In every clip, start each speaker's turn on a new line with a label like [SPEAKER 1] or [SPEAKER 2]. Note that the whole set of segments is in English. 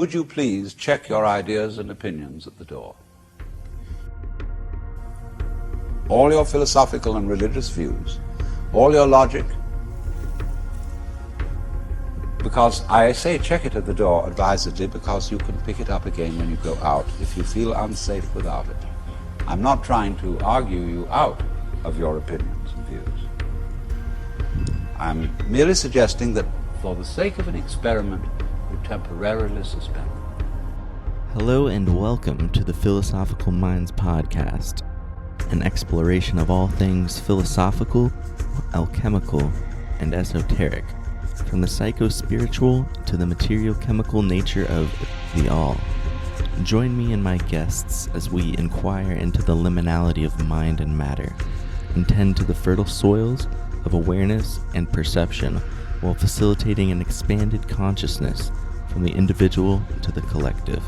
[SPEAKER 1] would you please check your ideas and opinions at the door? All your philosophical and religious views, all your logic, because I say check it at the door advisedly because you can pick it up again when you go out if you feel unsafe without it. I'm not trying to argue you out of your opinions and views. I'm merely suggesting that for the sake of an experiment, you temporarily suspend them.
[SPEAKER 2] Hello and welcome to the Philosophical Minds podcast, an exploration of all things philosophical, alchemical, and esoteric, from the psycho-spiritual to the material-chemical nature of the all. Join me and my guests as we inquire into the liminality of mind and matter, and tend to the fertile soils of awareness and perception while facilitating an expanded consciousness from the individual to the collective.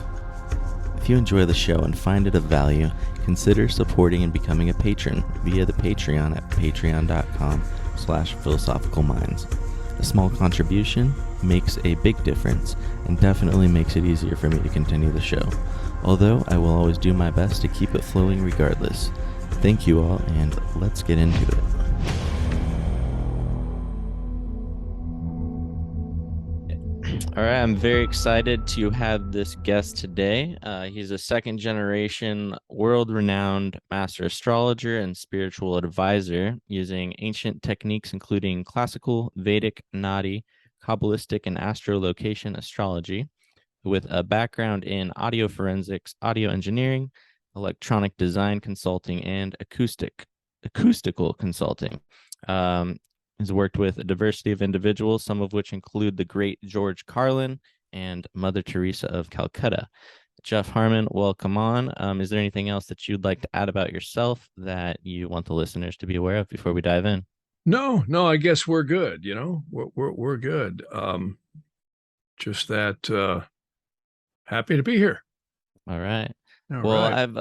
[SPEAKER 2] If you enjoy the show and find it of value, consider supporting and becoming a patron via the Patreon at patreon.com/philosophicalminds. A small contribution makes a big difference and definitely makes it easier for me to continue the show, although I will always do my best to keep it flowing regardless. Thank you all, and let's get into it. All right, I'm very excited to have this guest today. He's a second-generation, world-renowned master astrologer and spiritual advisor using ancient techniques including classical, Vedic, Nadi, Kabbalistic, and astrolocation astrology, with a background in audio forensics, audio engineering, electronic design consulting, and acoustical consulting. Has worked with a diversity of individuals, some of which include the great George Carlin and Mother Teresa of Calcutta. Jeff Harman, welcome on. Is there anything else that you'd like to add about yourself that you want the listeners to be aware of before we dive in?
[SPEAKER 3] No, I guess we're good. We're good. Just that happy to be here.
[SPEAKER 2] All right.
[SPEAKER 3] All
[SPEAKER 2] well,
[SPEAKER 3] right.
[SPEAKER 2] I've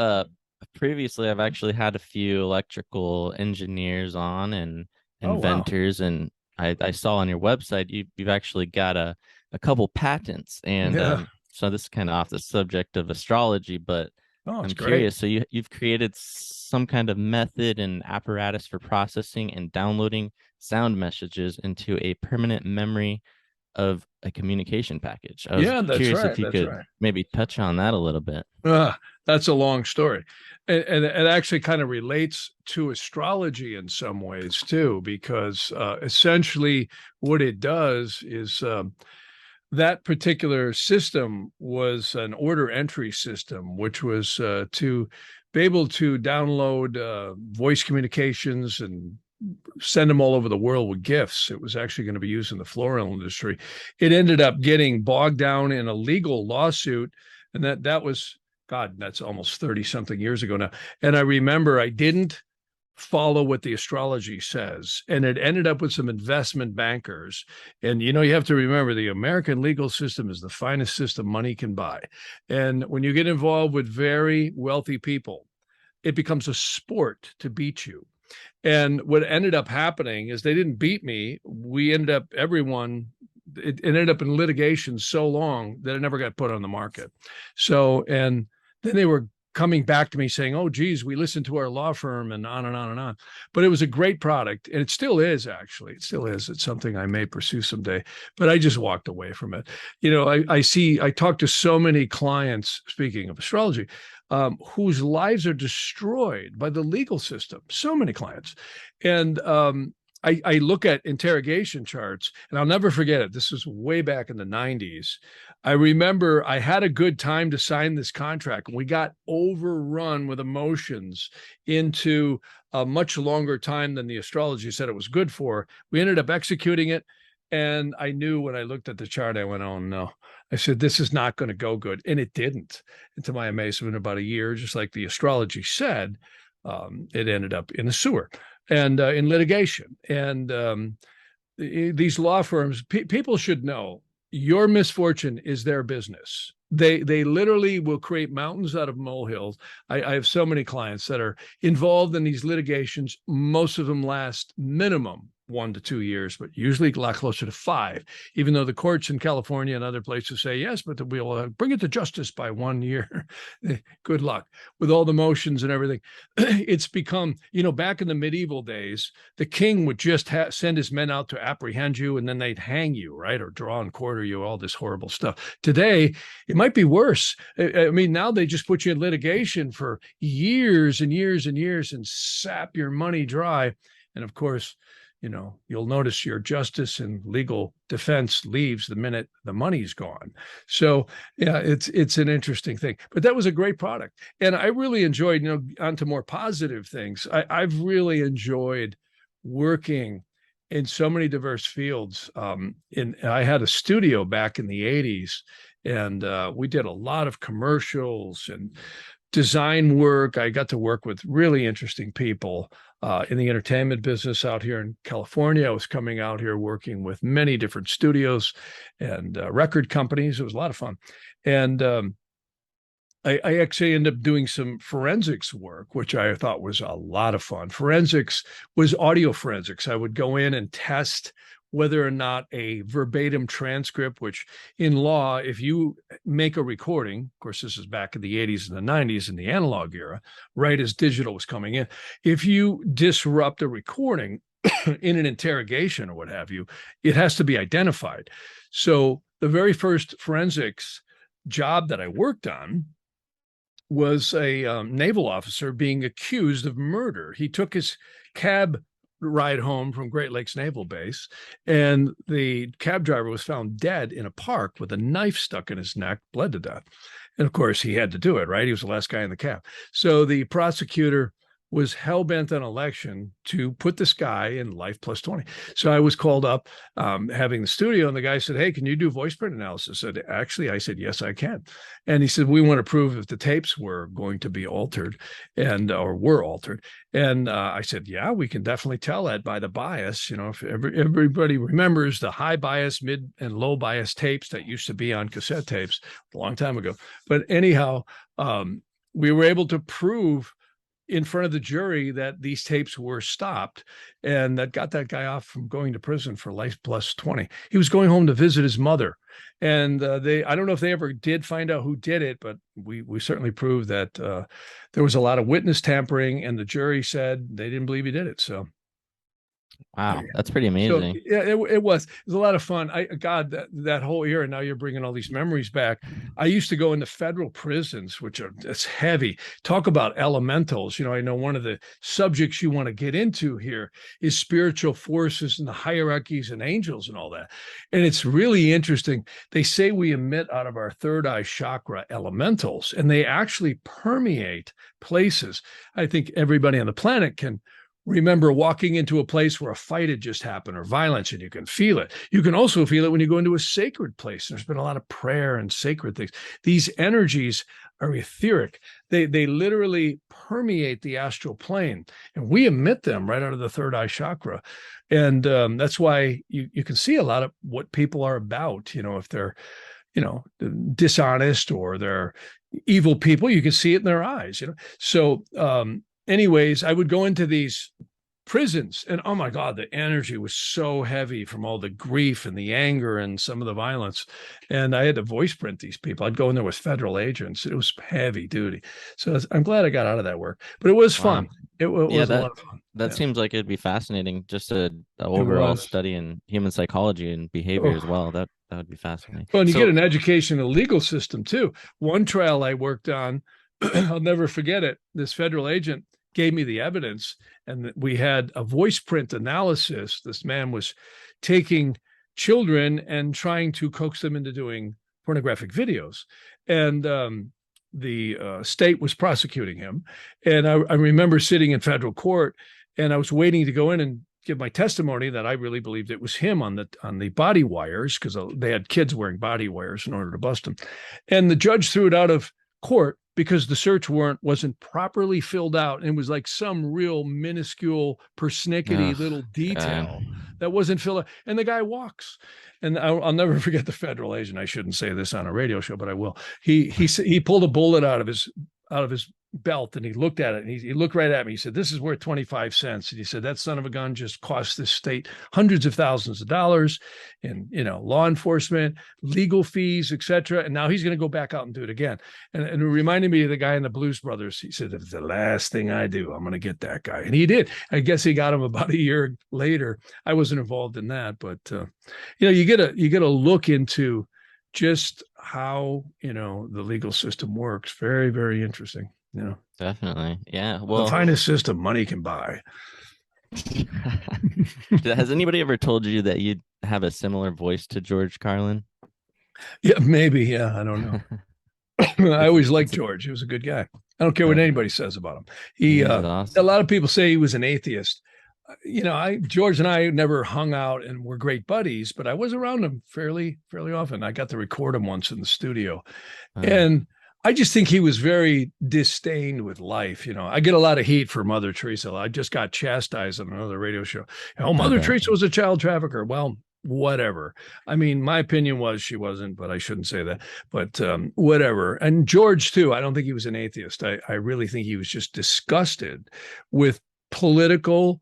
[SPEAKER 2] actually had a few electrical engineers on and inventors, and I saw on your website you've actually got a couple patents, and so this is kind of off the subject of astrology, but I'm curious. So you've created some kind of method and apparatus for processing and downloading sound messages into a permanent memory of a communication package. I was curious if you could maybe touch on that a little bit.
[SPEAKER 3] That's a long story. And it actually kind of relates to astrology in some ways too, because essentially what it does is that particular system was an order entry system, which was to be able to download voice communications and send them all over the world with glyphs. It was actually going to be used in the floral industry. It ended up getting bogged down in a legal lawsuit, and that was, God, that's almost 30 something years ago now. And I remember I didn't follow what the astrology says, and it ended up with some investment bankers. And you have to remember, the American legal system is the finest system money can buy. And when you get involved with very wealthy people, it becomes a sport to beat you. And what ended up happening is they didn't beat me. It ended up in litigation so long that it never got put on the market. So, and then they were coming back to me saying, oh, geez, we listened to our law firm, and on and on and on. But it was a great product. And it still is, actually. It still is. It's something I may pursue someday. But I just walked away from it. I talk to so many clients, speaking of astrology, whose lives are destroyed by the legal system. So many clients. And I look at interrogation charts, and I'll never forget it. This was way back in the 90s. I remember I had a good time to sign this contract, and we got overrun with emotions into a much longer time than the astrology said it was good for. We ended up executing it, and I knew when I looked at the chart, I went, oh, no. I said, this is not going to go good. And it didn't. And to my amazement, about a year, just like the astrology said, it ended up in the sewer and in litigation. And these law firms, people should know your misfortune is their business. They literally will create mountains out of molehills. I have so many clients that are involved in these litigations. Most of them last minimum 1 to 2 years, but usually a lot closer to 5, even though the courts in California and other places say, yes, but we'll bring it to justice by 1 year. Good luck with all the motions and everything. It's become, back in the medieval days, the king would just send his men out to apprehend you, and then they'd hang you, right? Or draw and quarter you, all this horrible stuff. Today, it might be worse. I mean, now they just put you in litigation for years and years and years and sap your money dry. And of course, you'll notice your justice and legal defense leaves the minute the money's gone. So yeah, it's an interesting thing, but that was a great product. And I really enjoyed, onto more positive things. I've really enjoyed working in so many diverse fields. I had a studio back in the 80s, and we did a lot of commercials and design work. I got to work with really interesting people in the entertainment business out here in California. I was coming out here working with many different studios and record companies. It was a lot of fun. And I actually ended up doing some forensics work, which I thought was a lot of fun. Forensics was audio forensics. I would go in and test whether or not a verbatim transcript, which in law, if you make a recording, of course, this is back in the 80s and the 90s in the analog era, right as digital was coming in, if you disrupt a recording in an interrogation or what have you, it has to be identified. So the very first forensics job that I worked on was a naval officer being accused of murder. He took his cab ride home from Great Lakes Naval Base, and the cab driver was found dead in a park with a knife stuck in his neck, bled to death. And of course, he had to do it, right? He was the last guy in the cab. So the prosecutor was hell-bent on election to put this guy in life plus 20. So I was called up having the studio, and the guy said, hey, can you do voice print analysis? I said, yes, I can. And he said, we want to prove if the tapes were going to be altered or were altered. And I said, yeah, we can definitely tell that by the bias. If everybody remembers the high bias, mid and low bias tapes that used to be on cassette tapes a long time ago. But anyhow, we were able to prove in front of the jury that these tapes were stopped, and that got that guy off from going to prison for life plus 20. He was going home to visit his mother, and I don't know if they ever did find out who did it, but we certainly proved that there was a lot of witness tampering, and the jury said they didn't believe he did it. So
[SPEAKER 2] wow, that's pretty amazing.
[SPEAKER 3] So, yeah, it was a lot of fun. God, that whole era. Now you're bringing all these memories back. I used to go into federal prisons, it's heavy. Talk about elementals. I know one of the subjects you want to get into here is spiritual forces and the hierarchies and angels and all that. And it's really interesting. They say we emit out of our third eye chakra elementals, and they actually permeate places. I think everybody on the planet can remember walking into a place where a fight had just happened or violence, and you can feel it. You can also feel it when you go into a sacred place. There's been a lot of prayer and sacred things. These energies are etheric. They literally permeate the astral plane, and we emit them right out of the third eye chakra. And that's why you can see a lot of what people are about. If they're, dishonest or they're evil people, you can see it in their eyes. So anyways, I would go into these prisons, and oh my God, the energy was so heavy from all the grief and the anger and some of the violence. And I had to voice print these people. I'd go in there with federal agents. It was heavy duty. So I'm glad I got out of that work, but it was fun. It was a lot of fun.
[SPEAKER 2] That seems like it'd be fascinating, just an overall study in human psychology and behavior as well. That would be fascinating.
[SPEAKER 3] Well, and you get an education in the legal system too. One trial I worked on, I'll never forget it. This federal agent gave me the evidence, and we had a voice print analysis. This man was taking children and trying to coax them into doing pornographic videos. And the state was prosecuting him. And I remember sitting in federal court, and I was waiting to go in and give my testimony that I really believed it was him on the body wires, because they had kids wearing body wires in order to bust him. And the judge threw it out of court because the search warrant wasn't properly filled out, and it was like some real minuscule persnickety little detail that wasn't filled out. And the guy walks, and I'll never forget the federal agent. I shouldn't say this on a radio show, but I will. He pulled a bullet out of his belt, and he looked at it, and he looked right at me. He said, "This is worth 25 cents." And he said, "That son of a gun just cost this state hundreds of thousands of dollars in, law enforcement, legal fees, etc. And now he's going to go back out and do it again." And it reminded me of the guy in the Blues Brothers. He said, "If it's the last thing I do, I'm going to get that guy." And he did. I guess he got him about a year later. I wasn't involved in that, but you get a look into just how the legal system works. Very, very interesting.
[SPEAKER 2] Definitely. Yeah. Well,
[SPEAKER 3] the finest system money can buy.
[SPEAKER 2] Has anybody ever told you that you'd have a similar voice to George Carlin?
[SPEAKER 3] Yeah, maybe. Yeah, I don't know. I always liked George. He was a good guy. I don't care what anybody says about him. Awesome. A lot of people say he was an atheist. George and I never hung out and were great buddies, but I was around him fairly often. I got to record him once in the studio, and I just think he was very disdained with life. I get a lot of heat for Mother Teresa. I just got chastised on another radio show. Mother Teresa was a child trafficker. Well, whatever. I mean, my opinion was she wasn't, but I shouldn't say that. But whatever. And George, too, I don't think he was an atheist. I really think he was just disgusted with political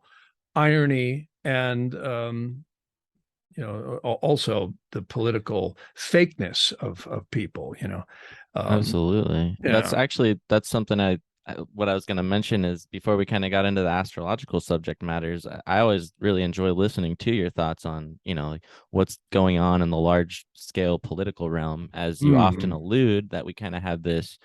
[SPEAKER 3] irony and also the political fakeness of people.
[SPEAKER 2] Absolutely. That's something what I was going to mention is, before we kind of got into the astrological subject matters, I always really enjoy listening to your thoughts on, what's going on in the large scale political realm, as you often allude that we kind of have this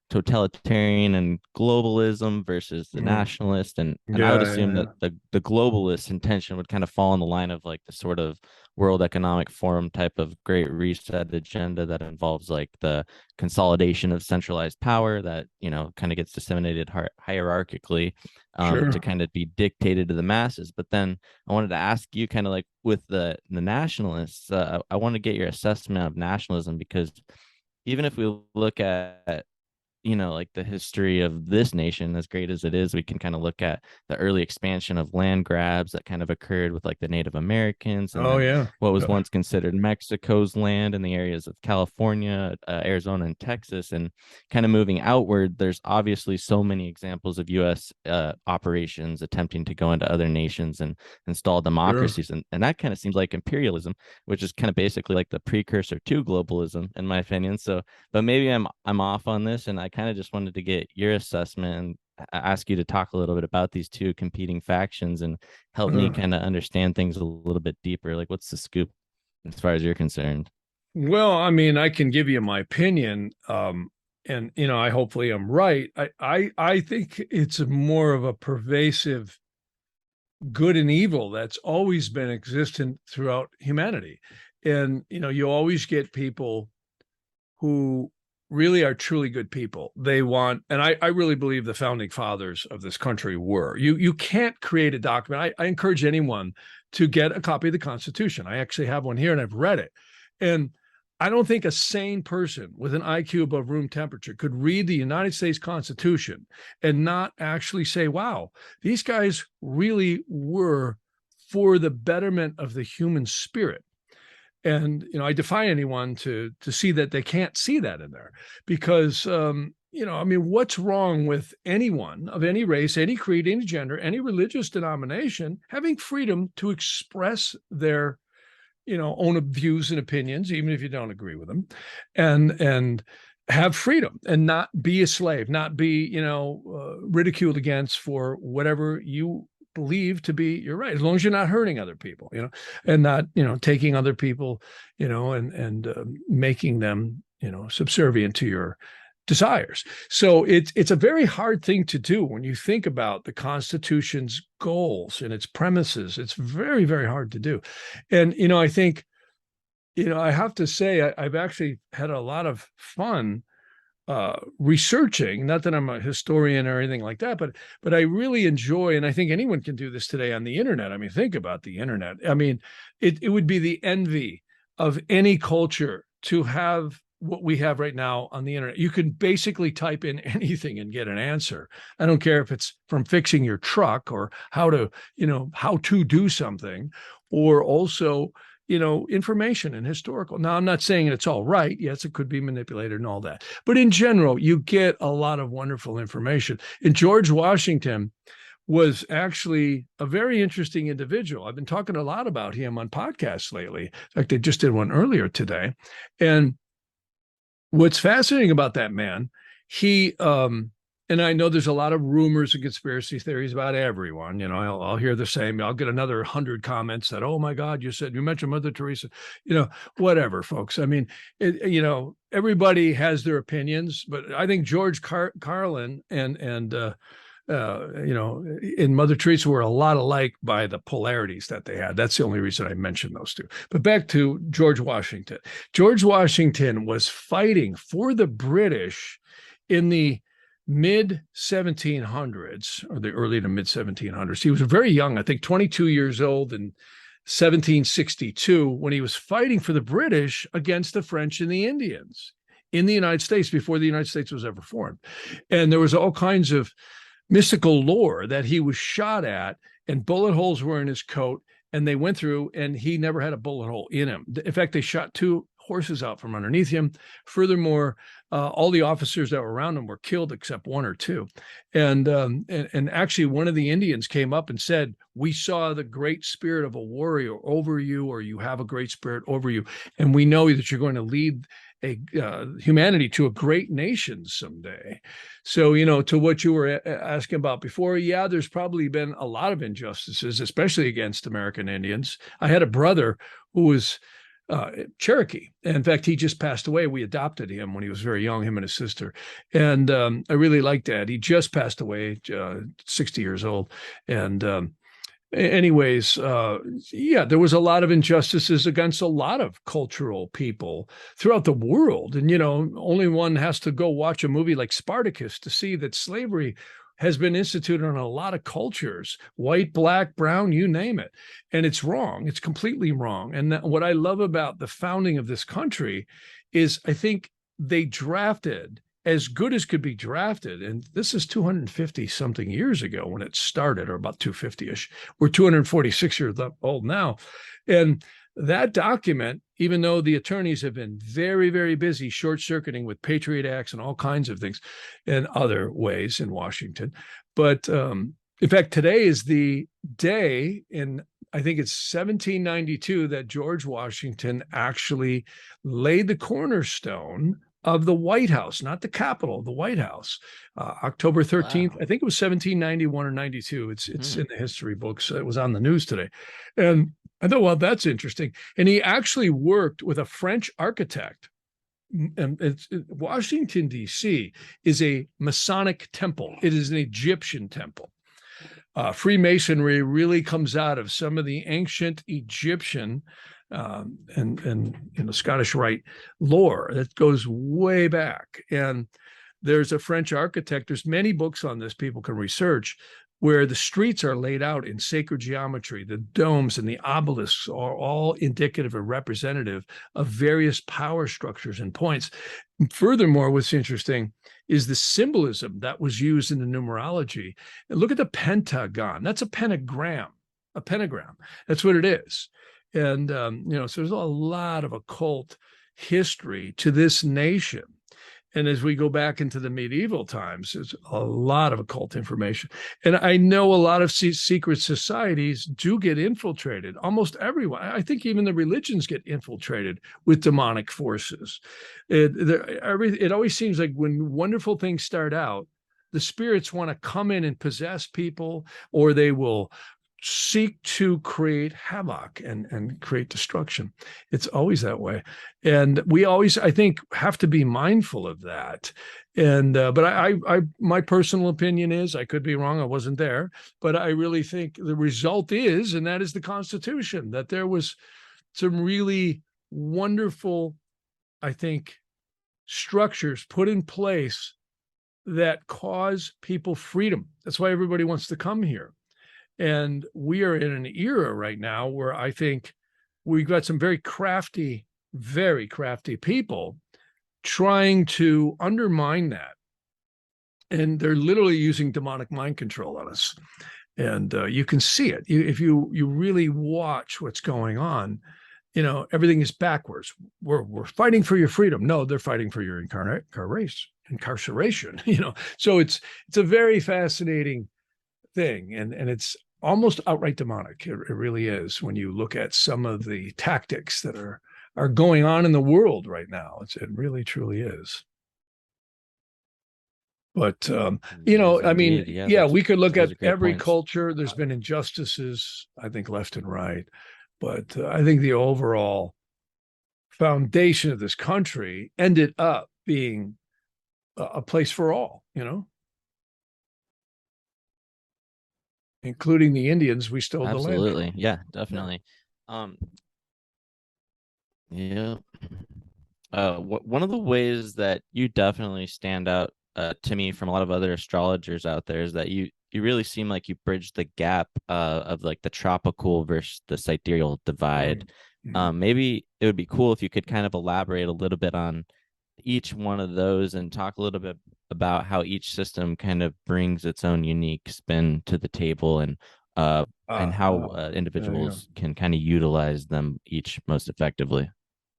[SPEAKER 2] totalitarian and globalism versus the nationalist. And I would assume that the globalist intention would kind of fall in the line of like the sort of World Economic Forum type of Great Reset agenda that involves like the consolidation of centralized power that, kind of gets disseminated hierarchically to kind of be dictated to the masses. But then I wanted to ask you, kind of like with the nationalists, I want to get your assessment of nationalism, because even if we look at like the history of this nation, as great as it is, we can kind of look at the early expansion of land grabs that kind of occurred with like the Native Americans and what was once considered Mexico's land in the areas of California, Arizona, and Texas, and kind of moving outward. There's obviously so many examples of U.S. operations attempting to go into other nations and install democracies, and that kind of seems like imperialism, which is kind of basically like the precursor to globalism, in my opinion. So, but maybe I'm off on this, and I kind of just wanted to get your assessment and ask you to talk a little bit about these two competing factions and help me kind of understand things a little bit deeper. Like, what's the scoop as far as you're concerned?
[SPEAKER 3] Well, I mean, I can give you my opinion, and I hopefully I'm right. I think it's more of a pervasive good and evil that's always been existent throughout humanity, and you always get people who really are truly good people. They want, and I really believe the founding fathers of this country were. You can't create a document. I encourage anyone to get a copy of the Constitution. I actually have one here and I've read it. And I don't think a sane person with an IQ above room temperature could read the United States Constitution and not actually say, wow, these guys really were for the betterment of the human spirit. And, I defy anyone to see that they can't see that in there, because, I mean, what's wrong with anyone of any race, any creed, any gender, any religious denomination having freedom to express their, own views and opinions, even if you don't agree with them, and have freedom and not be a slave, not be, ridiculed against for whatever you believe to be you're right, as long as you're not hurting other people, and not, taking other people, and making them, subservient to your desires. So it's a very hard thing to do when you think about the Constitution's goals and its premises. It's very, very hard to do. And, I think, I have to say, I've actually had a lot of fun researching, not that I'm a historian or anything like that, but I really enjoy, and I think anyone can do this today on the internet. I mean, think about the internet. I mean, it would be the envy of any culture to have what we have right now on the internet. You can basically type in anything and get an answer. I don't care if it's from fixing your truck or how to do something, or also, information and historical. Now, I'm not saying it's all right. Yes, it could be manipulated and all that. But in general, you get a lot of wonderful information. And George Washington was actually a very interesting individual. I've been talking a lot about him on podcasts lately. In fact, I just did one earlier today. And what's fascinating about that man, he, and I know there's a lot of rumors and conspiracy theories about everyone. I'll hear the same. I'll get another 100 comments that, oh my God, you mentioned Mother Teresa. Whatever, folks. I mean, everybody has their opinions, but I think George Carlin and Mother Teresa were a lot alike by the polarities that they had. That's the only reason I mentioned those two. But back to George Washington. George Washington was fighting for the British in the mid 1700s, or the early to mid 1700s. He was very young, I think 22 years old in 1762, when he was fighting for the British against the French and the Indians in the United States before the United States was ever formed. And there was all kinds of mystical lore that he was shot at, and bullet holes were in his coat, and they went through, and he never had a bullet hole in him. In fact, they shot 2 horses out from underneath him. Furthermore, all the officers that were around him were killed except 1 or 2. And actually, one of the Indians came up and said, "We saw the great spirit of a warrior over you, or you have a great spirit over you, and we know that you're going to lead humanity to a great nation someday." So, to what you were asking about before, yeah, there's probably been a lot of injustices, especially against American Indians. I had a brother who was Cherokee. In fact, he just passed away. We adopted him when he was very young, him and his sister. And I really liked that. He just passed away, 60 years old. And anyways, there was a lot of injustices against a lot of cultural people throughout the world. And, only one has to go watch a movie like Spartacus to see that slavery has been instituted on a lot of cultures, white, black, brown, you name it. And it's wrong. It's completely wrong. And what I love about the founding of this country is I think they drafted as good as could be drafted. And this is 250 something years ago when it started, or about 250-ish. We're 246 years old now. And that document, even though the attorneys have been very, very busy short-circuiting with Patriot Acts and all kinds of things and other ways in Washington. But in fact, today is the day I think it's 1792 that George Washington actually laid the cornerstone of the White House, not the Capitol, the White House, October 13th. Wow. I think it was 1791 or 92. It's in the history books. It was on the news today. And I thought, well, that's interesting. And he actually worked with a French architect. And Washington, D.C. is a Masonic temple. It is an Egyptian temple. Freemasonry really comes out of some of the ancient Egyptian and Scottish Rite lore that goes way back. And there's a French architect. There's many books on this people can research, where the streets are laid out in sacred geometry. The domes and the obelisks are all indicative or representative of various power structures and points. Furthermore, what's interesting is the symbolism that was used in the numerology. And look at the pentagon. That's a pentagram. A pentagram. That's what it is. And, so there's a lot of occult history to this nation. And as we go back into the medieval times, there's a lot of occult information. And I know a lot of secret societies do get infiltrated. Almost everyone. I think even the religions get infiltrated with demonic forces. It always seems like when wonderful things start out, the spirits want to come in and possess people, or they will seek to create havoc and create destruction. It's always that way. And we always, I think, have to be mindful of that. And, but I my personal opinion is, I could be wrong, I wasn't there, but I really think the result is, and that is the Constitution, that there was some really wonderful, I think, structures put in place that cause people freedom. That's why everybody wants to come here. And we are in an era right now where I think we've got some very crafty people trying to undermine that. And they're literally using demonic mind control on us. And you can see it. If you really watch what's going on, everything is backwards. We're fighting for your freedom. No, they're fighting for your incarceration. So it's a very fascinating thing, and it's almost outright demonic. It really is when you look at some of the tactics that are going on in the world right now. It really truly is. But I mean, we could look at every culture. There's been injustices, I think, left and right. But I think the overall foundation of this country ended up being a place for all, including the Indians. We stole the land.
[SPEAKER 2] Absolutely. Yeah, definitely. Yeah. One of the ways that you definitely stand out to me from a lot of other astrologers out there is that you really seem like you bridge the gap of like the tropical versus the sidereal divide.
[SPEAKER 3] Mm-hmm.
[SPEAKER 2] Maybe it would be cool if you could kind of elaborate a little bit on each one of those and talk a little bit about how each system kind of brings its own unique spin to the table, and how individuals can kind of utilize them each most effectively.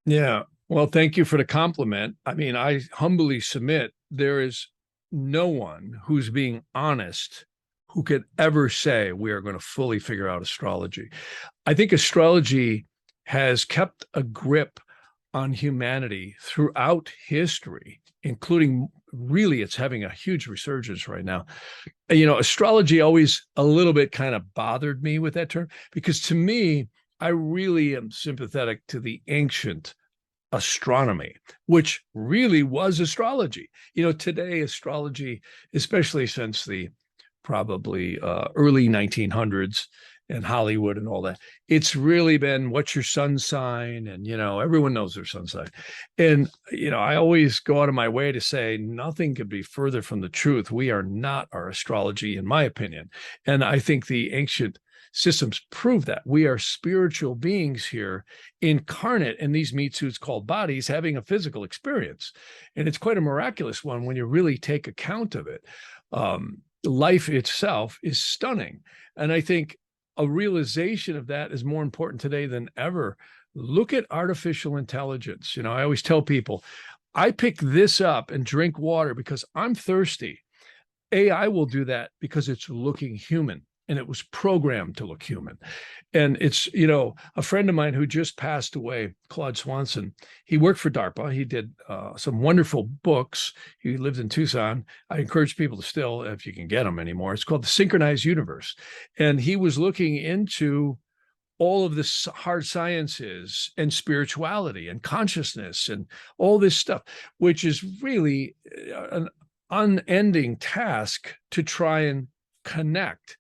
[SPEAKER 3] Yeah. Well, thank you for the compliment. I mean, I humbly submit there is no one who's being honest who could ever say we are going to fully figure out astrology. I think astrology has kept a grip on humanity throughout history, including really it's having a huge resurgence right now. Astrology always a little bit kind of bothered me with that term, because to me, I really am sympathetic to the ancient astronomy, which really was astrology. Today, astrology, especially since the probably early 1900s and Hollywood and all that, it's really been what's your sun sign, and everyone knows their sun sign. And I always go out of my way to say nothing could be further from the truth. We are not our astrology, in my opinion. And I think the ancient systems prove that we are spiritual beings here, incarnate in these meat suits called bodies, having a physical experience. And it's quite a miraculous one when you really take account of it. Life itself is stunning. And I think a realization of that is more important today than ever. Look at artificial intelligence. I always tell people, I pick this up and drink water because I'm thirsty. AI will do that because it's looking human, and it was programmed to look human. And it's, a friend of mine who just passed away, Claude Swanson, he worked for DARPA. He did some wonderful books. He lived in Tucson. I encourage people to still, if you can get them anymore, it's called The Synchronized Universe. And he was looking into all of the hard sciences and spirituality and consciousness and all this stuff, which is really an unending task to try and connect.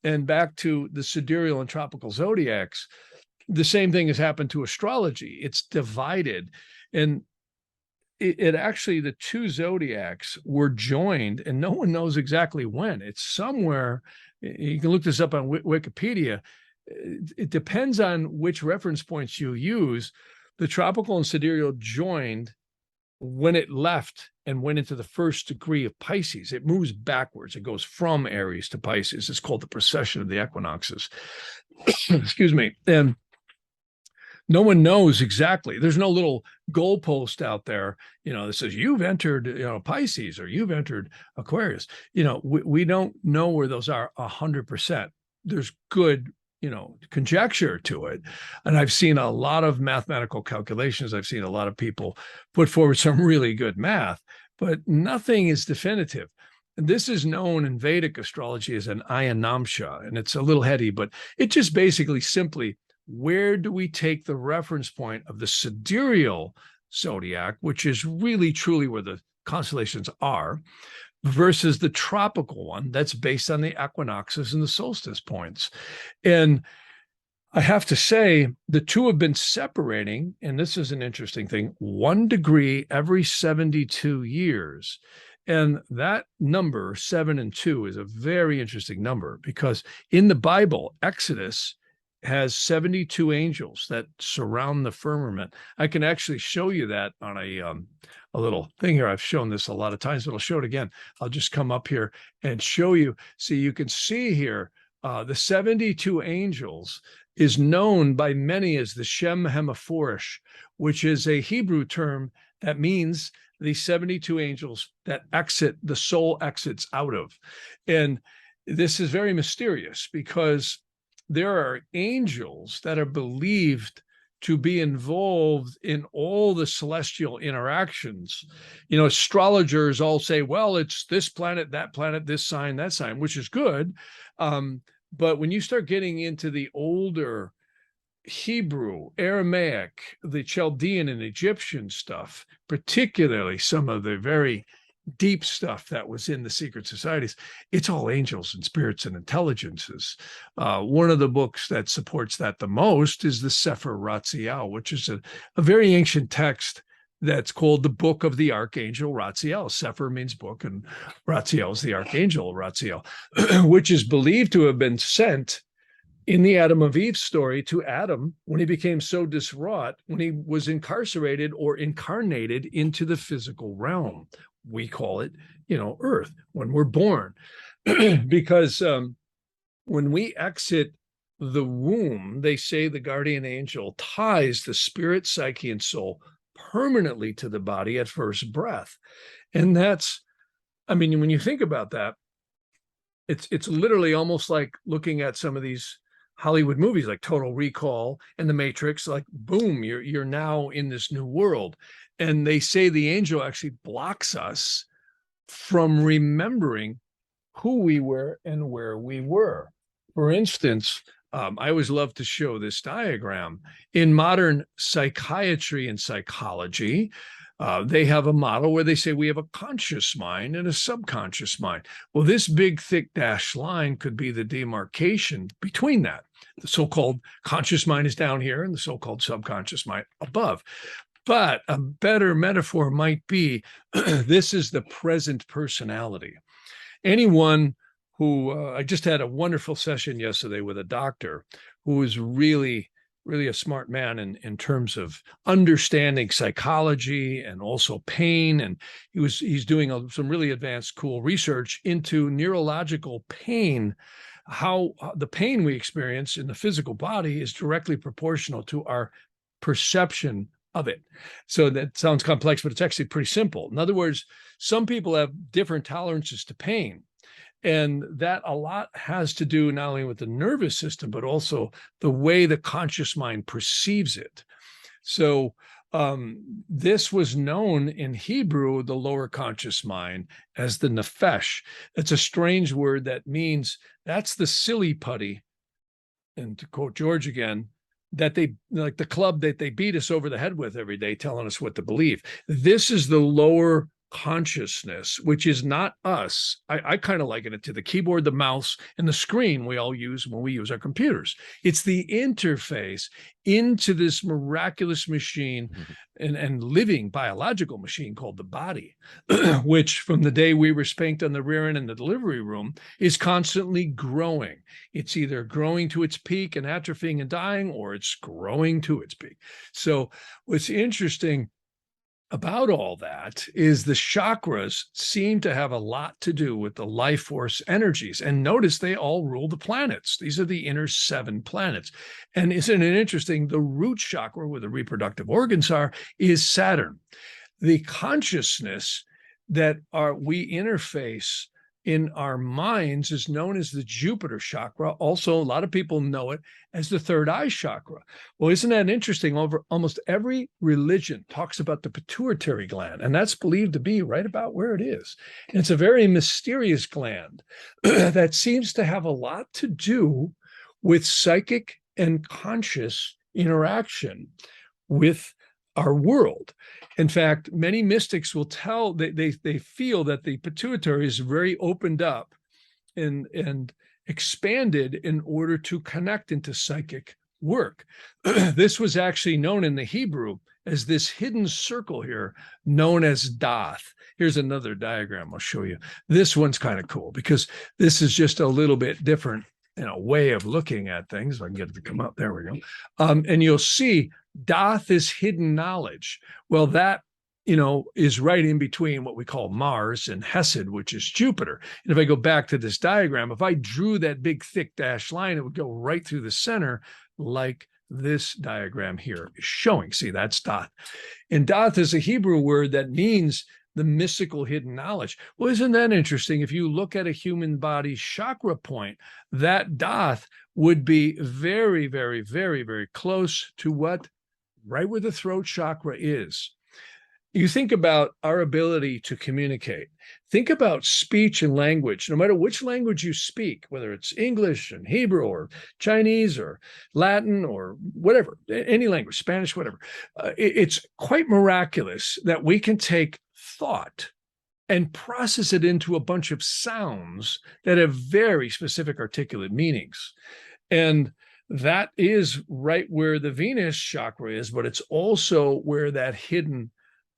[SPEAKER 3] And back to the sidereal and tropical zodiacs, the same thing has happened to astrology. It's divided. And it actually, the two zodiacs were joined, and no one knows exactly when. It's somewhere, you can look this up on Wikipedia. It depends on which reference points you use. The tropical and sidereal joined when it left and went into the first degree of Pisces. It moves backwards. It goes from Aries to Pisces. It's called the precession of the equinoxes. Excuse me. And no one knows exactly. There's no little goalpost out there, that says you've entered, Pisces, or you've entered Aquarius. We don't know where those are 100%. There's good conjecture to it. And I've seen a lot of mathematical calculations. I've seen a lot of people put forward some really good math, but nothing is definitive. And this is known in Vedic astrology as an ayanamsha, and it's a little heady, but it just basically simply, where do we take the reference point of the sidereal zodiac, which is really truly where the constellations are, versus the tropical one that's based on the equinoxes and the solstice points. And I have to say, the two have been separating, and this is an interesting thing, 1 degree every 72 years. And that number, 7 and 2, is a very interesting number, because in the Bible, Exodus has 72 angels that surround the firmament. I can actually show you that on a little thing here. I've shown this a lot of times, but I'll show it again. I'll just come up here and show you. See, you can see here, the 72 angels is known by many as the Shem mephoresh, which is a Hebrew term that means the 72 angels that the soul exits out of. And this is very mysterious because there are angels that are believed to be involved in all the celestial interactions. You know, astrologers all say, well, it's this planet, this sign, that sign, which is good. But when you start getting into the older Hebrew, Aramaic, the Chaldean and Egyptian stuff, particularly some of the very deep stuff that was in the secret societies, it's all angels and spirits and intelligences. One of the books that supports that the most is the Sefer Ratziel, which is a very ancient text that's called the Book of the Archangel Ratziel. Sefer means book, and Ratziel is the Archangel Ratziel, which is believed to have been sent in the Adam of Eve story to Adam when he became so distraught, when he was incarcerated or incarnated into the physical realm. We call it, Earth, when we're born, because when we exit the womb, they say the guardian angel ties the spirit, psyche, and soul permanently to the body at first breath. And when you think about that, it's literally almost like looking at some of these Hollywood movies like Total Recall and The Matrix, like boom, you're now in this new world. And they say the angel actually blocks us from remembering who we were and where we were. For instance, I always love to show this diagram. In modern psychiatry and psychology, they have a model where they say we have a conscious mind and a subconscious mind. Well, this big, thick dashed line could be the demarcation between that. The so-called conscious mind is down here and the so-called subconscious mind above. But a better metaphor might be, this is the present personality. Anyone who, I just had a wonderful session yesterday with a doctor who is really, really a smart man in terms of understanding psychology and also pain. And he's doing some really advanced, cool research into neurological pain, how the pain we experience in the physical body is directly proportional to our perception of it. So that sounds complex, but it's actually pretty simple. In other words, some people have different tolerances to pain. And that a lot has to do not only with the nervous system, but also the way the conscious mind perceives it. So this was known in Hebrew, the lower conscious mind, as the nephesh. It's a strange word that means that's the silly putty. And to quote George again, that they like the club that they beat us over the head with every day, telling us what to believe. This is the lower consciousness, which is not us. I kind of liken it to the keyboard, the mouse, and the screen we all use when we use our computers. It's the interface into this miraculous machine and living biological machine called the body, which from the day we were spanked on the rear end in the delivery room is constantly growing. It's either growing to its peak and atrophying and dying, or it's growing to its peak. So what's interesting about all that is the chakras seem to have a lot to do with the life force energies. And notice they all rule the planets. These are the inner 7 planets. And isn't it interesting? The root chakra, where the reproductive organs are, is Saturn. The consciousness that we interface in our minds is known as the Jupiter chakra. Also, a lot of people know it as the third eye chakra. Well, isn't that interesting? Almost every religion talks about the pituitary gland, and that's believed to be right about where it is. And it's a very mysterious gland that seems to have a lot to do with psychic and conscious interaction with our world. In fact, many mystics will tell they feel that the pituitary is very opened up and expanded in order to connect into psychic work. This was actually known in the Hebrew as this hidden circle here, known as Dath. Here's another diagram I'll show you. This one's kind of cool because this is just a little bit different way of looking at things. If I can get it to come up, there we go. And you'll see Dath is hidden knowledge. Well, that is right in between what we call Mars and Hesed, which is Jupiter. And if I go back to this diagram, if I drew that big thick dashed line, it would go right through the center, like this diagram here is showing. See, that's Dath. And Dath is a Hebrew word that means the mystical hidden knowledge. Well, isn't that interesting? If you look at a human body's chakra point, that Dath would be very, very, very, very close to what? Right where the throat chakra is. You think about our ability to communicate. Think about speech and language. No matter which language you speak, whether it's English and Hebrew or Chinese or Latin or whatever, any language, Spanish, whatever, it's quite miraculous that we can take thought and process it into a bunch of sounds that have very specific articulate meanings. And that is right where the Venus chakra is, but it's also where that hidden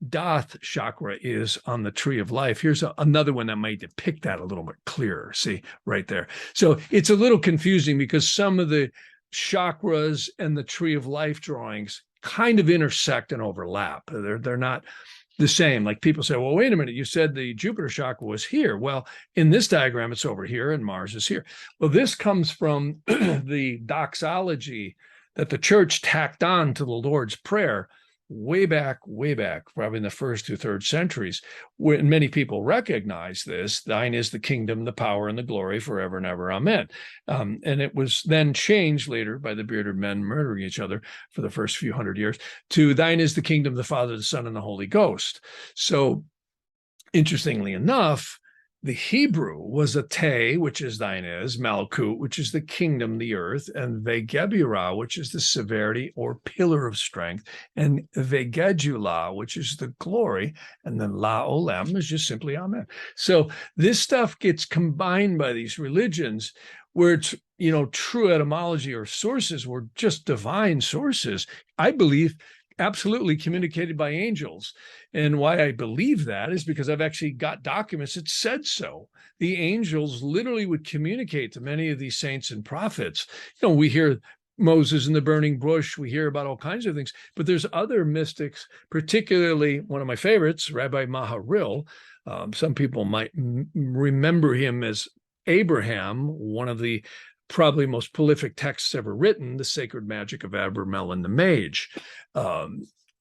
[SPEAKER 3] Dath chakra is on the tree of life. Here's another one that might depict that a little bit clearer. See, right there. So it's a little confusing because some of the chakras and the tree of life drawings kind of intersect and overlap. They're not the same. Like people say, well, wait a minute, you said the Jupiter chakra was here. Well, in this diagram, it's over here and Mars is here. Well, this comes from the doxology that the church tacked on to the Lord's Prayer way back, probably in the 1st to 3rd centuries, when many people recognize this: thine is the kingdom, the power, and the glory forever and ever. Amen. And it was then changed later by the bearded men murdering each other for the first few hundred years to thine is the kingdom, the Father, the Son, and the Holy Ghost. So interestingly enough, the Hebrew was a te, which is thine is, malkut, which is the kingdom, the earth, and vegebura, which is the severity or pillar of strength, and vegedula, which is the glory, and then la olam is just simply amen. So this stuff gets combined by these religions where it's, true etymology or sources were just divine sources. I believe absolutely communicated by angels. And why I believe that is because I've actually got documents that said so. The angels literally would communicate to many of these saints and prophets. We hear Moses in the burning bush, we hear about all kinds of things, but there's other mystics, particularly one of my favorites, Rabbi Maharil. Some people might remember him as Abraham, one of the probably most prolific texts ever written, The Sacred Magic of Abramelin the Mage.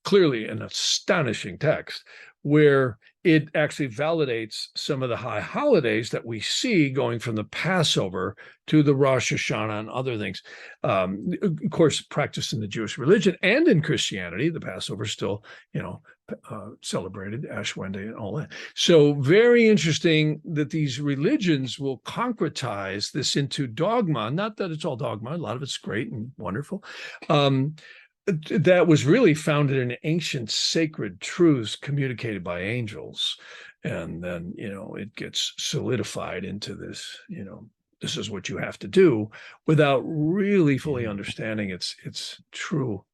[SPEAKER 3] Clearly an astonishing text where it actually validates some of the high holidays that we see, going from the Passover to the Rosh Hashanah and other things. Of course, practiced in the Jewish religion and in Christianity. The Passover is still, celebrated, Ash Wednesday and all that. So very interesting that these religions will concretize this into dogma. Not that it's all dogma. A lot of it's great and wonderful. That was really founded in ancient sacred truths communicated by angels. And then, it gets solidified into this, this is what you have to do, without really fully understanding its true,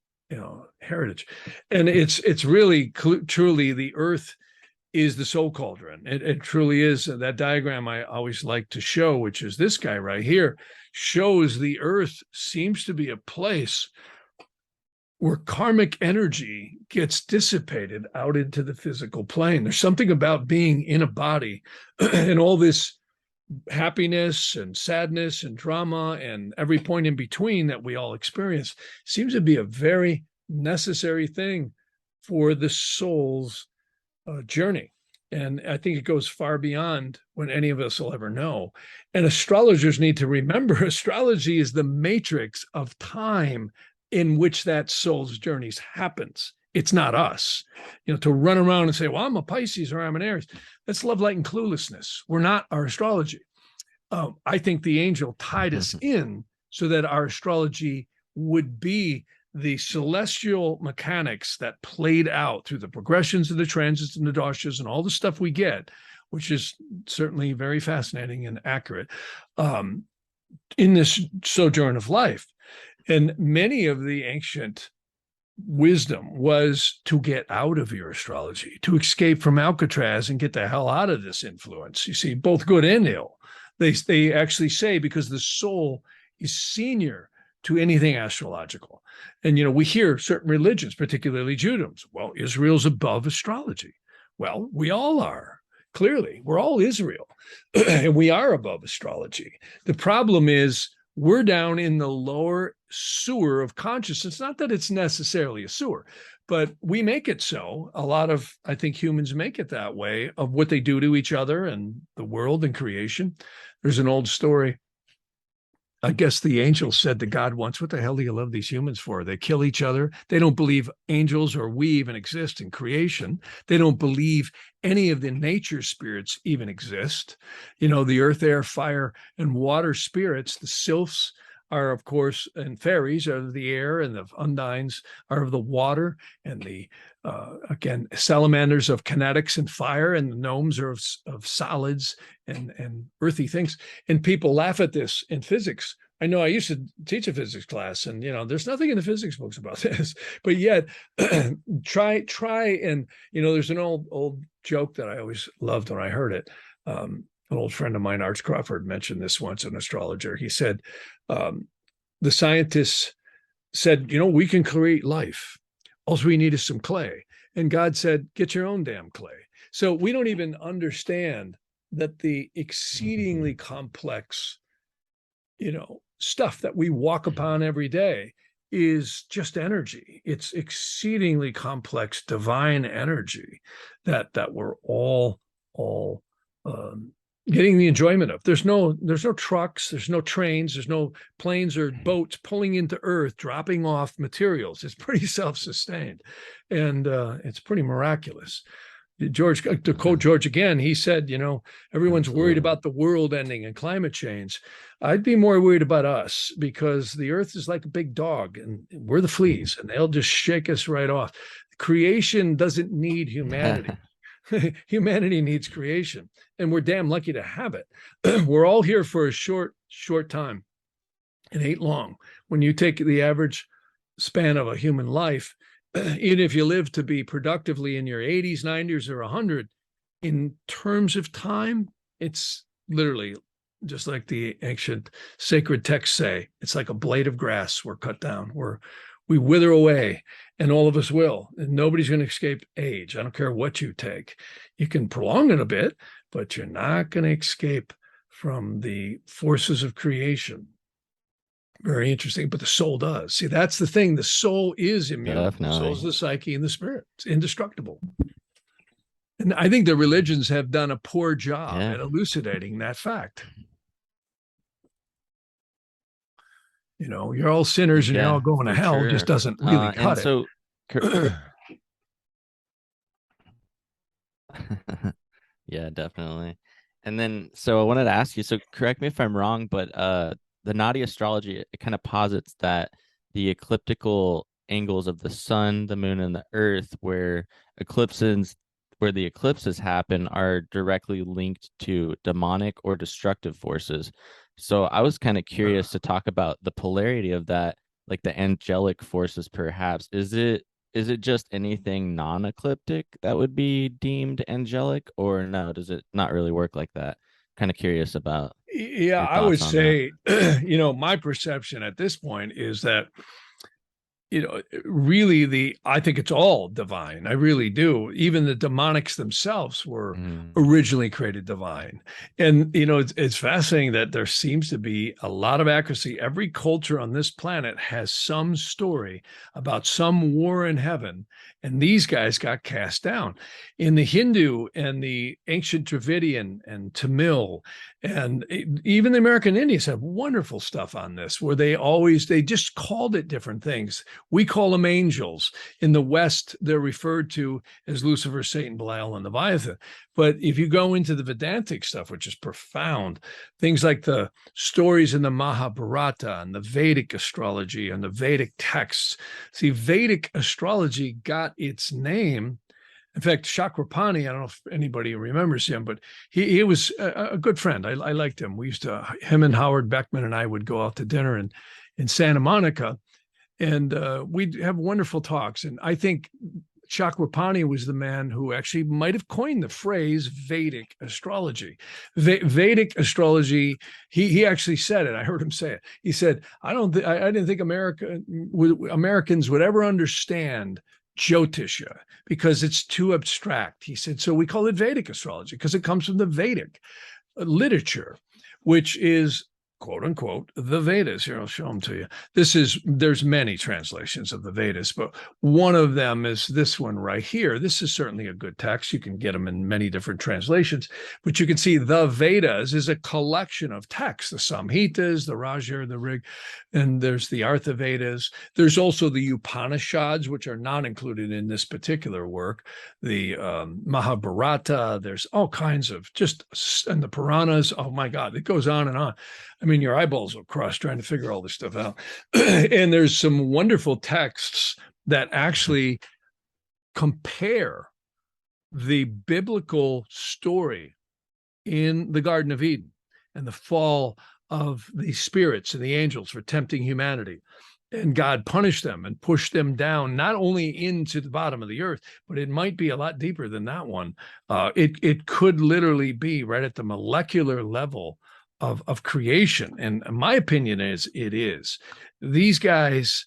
[SPEAKER 3] heritage. And it's really truly the earth is the soul cauldron. It truly is. That diagram I always like to show, which is this guy right here, shows the earth seems to be a place where karmic energy gets dissipated out into the physical plane. There's something about being in a body and all this happiness and sadness and drama and every point in between that we all experience seems to be a very necessary thing for the soul's journey. And I think it goes far beyond what any of us will ever know. And astrologers need to remember, astrology is the matrix of time in which that soul's journeys happens. It's not us. To run around and say, well, I'm a Pisces or I'm an Aries. That's love, light, and cluelessness. We're not our astrology. I think the angel tied us in so that our astrology would be the celestial mechanics that played out through the progressions of the transits and the doshas and all the stuff we get, which is certainly very fascinating and accurate, in this sojourn of life. And many of the ancient wisdom was to get out of your astrology, to escape from Alcatraz and get the hell out of this influence. You see, both good and ill. They actually say because the soul is senior to anything astrological. And, we hear certain religions, particularly Judaism, well, Israel's above astrology. Well, we all are. Clearly, we're all Israel, and we are above astrology. The problem is we're down in the lower sewer of consciousness. Not that it's necessarily a sewer, but we make it so. A lot of, I think, humans make it that way of what they do to each other and the world and creation. There's an old story. I guess the angels said to God once, what the hell do you love these humans for? They kill each other. They don't believe angels or we even exist in creation. They don't believe any of the nature spirits even exist. The earth, air, fire, and water spirits, the sylphs are, of course, and fairies are of the air, and the undines are of the water, and the, again, salamanders of kinetics and fire, and the gnomes are of solids and earthy things. And people laugh at this in physics. I know I used to teach a physics class, and there's nothing in the physics books about this, but yet try and there's an old joke that I always loved when I heard it. An old friend of mine, Arch Crawford, mentioned this once, an astrologer. He said, the scientists said, we can create life. All we need is some clay. And God said, get your own damn clay. So we don't even understand that the exceedingly complex, stuff that we walk upon every day is just energy. It's exceedingly complex divine energy that we're all getting the enjoyment of. There's no trucks, there's no trains, there's no planes or boats pulling into Earth, dropping off materials. It's pretty self-sustained, and it's pretty miraculous. George, to quote George again, he said, everyone's worried about the world ending and climate change. I'd be more worried about us, because the earth is like a big dog and we're the fleas, and they'll just shake us right off. Creation doesn't need humanity. Humanity needs creation, and we're damn lucky to have it. We're all here for a short time. It ain't long. When you take the average span of a human life, even if you live to be productively in your 80s, 90s, or 100, in terms of time, it's literally just like the ancient sacred texts say, it's like a blade of grass we're cut down, we wither away, and all of us will, and nobody's going to escape age. I don't care what you take. You can prolong it a bit, but you're not going to escape from the forces of creation. Very interesting, but the soul does. See, that's the thing. The soul is immune.
[SPEAKER 2] Definitely.
[SPEAKER 3] The soul is the psyche and the spirit. It's indestructible. And I think the religions have done a poor job at elucidating that fact. You're all sinners and you're all going to hell. Just doesn't really cut it.
[SPEAKER 2] So, yeah, definitely. And then, so I wanted to ask you, so correct me if I'm wrong, but the Nadi astrology, it kind of posits that the ecliptical angles of the sun, the moon, and the earth, where the eclipses happen, are directly linked to demonic or destructive forces. So I was kind of curious to talk about the polarity of that, like the angelic forces, perhaps. Is it just anything non-ecliptic that would be deemed angelic, or no, does it not really work like that? Kind of curious about.
[SPEAKER 3] Yeah, I would say, my perception at this point is that, really I think it's all divine. I really do. Even the demonics themselves were originally created divine. And, it's fascinating that there seems to be a lot of accuracy. Every culture on this planet has some story about some war in heaven, and these guys got cast down. In the Hindu and the ancient Dravidian and Tamil, and even the American Indians have wonderful stuff on this, where they just called it different things. We call them angels. In the West, they're referred to as Lucifer, Satan, Belial, and Leviathan. But if you go into the Vedantic stuff, which is profound, things like the stories in the Mahabharata and the Vedic astrology and the Vedic texts. See, Vedic astrology got its name. In fact, Chakrapani, I don't know if anybody remembers him, but he was a good friend. I liked him. Him and Howard Beckman and I would go out to dinner in Santa Monica, and we'd have wonderful talks. And I think Chakrapani was the man who actually might have coined the phrase Vedic astrology. Vedic astrology, he actually said it. I heard him say it. He said, I didn't think Americans would ever understand jyotisha because it's too abstract. He said, so we call it Vedic astrology because it comes from the Vedic literature, which is, quote unquote, the Vedas. Here, I'll show them to you. There's many translations of the Vedas, but one of them is this one right here. This is certainly a good text. You can get them in many different translations, but you can see the Vedas is a collection of texts, the Samhitas, the Raja, the Rig, and there's the Artha Vedas. There's also the Upanishads, which are not included in this particular work, the Mahabharata. There's all kinds of and the Puranas. Oh my God, it goes on and on. I mean, your eyeballs will cross trying to figure all this stuff out. And there's some wonderful texts that actually compare the biblical story in the Garden of Eden and the fall of the spirits and the angels for tempting humanity. And God punished them and pushed them down, not only into the bottom of the earth, but it might be a lot deeper than that one. It could literally be right at the molecular level of creation. And my opinion is it is. These guys,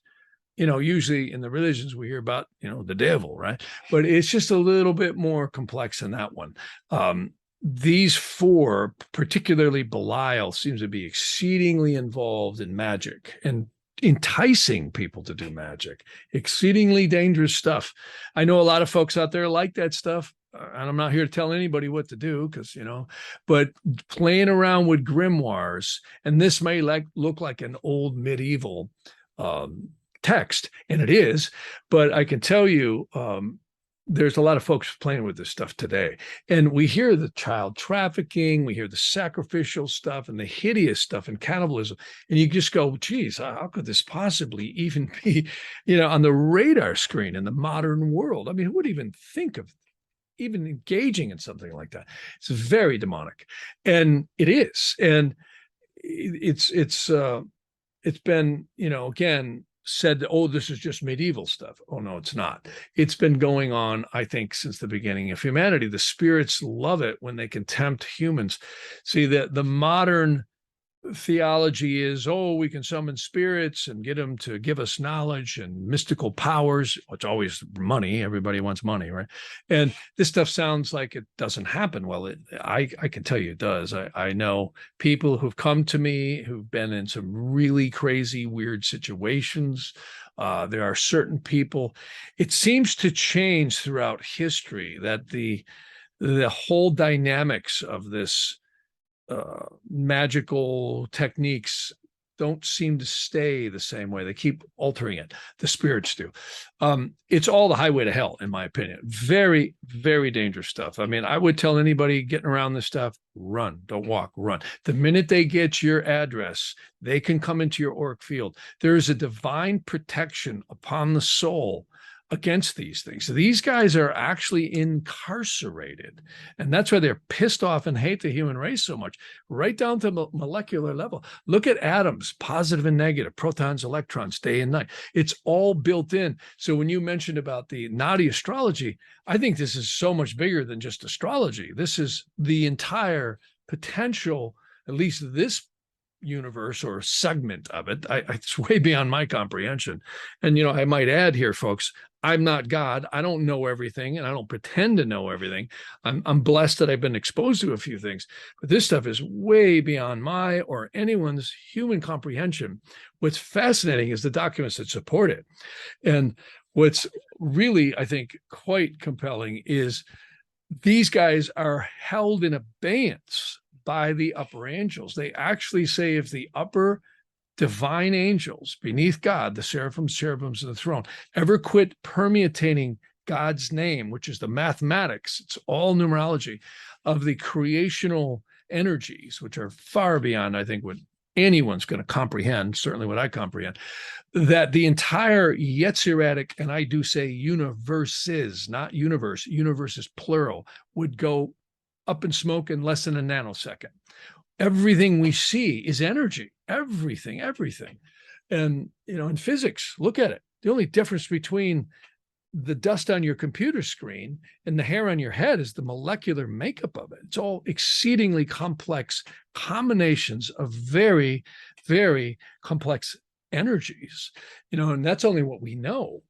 [SPEAKER 3] usually in the religions we hear about, the devil, right? But it's just a little bit more complex than that one. These four, particularly Belial, seems to be exceedingly involved in magic and enticing people to do magic. Exceedingly dangerous stuff. I know a lot of folks out there like that stuff. And I'm not here to tell anybody what to do because, but playing around with grimoires, and this may look like an old medieval text, and it is, but I can tell you there's a lot of folks playing with this stuff today. And we hear the child trafficking, we hear the sacrificial stuff and the hideous stuff and cannibalism. And you just go, geez, how could this possibly even be, on the radar screen in the modern world? I mean, who would even think of even engaging in something like that? It's very demonic, and it is. And it's been, again, said, oh, this is just medieval stuff. Oh, no, it's not. It's been going on, I think, since the beginning of humanity. The spirits love it when they can tempt humans. See, the modern theology is, oh, we can summon spirits and get them to give us knowledge and mystical powers. It's always money. Everybody wants money, right? And this stuff sounds like it doesn't happen. Well, I can tell you it does. I know people who've come to me who've been in some really crazy, weird situations. There are certain people. It seems to change throughout history that the whole dynamics of this magical techniques don't seem to stay the same way. They keep altering it. The spirits do. It's all the highway to hell, in my opinion. Very, very dangerous stuff. I mean, I would tell anybody getting around this stuff, run, don't walk, run. The minute they get your address, they can come into your auric field. There is a divine protection upon the soul against these things. So these guys are actually incarcerated, and that's why they're pissed off and hate the human race so much, right down to molecular level. Look at atoms, positive and negative, protons, electrons, day and night. It's all built in. So when you mentioned about the Nadi astrology, I think this is so much bigger than just astrology. This is the entire potential, at least this universe or segment of it. It's way beyond my comprehension. And, I might add here, folks, I'm not God. I don't know everything, and I don't pretend to know everything. I'm blessed that I've been exposed to a few things, but this stuff is way beyond my or anyone's human comprehension. What's fascinating is the documents that support it. And what's really, I think, quite compelling is these guys are held in abeyance by the upper angels. They actually say if the upper divine angels beneath God, the seraphims, cherubims, and the throne, ever quit permutating God's name, which is the mathematics, it's all numerology of the creational energies, which are far beyond, I think, what anyone's going to comprehend, certainly what I comprehend, that the entire Yetziratic, and I do say universes, not universe, universe is plural, would go up in smoke in less than a nanosecond. Everything we see is energy, everything. And, in physics, look at it. The only difference between the dust on your computer screen and the hair on your head is the molecular makeup of it. It's all exceedingly complex combinations of very, very complex energies, and that's only what we know.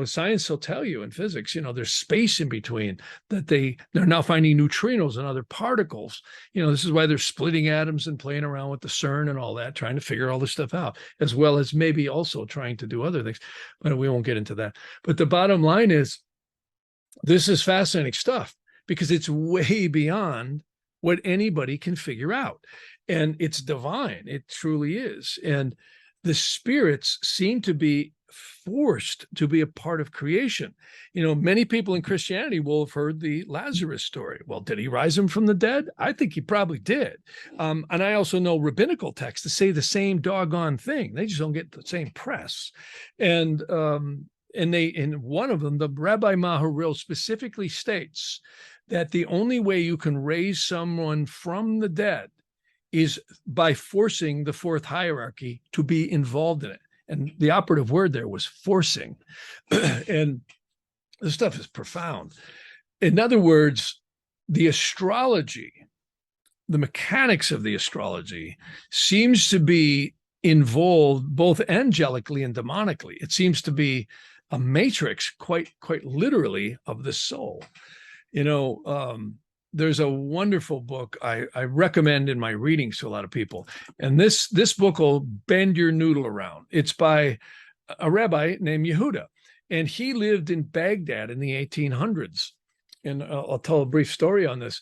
[SPEAKER 3] Science will tell you in physics, there's space in between, that they're now finding neutrinos and other particles. This is why they're splitting atoms and playing around with the CERN and all that, trying to figure all this stuff out, as well as maybe also trying to do other things, but we won't get into that. But the bottom line is, this is fascinating stuff because it's way beyond what anybody can figure out. And it's divine. It truly is. And the spirits seem to be forced to be a part of creation. Many people in Christianity will have heard the Lazarus story. Well, did he rise him from the dead? I think he probably did. And I also know rabbinical texts that say the same doggone thing. They just don't get the same press. And in one of them, the Rabbi Maharil specifically states that the only way you can raise someone from the dead is by forcing the fourth hierarchy to be involved in it. And the operative word there was forcing. And this stuff is profound. In other words, the astrology, the mechanics of the astrology seems to be involved both angelically and demonically. It seems to be a matrix, quite literally, of the soul. There's a wonderful book I recommend in my readings to a lot of people. And this book will bend your noodle around. It's by a rabbi named Yehuda. And he lived in Baghdad in the 1800s. And I'll tell a brief story on this.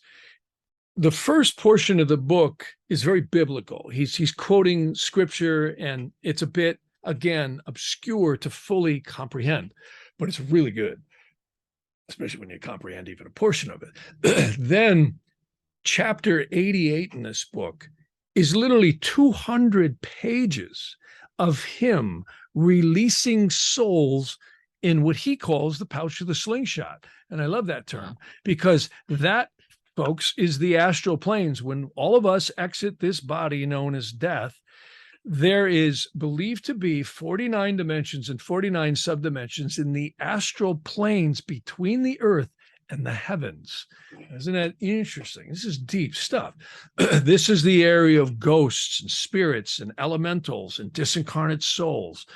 [SPEAKER 3] The first portion of the book is very biblical. He's quoting scripture, and it's a bit, again, obscure to fully comprehend, but it's really good, especially when you comprehend even a portion of it. Then chapter 88 in this book is literally 200 pages of him releasing souls in what he calls the pouch of the slingshot. And I love that term because that, folks, is the astral planes. When all of us exit this body known as death, there is believed to be 49 dimensions and 49 subdimensions in the astral planes between the earth and the heavens. Isn't that interesting? This is deep stuff. This is the area of ghosts and spirits and elementals and disincarnate souls.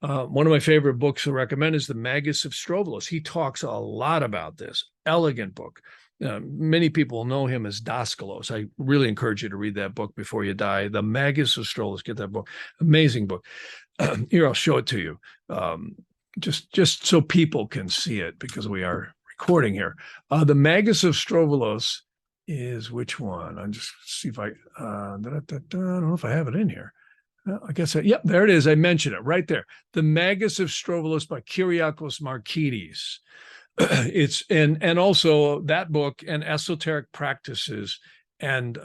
[SPEAKER 3] One of my favorite books to recommend is The Magus of Strovolos. He talks a lot about this. Elegant book. Many people know him as Daskalos. I really encourage you to read that book before you die. The Magus of Strovolos. Get that book. Amazing book. Here, I'll show it to you. Just so people can see it, because we are recording here. The Magus of Strovolos is which one? I'll just see if I don't know if I have it in here. I guess, yep, there it is. I mentioned it right there. The Magus of Strovolos by Kyriakos Markides. It's and also that book and Esoteric Practices and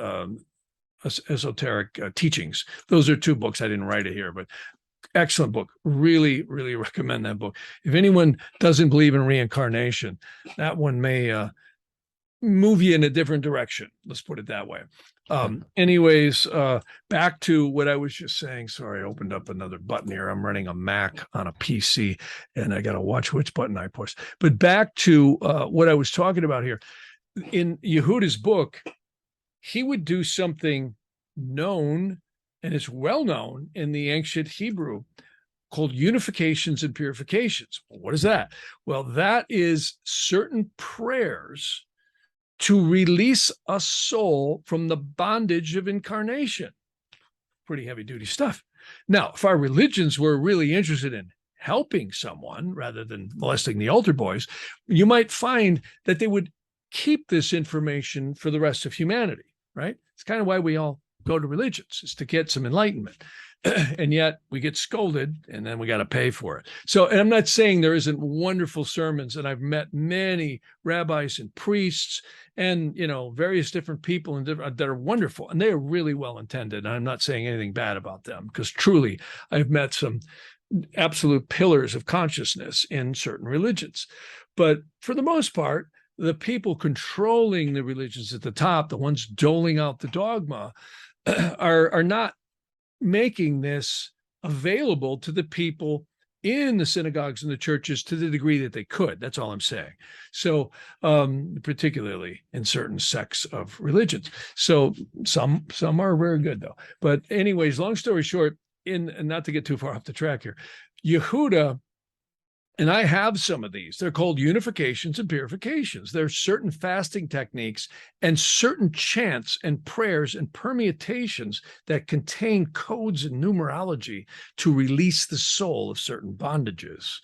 [SPEAKER 3] Esoteric Teachings. Those are two books. I didn't write it here, but excellent book. Really, really recommend that book. If anyone doesn't believe in reincarnation, that one may move you in a different direction. Let's put it that way. Anyways, back to what I was just saying. Sorry, I opened up another button here. I'm running a Mac on a PC, and I got to watch which button I push. But back to what I was talking about here. In Yehuda's book, he would do something known, and it's well known in the ancient Hebrew, called unifications and purifications. What is that? Well, that is certain prayers to release a soul from the bondage of incarnation. Pretty heavy duty stuff. Now, if our religions were really interested in helping someone rather than molesting the altar boys, you might find that they would keep this information for the rest of humanity, right? It's kind of why we all go to religions, is to get some enlightenment. And yet we get scolded, and then we got to pay for it. So, and I'm not saying there isn't wonderful sermons, and I've met many rabbis and priests and, various different people that are wonderful, and they are really well intended. And I'm not saying anything bad about them, because truly I've met some absolute pillars of consciousness in certain religions. But for the most part, the people controlling the religions at the top, the ones doling out the dogma, are not making this available to the people in the synagogues and the churches to the degree that they could. That's all I'm saying. So, particularly in certain sects of religions. So some are very good though. But anyways, long story short, and not to get too far off the track here, Yehuda, and I have some of these. They're called unifications and purifications. There are certain fasting techniques and certain chants and prayers and permutations that contain codes and numerology to release the soul of certain bondages.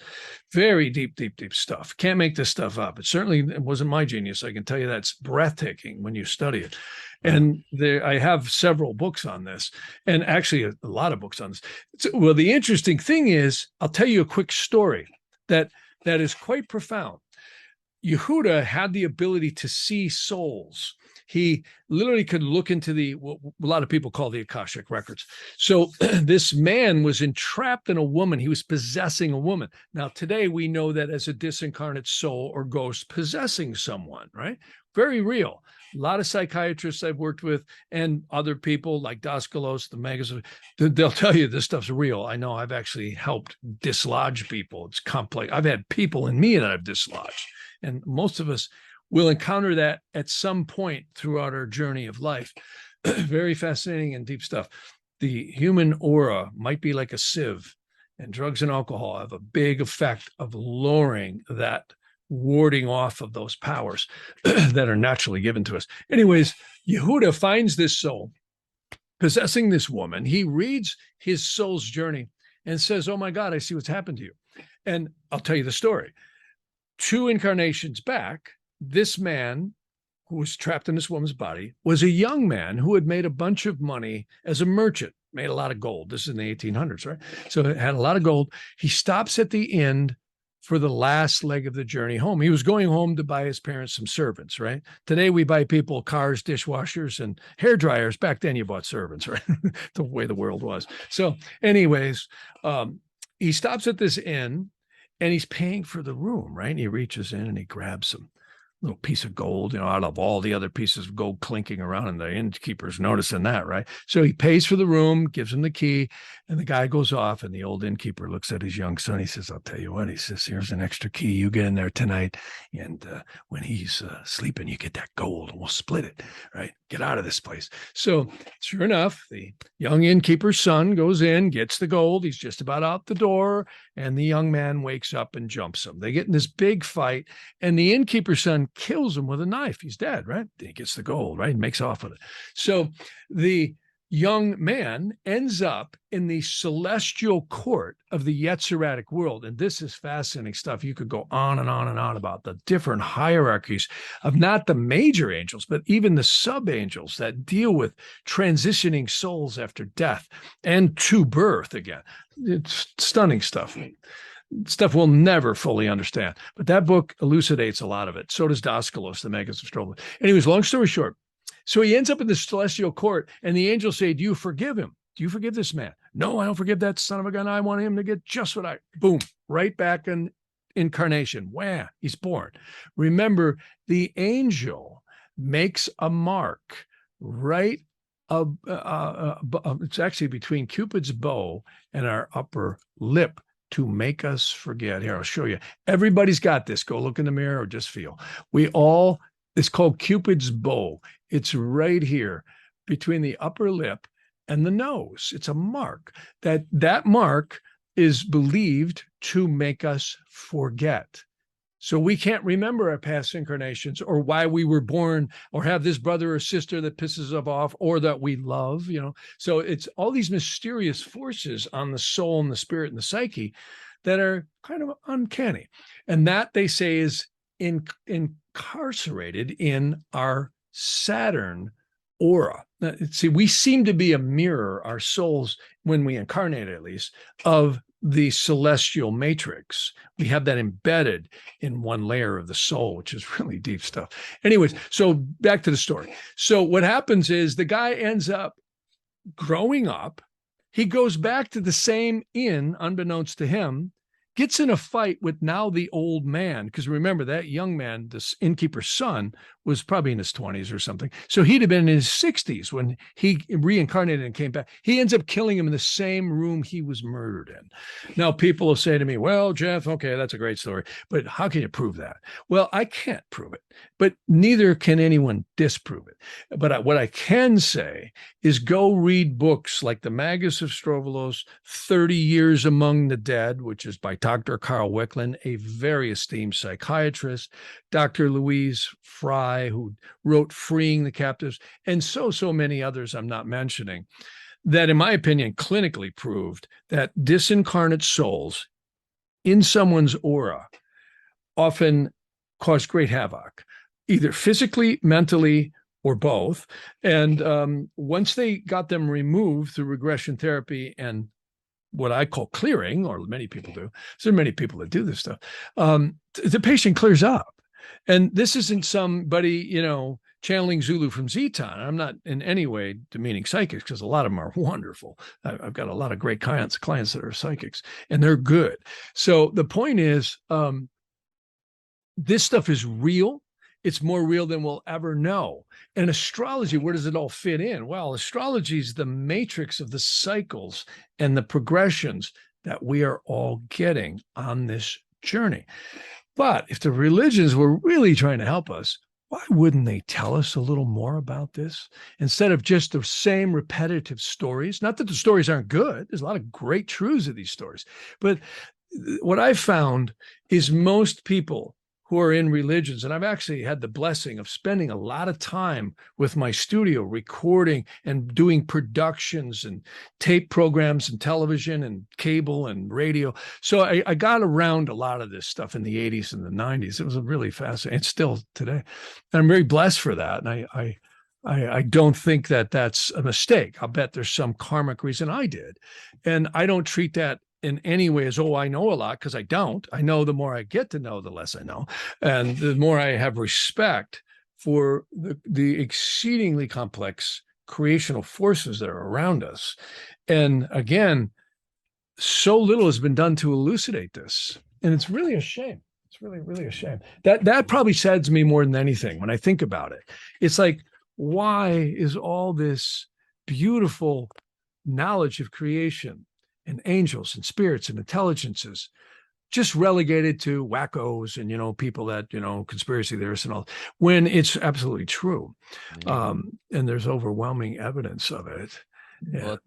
[SPEAKER 3] Very deep, deep, deep stuff. Can't make this stuff up. It certainly wasn't my genius. I can tell you that's breathtaking when you study it. And I have several books on this, and actually a lot of books on this. So, well, the interesting thing is, I'll tell you a quick story that is quite profound. Yehuda had the ability to see souls. He literally could look into what a lot of people call the Akashic records. So this man was entrapped in a woman. He was possessing a woman. Now, today we know that as a disincarnate soul or ghost possessing someone, right? Very real. A lot of psychiatrists I've worked with and other people like Daskalos, the magazine, they'll tell you this stuff's real. I know I've actually helped dislodge people. It's complex. I've had people in me that I've dislodged. And most of us will encounter that at some point throughout our journey of life. Very fascinating and deep stuff. The human aura might be like a sieve, and drugs and alcohol have a big effect of lowering that, warding off of those powers that are naturally given to us. Anyways, Yehuda finds this soul possessing this woman. He reads his soul's journey and says, "Oh my God, I see what's happened to you." And I'll tell you the story. 2 incarnations back, this man who was trapped in this woman's body was a young man who had made a bunch of money as a merchant, made a lot of gold. This is in the 1800s, right? So it had a lot of gold. He stops at the end for the last leg of the journey home. He was going home to buy his parents some servants, right? Today we buy people cars, dishwashers, and hair dryers. Back then you bought servants, right? The way the world was. So anyways, he stops at this inn and he's paying for the room, right? And he reaches in and he grabs some little piece of gold, out of all the other pieces of gold clinking around, and the innkeeper's noticing that, right? So he pays for the room, gives him the key, and the guy goes off, and the old innkeeper looks at his young son. He says, "I'll tell you what," he says, "here's an extra key. You get in there tonight, and when he's sleeping, you get that gold, and we'll split it, right? Get out of this place." So sure enough, the young innkeeper's son goes in, gets the gold. He's just about out the door, and the young man wakes up and jumps him. They get in this big fight, and the innkeeper's son kills him with a knife. He's dead, right? He gets the gold, right? He makes off with it. So the young man ends up in the celestial court of the Yetziratic world. And this is fascinating stuff. You could go on and on and on about the different hierarchies of not the major angels, but even the sub-angels that deal with transitioning souls after death and to birth again. It's stunning stuff. Stuff we'll never fully understand. But that book elucidates a lot of it. So does Daskalos, the Magus of Astrology. Anyways, long story short, so he ends up in the celestial court, and the angels say, "Do you forgive him? Do you forgive this man?" "No, I don't forgive that son of a gun. I want him to get just what I..." Boom, right back in incarnation. Wham, he's born. Remember, the angel makes a mark right it's actually between Cupid's bow and our upper lip to make us forget. Here, I'll show you. Everybody's got this. Go look in the mirror or just feel. It's called Cupid's bow. It's right here between the upper lip and the nose. It's a mark. That mark is believed to make us forget. So we can't remember our past incarnations or why we were born or have this brother or sister that pisses us off or that we love, So it's all these mysterious forces on the soul and the spirit and the psyche that are kind of uncanny. And that, they say, is incarcerated in our Saturn aura. Now, see, we seem to be a mirror, our souls, when we incarnate at least, of the celestial matrix. We have that embedded in one layer of the soul, which is really deep stuff. Anyways, so back to the story. So what happens is the guy ends up growing up. He goes back to the same inn, unbeknownst to him, gets in a fight with now the old man. Because remember, that young man, this innkeeper's son, was probably in his 20s or something. So he'd have been in his 60s when he reincarnated and came back. He ends up killing him in the same room he was murdered in. Now, people will say to me, well, Jeff, okay, that's a great story, but how can you prove that? Well, I can't prove it, but neither can anyone disprove it. But what I can say is go read books like The Magus of Strovolos, 30 Years Among the Dead, which is by Dr. Carl Wicklund, a very esteemed psychiatrist, Dr. Louise Fry, who wrote Freeing the Captives, and so many others I'm not mentioning, that, in my opinion, clinically proved that disincarnate souls in someone's aura often cause great havoc, either physically, mentally, or both. And once they got them removed through regression therapy and what I call clearing, or many people do, so there are many people that do this stuff, the patient clears up. And this isn't somebody, channeling Zulu from Zeton. I'm not in any way demeaning psychics, because a lot of them are wonderful. I've got a lot of great clients that are psychics, and they're good. So the point is, this stuff is real. It's more real than we'll ever know. And astrology, where does it all fit in? Well, astrology is the matrix of the cycles and the progressions that we are all getting on this journey. But if the religions were really trying to help us, why wouldn't they tell us a little more about this instead of just the same repetitive stories? Not that the stories aren't good. There's a lot of great truths of these stories. But what I've found is most people who are in religions, and I've actually had the blessing of spending a lot of time with my studio recording and doing productions and tape programs and television and cable and radio. So I got around a lot of this stuff in the 80s and the 90s. It was really fascinating. It's still today. And I'm very blessed for that. And I don't think that that's a mistake. I'll bet there's some karmic reason I did. And I don't treat that in any way as, oh, I know a lot, because I don't. I know the more I get to know, the less I know. And the more I have respect for the exceedingly complex creational forces that are around us. And again, so little has been done to elucidate this. And it's really a shame. It's really, really a shame. That probably saddens me more than anything when I think about it. It's like, why is all this beautiful knowledge of creation and angels and spirits and intelligences just relegated to wackos and, people that, conspiracy theorists and all, when it's absolutely true. And there's overwhelming evidence of it. And,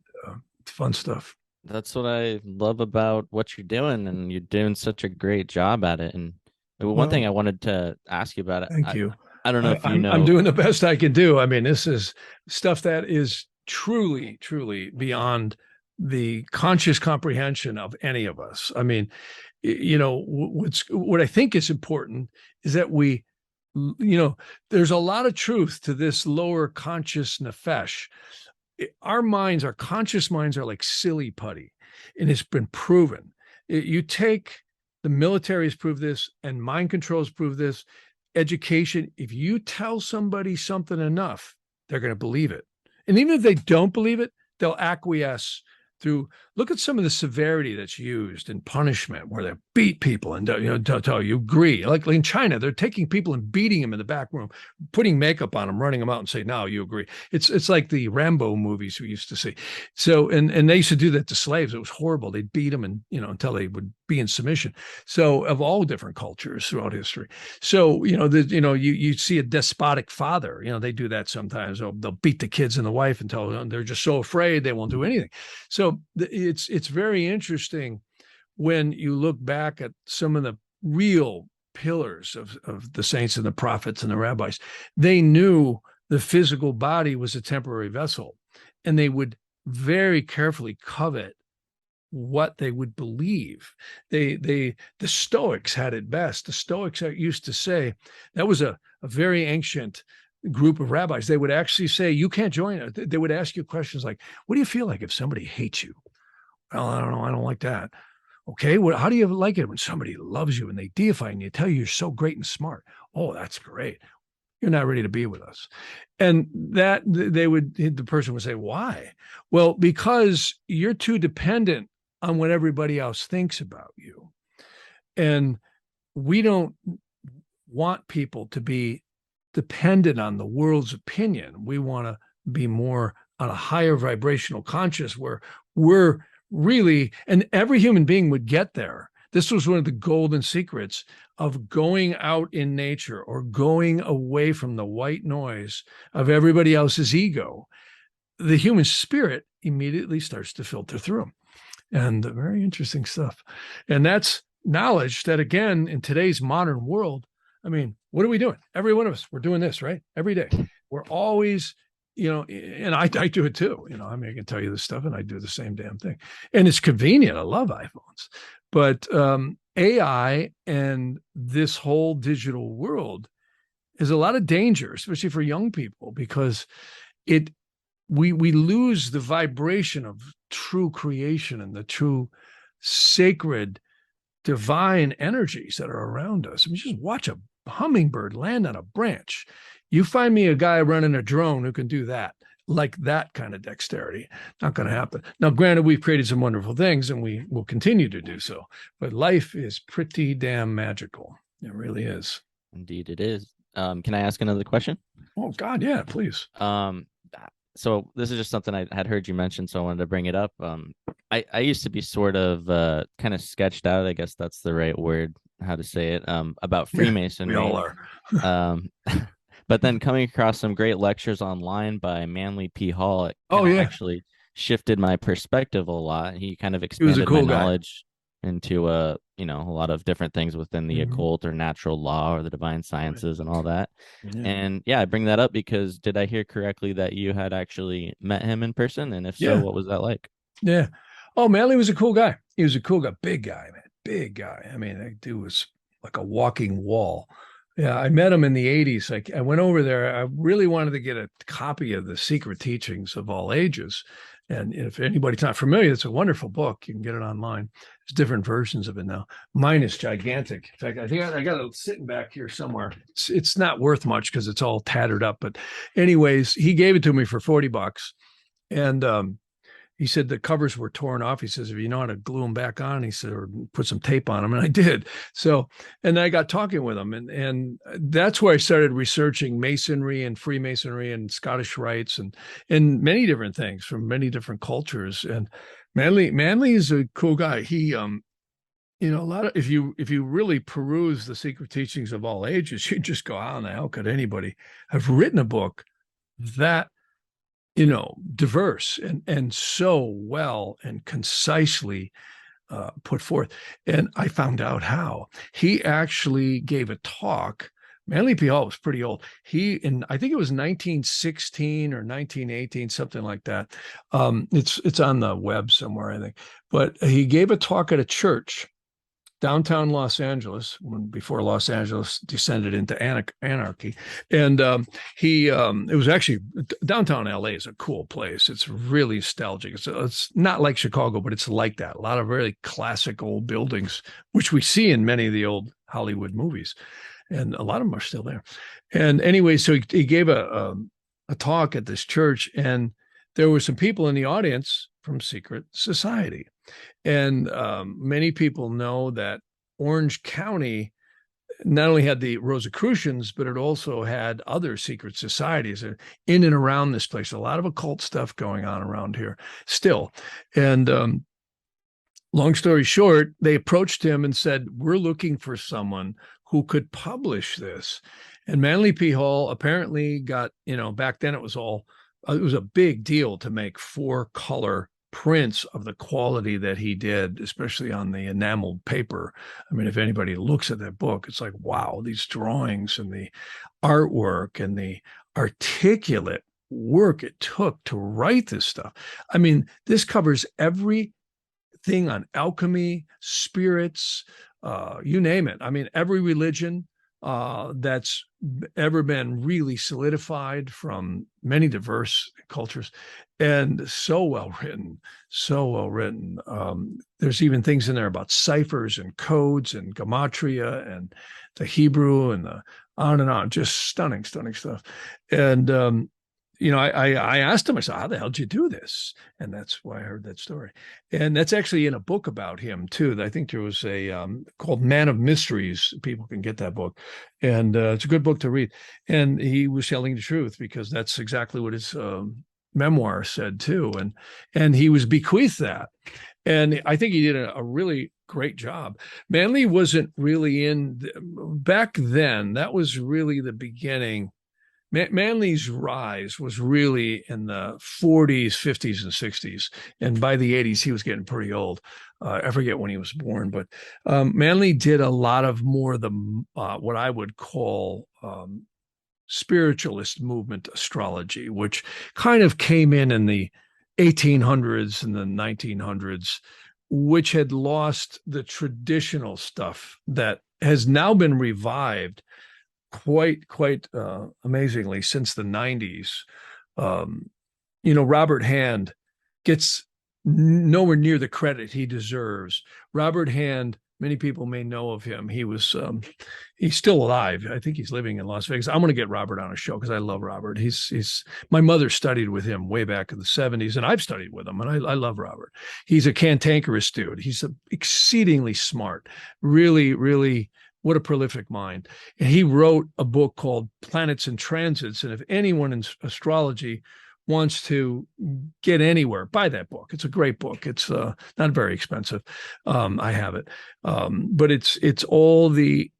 [SPEAKER 3] it's fun stuff.
[SPEAKER 2] That's what I love about what you're doing, and you're doing such a great job at it. And one thing I wanted to ask you about it.
[SPEAKER 3] Thank you.
[SPEAKER 2] I don't know if you know.
[SPEAKER 3] I'm doing the best I can do. I mean, this is stuff that is truly, truly beyond the conscious comprehension of any of us. I mean, what I think is important is that we, there's a lot of truth to this lower conscious nefesh. Our conscious minds are like silly putty, and it's been proven. You take, the military has proved this, and mind control has proved this. Education, if you tell somebody something enough, they're going to believe it. And even if they don't believe it, they'll acquiesce through, look at some of the severity that's used in punishment, where they beat people and, tell you agree. Like in China, they're taking people and beating them in the back room, putting makeup on them, running them out and say, no, you agree. It's like the Rambo movies we used to see. So, and they used to do that to slaves. It was horrible. They'd beat them and, until they would be in submission. So of all different cultures throughout history. So, you see a despotic father, they do that sometimes. They'll beat the kids and the wife until they're just so afraid they won't do anything. So it's very interesting when you look back at some of the real pillars of the saints and the prophets and the rabbis. They knew the physical body was a temporary vessel, and they would very carefully covet what they would believe. The Stoics had it best. The Stoics used to say, that was a very ancient group of rabbis. They would actually say, you can't join it. They would ask you questions like, what do you feel like if somebody hates you? Well, I don't know. I don't like that. Okay. Well, how do you like it when somebody loves you and they deify and they tell you you're so great and smart? Oh, that's great. You're not ready to be with us. And that the person would say, why? Well, because you're too dependent on what everybody else thinks about you. And we don't want people to be dependent on the world's opinion. We want to be more on a higher vibrational conscious where we're really, and every human being would get there. This was one of the golden secrets of going out in nature or going away from the white noise of everybody else's ego. The human spirit immediately starts to filter through. And very interesting stuff. And that's knowledge that, again, in today's modern world, I mean, what are we doing? Every one of us, we're doing this, right? Every day. We're always, and I do it too. I mean, I can tell you this stuff and I do the same damn thing. And it's convenient. I love iPhones. But AI and this whole digital world is a lot of danger, especially for young people, because we lose the vibration of true creation and the true sacred divine energies that are around us. I mean, just watch a hummingbird land on a branch. You find me a guy running a drone who can do that, like that kind of dexterity. Not going to happen. Now, granted, we've created some wonderful things and we will continue to do so, but life is pretty damn magical. It really is. Indeed, it is.
[SPEAKER 2] Can I ask another question?
[SPEAKER 3] Oh, God, yeah, please.
[SPEAKER 2] So this is just something I had heard you mention, so I wanted to bring it up. I used to be sort of kind of sketched out, I guess that's the right word, how to say it, about Freemasonry.
[SPEAKER 3] We all are.
[SPEAKER 2] But then coming across some great lectures online by Manly P. Hall, it actually shifted my perspective a lot. He kind of expanded my knowledge into a lot of different things within the occult or natural law or the divine sciences and all that. Yeah. And I bring that up because did I hear correctly that you had actually met him in person? And if so, what was that like?
[SPEAKER 3] Yeah. Oh, Manly was a cool guy. He was a cool guy. Big guy, man. Big guy. I mean, that dude was like a walking wall. Yeah, I met him in the 80s. I went over there. I really wanted to get a copy of The Secret Teachings of All Ages. And if anybody's not familiar, it's a wonderful book. You can get it online. There's different versions of it now. Mine is gigantic. In fact, I think I got it sitting back here somewhere. It's not worth much because it's all tattered up. But anyways, he gave it to me for $40. And he said the covers were torn off. He says, if you know how to glue them back on, he said, or put some tape on them. And I did. So, and I got talking with him. And that's where I started researching Masonry and Freemasonry and Scottish rites and many different things from many different cultures. And Manly is a cool guy. He, a lot of, if you really peruse The Secret Teachings of All Ages, you just go, how the hell could anybody have written a book that, diverse and so well and concisely put forth. And I found out how. He actually gave a talk. Manly P. Hall was pretty old. I think it was 1916 or 1918, something like that. It's on the web somewhere, I think. But he gave a talk at a church downtown Los Angeles, before Los Angeles descended into anarchy. And it was actually, downtown LA is a cool place. It's really nostalgic. It's not like Chicago, but it's like that. A lot of really classic old buildings, which we see in many of the old Hollywood movies. And a lot of them are still there. And anyway, so he gave a talk at this church, and there were some people in the audience from secret society. And many people know that Orange County not only had the Rosicrucians, but it also had other secret societies in and around this place. A lot of occult stuff going on around here still. And long story short, they approached him and said, we're looking for someone who could publish this. And Manly P. Hall apparently got, back then it was a big deal to make 4-color prints of the quality that he did, especially on the enameled paper. I mean, if anybody looks at that book, it's like, wow, these drawings and the artwork and the articulate work it took to write this stuff. I mean, this covers everything on alchemy, spirits, you name it. I mean, every religion that's ever been really solidified from many diverse cultures, and so well written. There's even things in there about ciphers and codes and gematria and the Hebrew and the on and on, just stunning stuff. And I asked him, I said, how the hell did you do this? And that's why I heard that story. And that's actually in a book about him too. I think there was a called Man of Mysteries. People can get that book. And it's a good book to read. And he was telling the truth because that's exactly what his memoir said too. And he was bequeathed that. And I think he did a really great job. Manly wasn't really back then. That was really the beginning. Manly's rise was really in the 40s, 50s, and 60s. And by the 80s, he was getting pretty old. I forget when he was born, but Manly did a lot of more the what I would call spiritualist movement astrology, which kind of came in the 1800s and the 1900s, which had lost the traditional stuff that has now been revived quite amazingly since the 90s. Robert Hand gets nowhere near the credit he deserves. Robert Hand, many people may know of him. He's still alive. I think he's living in Las Vegas. I'm going to get Robert on a show because I love Robert. He's my mother studied with him way back in the 70s, and I've studied with him, and I love Robert. He's a cantankerous dude. He's exceedingly smart, really, really. What a prolific mind. And he wrote a book called Planets and Transits. And if anyone in astrology wants to get anywhere, buy that book. It's a great book. It's not very expensive. I have it. But it's all the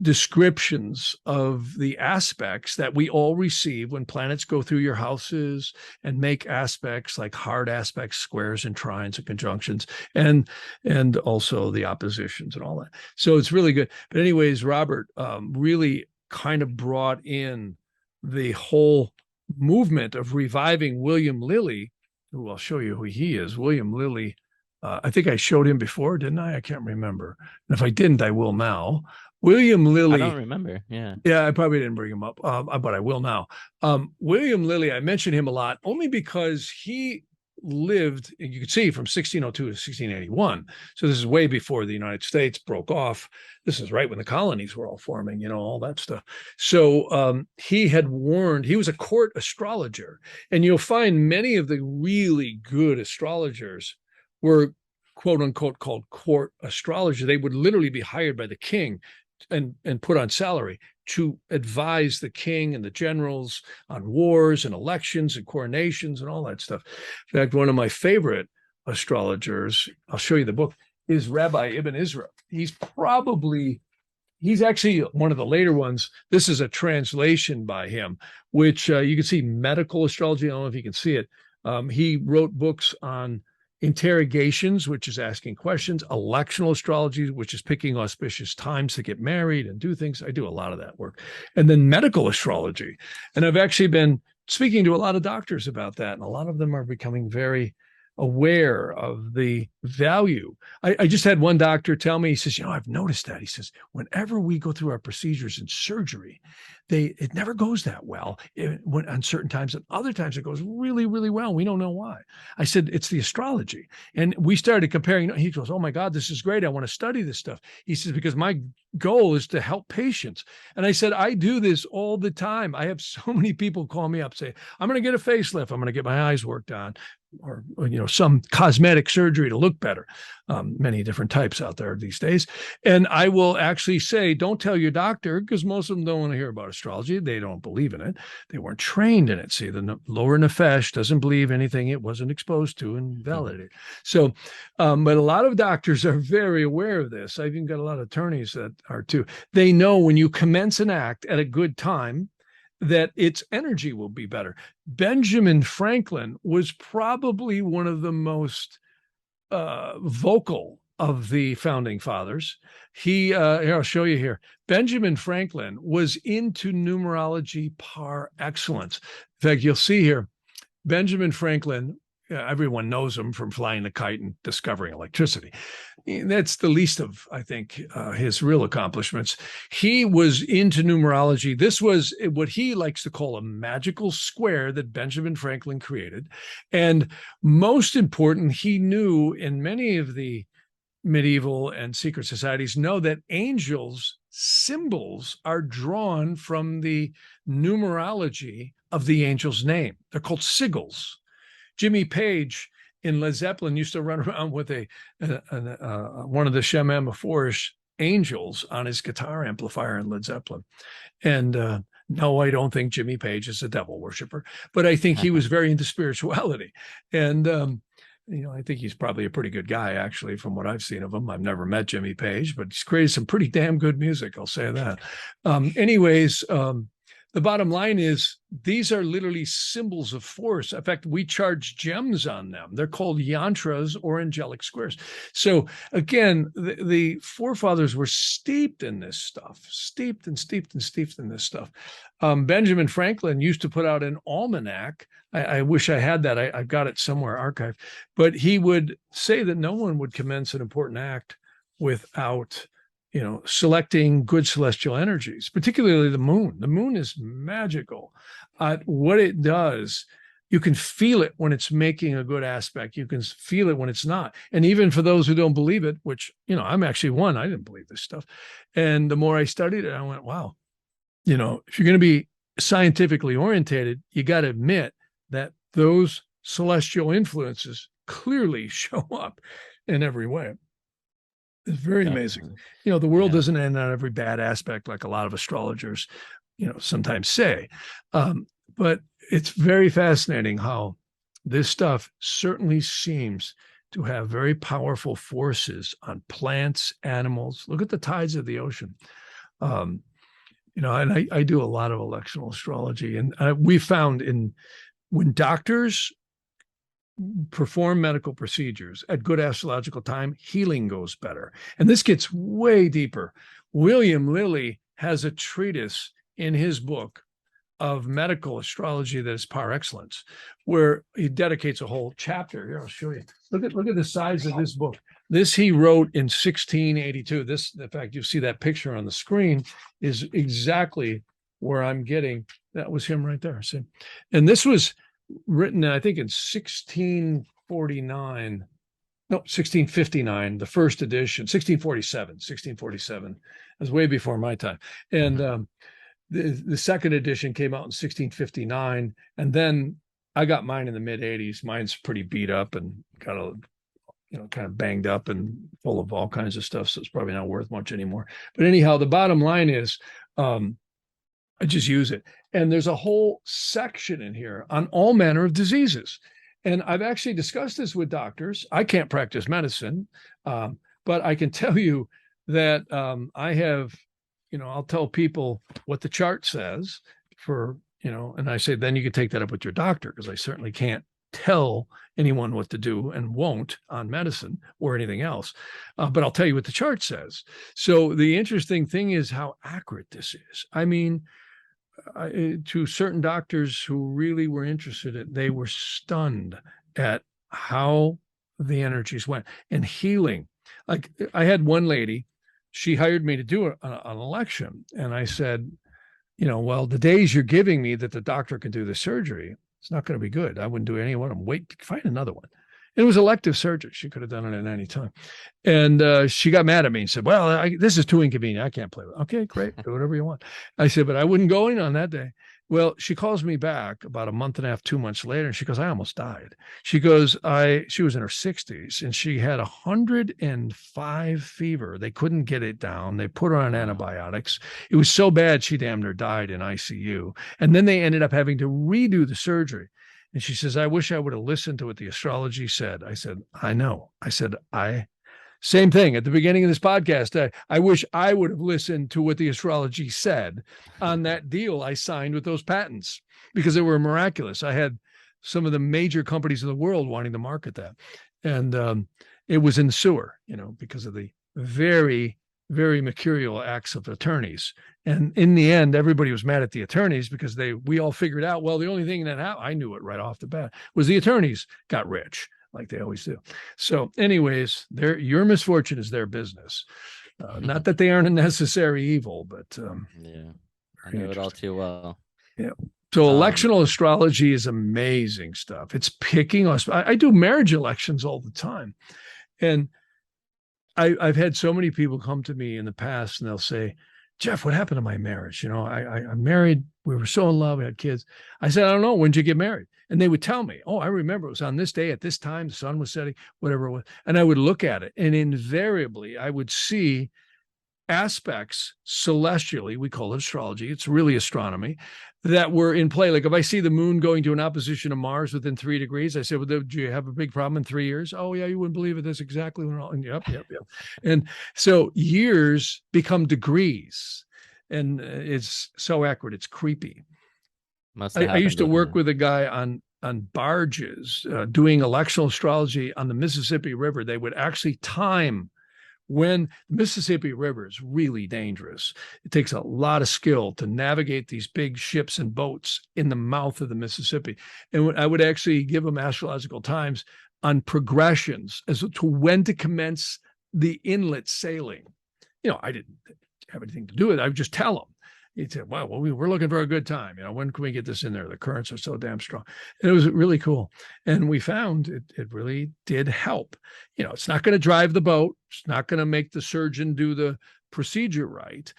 [SPEAKER 3] descriptions of the aspects that we all receive when planets go through your houses and make aspects, like hard aspects, squares and trines and conjunctions, and also the oppositions and all that. So it's really good. But anyways, Robert really kind of brought in the whole movement of reviving William Lilly, who I'll show you who he is. William Lilly, I think I showed him before, didn't I? I can't remember. And if I didn't, I will now. William Lilly.
[SPEAKER 2] I don't remember. Yeah.
[SPEAKER 3] Yeah, I probably didn't bring him up, but I will now. William Lilly, I mentioned him a lot only because he lived, you can see, from 1602 to 1681. So this is way before the United States broke off. This is right when the colonies were all forming, all that stuff. So he had warned, he was a court astrologer. And you'll find many of the really good astrologers were quote unquote called court astrologers. They would literally be hired by the king and put on salary to advise the king and the generals on wars and elections and coronations and all that stuff. In fact, one of my favorite astrologers, I'll show you the book, is Rabbi Ibn Israel. He's actually one of the later ones. This is a translation by him, which you can see medical astrology. I don't know if you can see it. He wrote books on interrogations, which is asking questions, electional astrology, which is picking auspicious times to get married and do things. I do a lot of that work. And then medical astrology. And I've actually been speaking to a lot of doctors about that. And a lot of them are becoming very aware of the value. I just had one doctor tell me, he says, I've noticed that. He says, whenever we go through our procedures in surgery, it never goes that well on certain times, and other times it goes really, really well. We don't know why. I said, it's the astrology. And we started comparing. He goes, oh my God, this is great. I want to study this stuff. He says, because my goal is to help patients. And I said, I do this all the time. I have so many people call me up, say, I'm going to get a facelift. I'm going to get my eyes worked on, or some cosmetic surgery to look better. Many different types out there these days. And I will actually say, don't tell your doctor, because most of them don't want to hear about astrology. They don't believe in it. They weren't trained in it. See, the lower nefesh doesn't believe anything it wasn't exposed to and validate. So, but a lot of doctors are very aware of this. I've even got a lot of attorneys that are too. They know when you commence an act at a good time, that its energy will be better. Benjamin Franklin was probably one of the most vocal of the founding fathers. Here, I'll show you here. Benjamin Franklin was into numerology par excellence. In fact, you'll see here, Benjamin Franklin, everyone knows him from flying the kite and discovering electricity. That's the least of, I think, his real accomplishments. He was into numerology. This was what he likes to call a magical square that Benjamin Franklin created. And most important, he knew, in many of the medieval and secret societies know that angels' symbols are drawn from the numerology of the angel's name. They're called sigils. Jimmy Page in Led Zeppelin used to run around with one of the Shem mephoresh angels on his guitar amplifier in Led Zeppelin. And no, I don't think Jimmy Page is a devil worshiper, but I think he was very into spirituality. And, I think he's probably a pretty good guy, actually, from what I've seen of him. I've never met Jimmy Page, but he's created some pretty damn good music. I'll say that. The bottom line is these are literally symbols of force. In fact, we charge gems on them. They're called yantras or angelic squares. So again, the forefathers were steeped in this stuff, steeped in this stuff. Benjamin Franklin used to put out an almanac. I wish I had that. I've got it somewhere archived. But he would say that no one would commence an important act without selecting good celestial energies, particularly the moon. The moon is magical at what it does. You can feel it when it's making a good aspect. You can feel it when it's not. And even for those who don't believe it, which, I'm actually one, I didn't believe this stuff. And the more I studied it, I went, wow, if you're going to be scientifically orientated, you got to admit that those celestial influences clearly show up in every way. It's very amazing. The world doesn't end on every bad aspect like a lot of astrologers, sometimes say. But it's very fascinating how this stuff certainly seems to have very powerful forces on plants, animals. Look at the tides of the ocean. And I do a lot of electional astrology, and we found when doctors perform medical procedures at good astrological time, healing goes better. And this gets way deeper. William Lilly has a treatise in his book of medical astrology that is par excellence, where he dedicates a whole chapter. Here, I'll show you. Look at the size of this book. This he wrote in 1682. This, in fact, you see that picture on the screen, is exactly where I'm getting. That was him right there. See? And this was written, I think, in 1659, the first edition, 1647. It was way before my time. And the second edition came out in 1659. And then I got mine in the mid 80s. Mine's pretty beat up and got kind of banged up and full of all kinds of stuff. So it's probably not worth much anymore. But anyhow, the bottom line is, I just use it. And there's a whole section in here on all manner of diseases. And I've actually discussed this with doctors. I can't practice medicine, but I can tell you that I have, I'll tell people what the chart says and I say, then you can take that up with your doctor, because I certainly can't tell anyone what to do and won't on medicine or anything else. But I'll tell you what the chart says. So the interesting thing is how accurate this is. I mean, to certain doctors who really were interested in it, they were stunned at how the energies went and healing. Like I had one lady, she hired me to do an election. And I said, well, the days you're giving me that the doctor can do the surgery, it's not going to be good. I wouldn't do any one of them. Wait, find another one. It was elective surgery. She could have done it at any time. And she got mad at me and said, well, this is too inconvenient. I can't play with it. Okay, great. Do whatever you want. I said, but I wouldn't go in on that day. Well, she calls me back about a month and a half, 2 months later. And she goes, I almost died. She goes, she was in her 60s and she had 105 fever. They couldn't get it down. They put her on antibiotics. It was so bad, she damn near died in ICU. And then they ended up having to redo the surgery. And she says, I wish I would have listened to what the astrology said. I said, I know. I said, same thing at the beginning of this podcast. I wish I would have listened to what the astrology said on that deal I signed with those patents, because they were miraculous. I had some of the major companies in the world wanting to market that. And it was in the sewer, because of the very, very mercurial acts of attorneys. And in the end, everybody was mad at the attorneys because we all figured out, well, the only thing that happened, I knew it right off the bat, was the attorneys got rich, like they always do. So anyways, your misfortune is their business. Not that they aren't a necessary evil, but
[SPEAKER 2] yeah, I know it all too well.
[SPEAKER 3] Yeah. So electional astrology is amazing stuff. It's picking us. I do marriage elections all the time. And I've had so many people come to me in the past and they'll say, Jeff, what happened to my marriage? I'm married. We were so in love. We had kids. I said, I don't know. When did you get married? And they would tell me, oh, I remember it was on this day at this time, the sun was setting, whatever it was. And I would look at it, and invariably I would see aspects celestially, we call it astrology, it's really astronomy, that were in play. Like if I see the moon going to an opposition of Mars within 3 degrees, I say, well, do you have a big problem in 3 years? Oh yeah, you wouldn't believe it. That's exactly when and yep. And so years become degrees, and it's so accurate, it's creepy. I used to work with a guy on barges doing electional astrology on the Mississippi River. They would actually time when the Mississippi River is really dangerous. It takes a lot of skill to navigate these big ships and boats in the mouth of the Mississippi. And I would actually give them astrological times on progressions as to when to commence the inlet sailing. I didn't have anything to do with it. I would just tell them. He'd say, well, we're looking for a good time. When can we get this in there? The currents are so damn strong. And it was really cool. And we found it really did help. It's not going to drive the boat. It's not going to make the surgeon do the procedure right,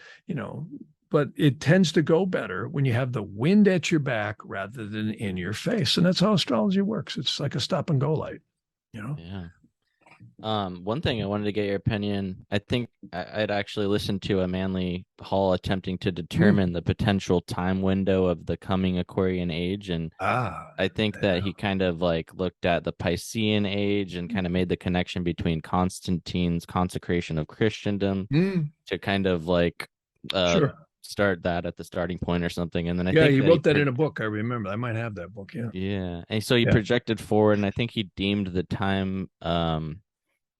[SPEAKER 3] but it tends to go better when you have the wind at your back rather than in your face. And that's how astrology works. It's like a stop and go light,
[SPEAKER 2] Yeah. One thing I wanted to get your opinion. I think I'd actually listened to a Manly Hall attempting to determine the potential time window of the coming Aquarian age. And I think that he kind of like looked at the Piscean age and kind of made the connection between Constantine's consecration of Christendom to kind of like start that at the starting point or something. And then I think
[SPEAKER 3] he wrote that in a book. I remember. I might have that book.
[SPEAKER 2] Yeah. And so he projected forward, and I think he deemed the time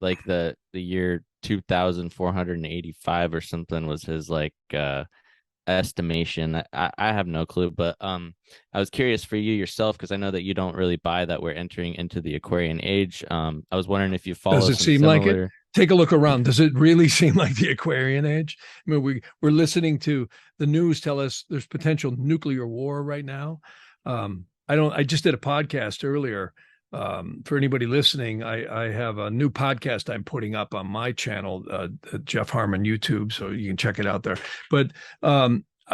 [SPEAKER 2] like the year 2485 or something was his like estimation. I have no clue, but I was curious for you yourself, because I know that you don't really buy that we're entering into the Aquarian age. I was wondering if you follow.
[SPEAKER 3] Does it seem like it? Take a look around. Does it really seem like the Aquarian age? I mean, we're listening to the news tell us there's potential nuclear war right now. I just did a podcast earlier. For anybody listening, I have a new podcast I'm putting up on my channel, Jeff Harman YouTube, so you can check it out there. But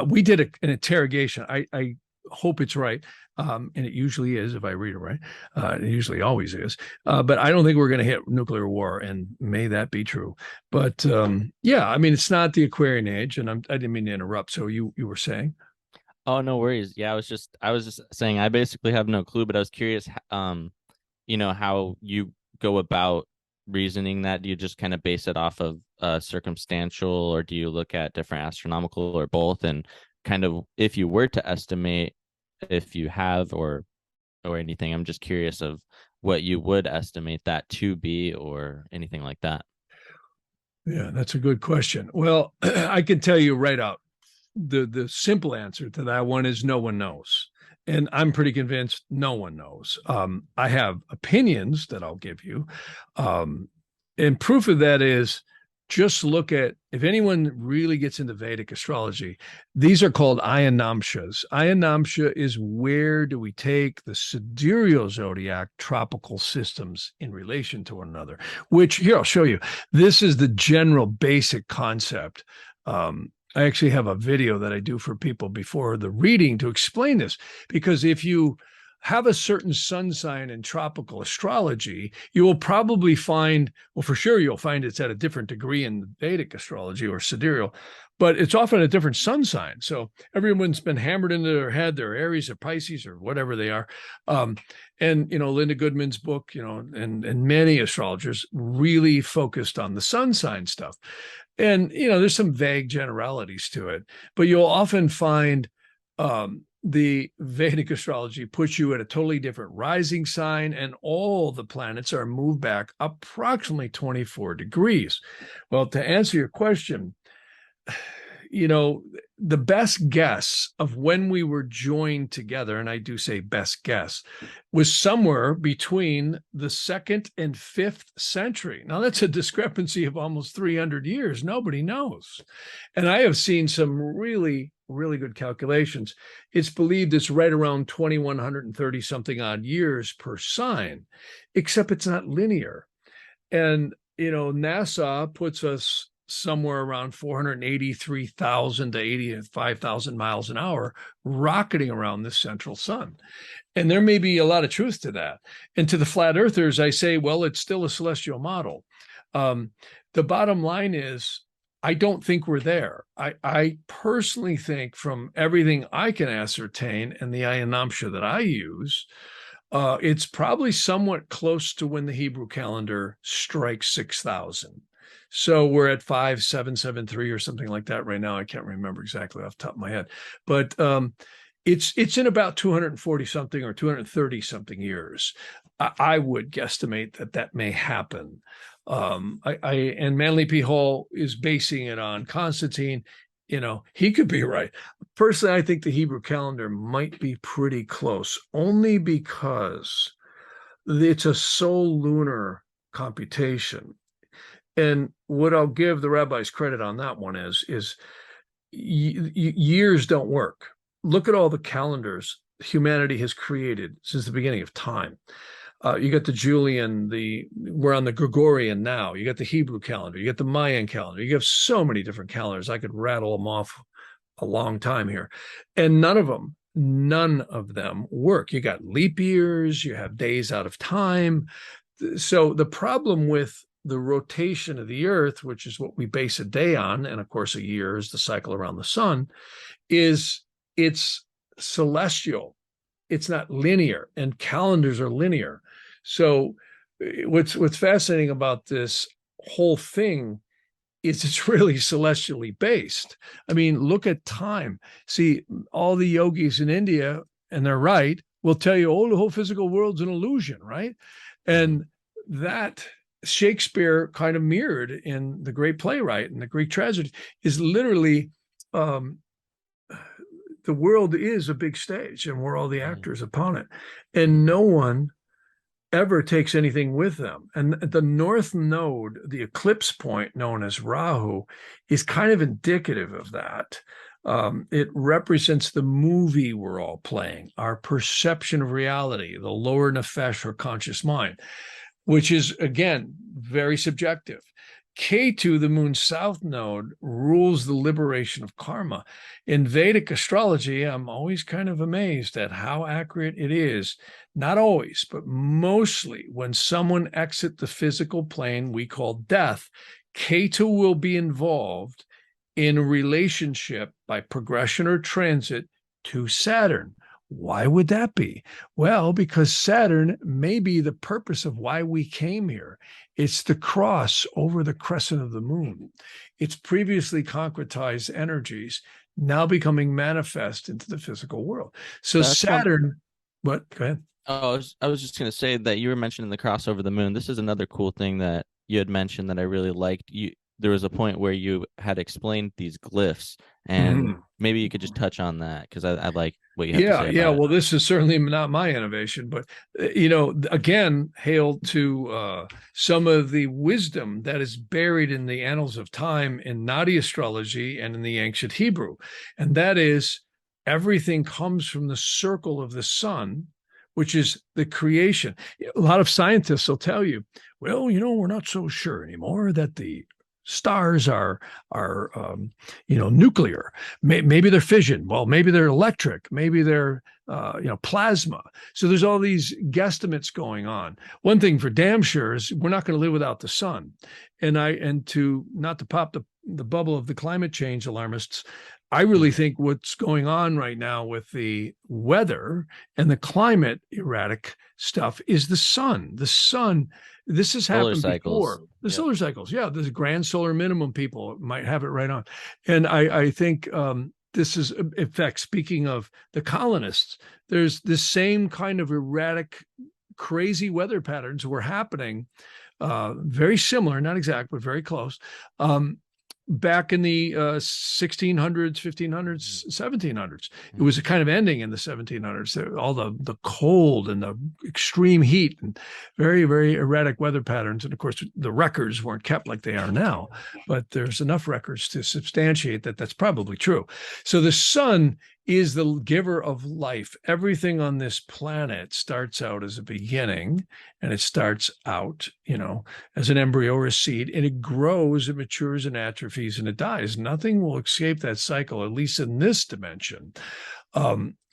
[SPEAKER 3] we did an interrogation. I hope it's right. And it usually is if I read it right. It usually always is. But I don't think we're going to hit nuclear war, and may that be true. But I mean, it's not the Aquarian age, and I didn't mean to interrupt. So you were saying?
[SPEAKER 2] Oh, no worries. Yeah, I was just saying I basically have no clue, but I was curious, how you go about reasoning that. Do you just kind of base it off of circumstantial, or do you look at different astronomical, or both? And kind of, if you were to estimate, if you have or anything, I'm just curious of what you would estimate that to be, or anything like that.
[SPEAKER 3] Yeah, that's a good question. Well, I can tell you right out, the simple answer to that one is no one knows. And I'm pretty convinced no one knows. I have opinions that I'll give you. And proof of that is, just look at, if anyone really gets into Vedic astrology, these are called ayanamshas. Ayanamsha is where do we take the sidereal zodiac tropical systems in relation to one another, which here, I'll show you. This is the general basic concept. I actually have a video that I do for people before the reading to explain this, because if you have a certain sun sign in tropical astrology, you will probably find, well, for sure, you'll find it's at a different degree in Vedic astrology or sidereal, but it's often a different sun sign. So everyone's been hammered into their head, they're Aries or Pisces or whatever they are. And, Linda Goodman's book, and many astrologers really focused on the sun sign stuff. And, there's some vague generalities to it, but you'll often find the Vedic astrology puts you at a totally different rising sign, and all the planets are moved back approximately 24 degrees. Well, to answer your question, the best guess of when we were joined together, and I do say best guess, was somewhere between the 2nd and 5th century. Now, that's a discrepancy of almost 300 years. Nobody knows. And I have seen some really, really good calculations. It's believed it's right around 2,130 something odd years per sign, except it's not linear. And, NASA puts us somewhere around 483,000 to 85,000 miles an hour, rocketing around this central sun. And there may be a lot of truth to that. And to the flat earthers, I say, well, it's still a celestial model. The bottom line is, I don't think we're there. I personally think, from everything I can ascertain and the ayanamsha that I use, it's probably somewhat close to when the Hebrew calendar strikes 6,000. So we're at 5773 or something like that right now. I can't remember exactly off the top of my head, but it's in about 240 something or 230 something years. I would guesstimate that may happen. And Manly P. Hall is basing it on Constantine. He could be right. Personally, I think the Hebrew calendar might be pretty close, only because it's a sole lunar computation. And what I'll give the rabbis credit on that one is years don't work. Look at all the calendars humanity has created since the beginning of time. You got the Julian, we're on the Gregorian now. You got the Hebrew calendar, you got the Mayan calendar. You have so many different calendars. I could rattle them off a long time here. And none of them work. You got leap years, you have days out of time. So the problem with the rotation of the earth, which is what we base a day on, and of course a year is the cycle around the sun, is it's celestial. It's not linear, and calendars are linear. So what's fascinating about this whole thing is it's really celestially based. I mean, look at time. See, all the yogis in India, and they're right, will tell you, oh, the whole physical world's an illusion, right? And that Shakespeare kind of mirrored in The Great Playwright and the Greek tragedy is literally the world is a big stage and we're all the actors upon it. And no one ever takes anything with them. And the north node, the eclipse point known as Rahu, is kind of indicative of that. It represents the movie we're all playing, our perception of reality, the lower nefesh or conscious mind, which is, again, very subjective. Ketu, the moon's south node, rules the liberation of karma. In Vedic astrology, I'm always kind of amazed at how accurate it is. Not always, but mostly when someone exits the physical plane we call death, Ketu will be involved in a relationship by progression or transit to Saturn. Why would that be? Well, because Saturn may be the purpose of why we came here. It's the cross over the crescent of the moon. It's previously concretized energies now becoming manifest into the physical world. So that's Saturn, what? Go ahead.
[SPEAKER 2] Oh, I was just going to say that you were mentioning the cross over the moon. This is another cool thing that you had mentioned that I really liked. There was a point where you had explained these glyphs, and maybe you could just touch on that, because I like what you have to say.
[SPEAKER 3] Yeah. Well, this is certainly not my innovation, but again, hail to some of the wisdom that is buried in the annals of time in Nadi astrology and in the ancient Hebrew, and that is everything comes from the circle of the sun, which is the creation. A lot of scientists will tell you, well, we're not so sure anymore that the stars are nuclear. Maybe they're fission. Well, maybe they're electric. Maybe they're plasma. So there's all these guesstimates going on. One thing for damn sure is we're not going to live without the sun. And to not to pop the bubble of the climate change alarmists, I really think what's going on right now with the weather and the climate erratic stuff is the sun. The sun, this has happened before. The solar cycles, the grand solar minimum people might have it right on. And I think this is, in fact, speaking of the colonists, there's this same kind of erratic, crazy weather patterns were happening, very similar, not exact, but very close, back in the 1600s, 1500s, 1700s. It was a kind of ending in the 1700s. All the cold and the extreme heat and very, very erratic weather patterns. And of course, the records weren't kept like they are now, but there's enough records to substantiate that that's probably true. So the sun is the giver of life. Everything on this planet starts out as a beginning, and it starts out, as an embryo or a seed, and it grows, it matures and atrophies, and it dies. Nothing will escape that cycle, at least in this dimension.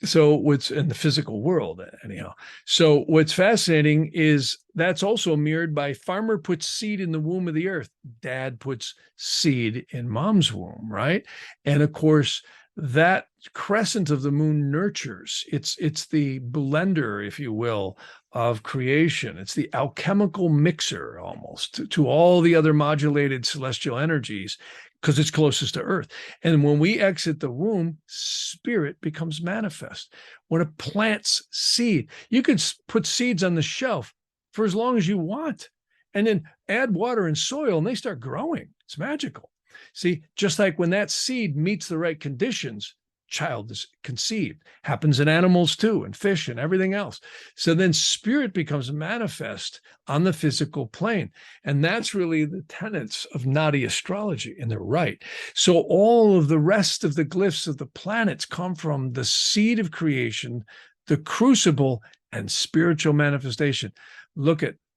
[SPEAKER 3] So what's in the physical world, anyhow. So what's fascinating is that's also mirrored by farmer puts seed in the womb of the earth. Dad puts seed in mom's womb, right? And of course, that crescent of the moon nurtures. It's the blender, if you will, of creation. It's the alchemical mixer almost to all the other modulated celestial energies, because it's closest to earth. And when we exit the womb, spirit becomes manifest. When a plant's seed, you can put seeds on the shelf for as long as you want, and then add water and soil, and they start growing. It's magical. See, just like when that seed meets the right conditions, child is conceived. Happens in animals too, and fish and everything else. So then spirit becomes manifest on the physical plane. And that's really the tenets of Nadi astrology, and they're right. So all of the rest of the glyphs of the planets come from the seed of creation, the crucible, and spiritual manifestation.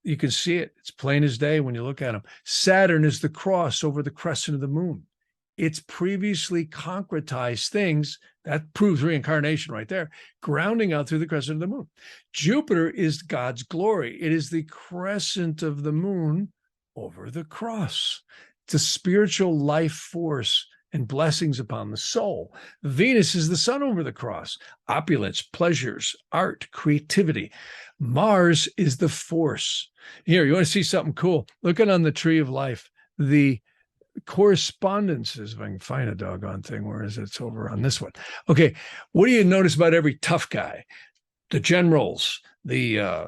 [SPEAKER 3] You can see it. It's plain as day when you look at them. Saturn is the cross over the crescent of the moon. It's previously concretized things. That proves reincarnation right there, grounding out through the crescent of the moon. Jupiter is God's glory. It is the crescent of the moon over the cross. It's a spiritual life force and blessings upon the soul. Venus is the sun over the cross. Opulence, pleasures, art, creativity. Mars is the force. Here, you want to see something cool? Look at on the tree of life, the correspondences, if I can find a doggone thing. Where is it? It's over on this one. Okay. What do you notice about every tough guy? The generals, anyone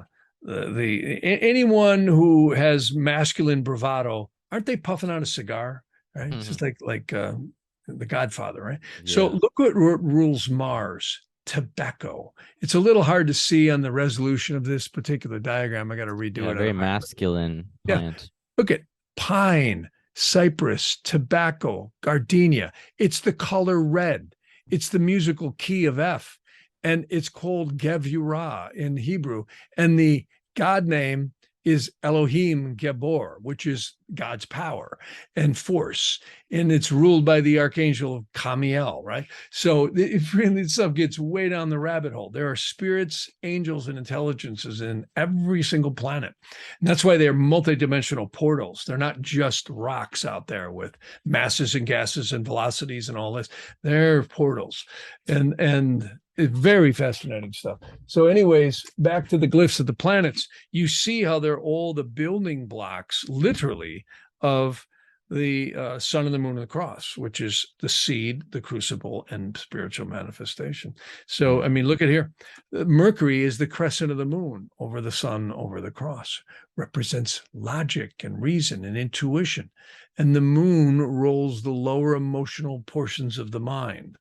[SPEAKER 3] who has masculine bravado, aren't they puffing on a cigar? Right. Mm-hmm. It's just like the Godfather, right? Yeah. So look what rules Mars. Tobacco. It's a little hard to see on the resolution of this particular diagram. I got to redo it.
[SPEAKER 2] Very masculine plant.
[SPEAKER 3] Yeah. Look at pine, cypress, tobacco, gardenia. It's the color red. It's the musical key of F, and it's called Gevurah in Hebrew. And the God name is Elohim Gebor, which is God's power and force. And it's ruled by the archangel Camiel, right? So it really, stuff gets way down the rabbit hole. There are spirits, angels, and intelligences in every single planet. And that's why they're multidimensional portals. They're not just rocks out there with masses and gases and velocities and all this. They're portals. And it's very fascinating stuff. So anyways, back to the glyphs of the planets, you see how they're all the building blocks, literally, of the sun and the moon and the cross, which is the seed, the crucible, and spiritual manifestation. So, I mean, look at here. Mercury is the crescent of the moon over the sun, over the cross, represents logic and reason and intuition. And the moon rolls the lower emotional portions of the mind.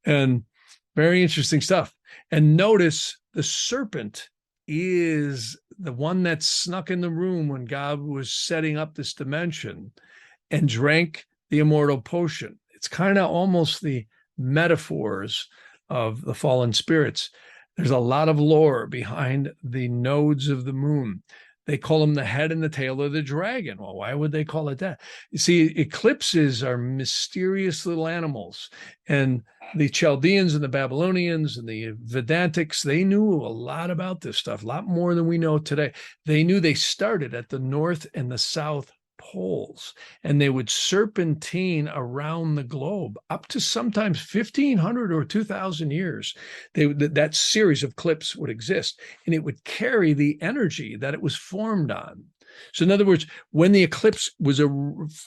[SPEAKER 3] And very interesting stuff. And notice the serpent is the one that snuck in the room when God was setting up this dimension and drank the immortal potion. It's kind of almost the metaphors of the fallen spirits. There's a lot of lore behind the nodes of the moon. They call them the head and the tail of the dragon. Well, why would they call it that? You see, eclipses are mysterious little animals. And the Chaldeans and the Babylonians and the Vedantics, they knew a lot about this stuff, a lot more than we know today. They knew they started at the north and the south poles, and they would serpentine around the globe up to sometimes 1,500 or 2,000 years. That series of eclipses would exist, and it would carry the energy that it was formed on. So in other words, when the eclipse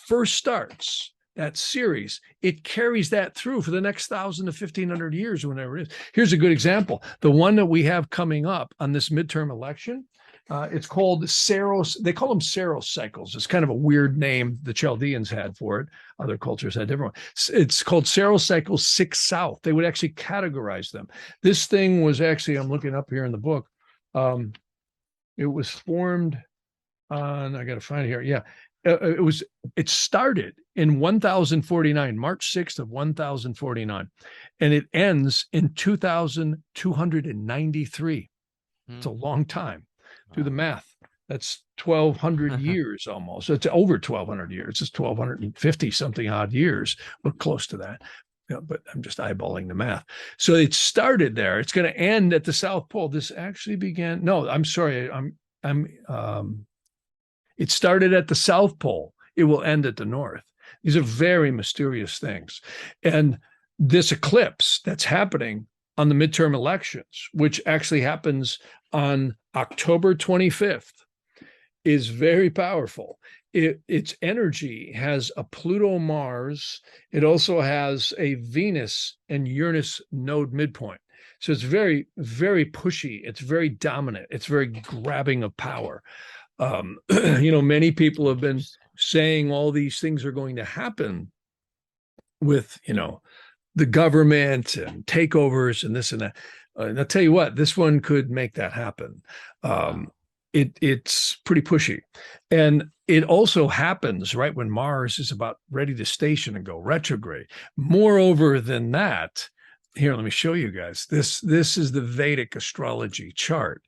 [SPEAKER 3] first starts, that series, it carries that through for the next 1,000 to 1,500 years, whenever it is. Here's a good example. The one that we have coming up on this midterm election, it's called Saros. They call them Saros cycles. It's kind of a weird name the Chaldeans had for it. Other cultures had different ones. It's called Saros cycles 6 South. They would actually categorize them. This thing was actually, I'm looking up here in the book. It was formed on, I got to find it here. Yeah. it started in 1049, March 6th of 1049, and it ends in 2293. It's a long time. Do the math. That's 1,200 years almost. It's over 1,200 years. It's 1,250 something odd years. We're close to that. But I'm just eyeballing the math. So it started there. It's going to end at the South Pole. This actually began. No, I'm sorry. It started at the South Pole. It will end at the North. These are very mysterious things. And this eclipse that's happening on the midterm elections, which actually happens on October 25th, is very powerful. Its energy has a Pluto-Mars. It also has a Venus and Uranus node midpoint. So it's very, very pushy. It's very dominant. It's very grabbing of power. Many people have been saying all these things are going to happen with, the government and takeovers and this and that. And I'll tell you what, this one could make that happen. It's pretty pushy. And it also happens right when Mars is about ready to station and go retrograde. Moreover than that, here, let me show you guys. This is the Vedic astrology chart.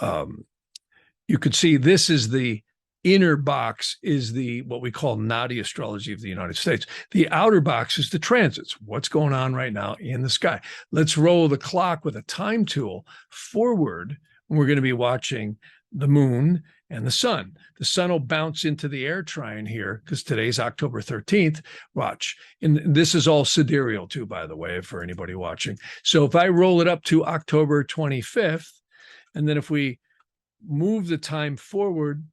[SPEAKER 3] You could see this is the inner box is what we call Nadi astrology of the United States. The outer box is the transits. What's going on right now in the sky? Let's roll the clock with a time tool forward. We're going to be watching the moon and the sun. The sun will bounce into the air trine here because today's October 13th. Watch. And this is all sidereal too, by the way, for anybody watching. So if I roll it up to October 25th, and then if we move the time forward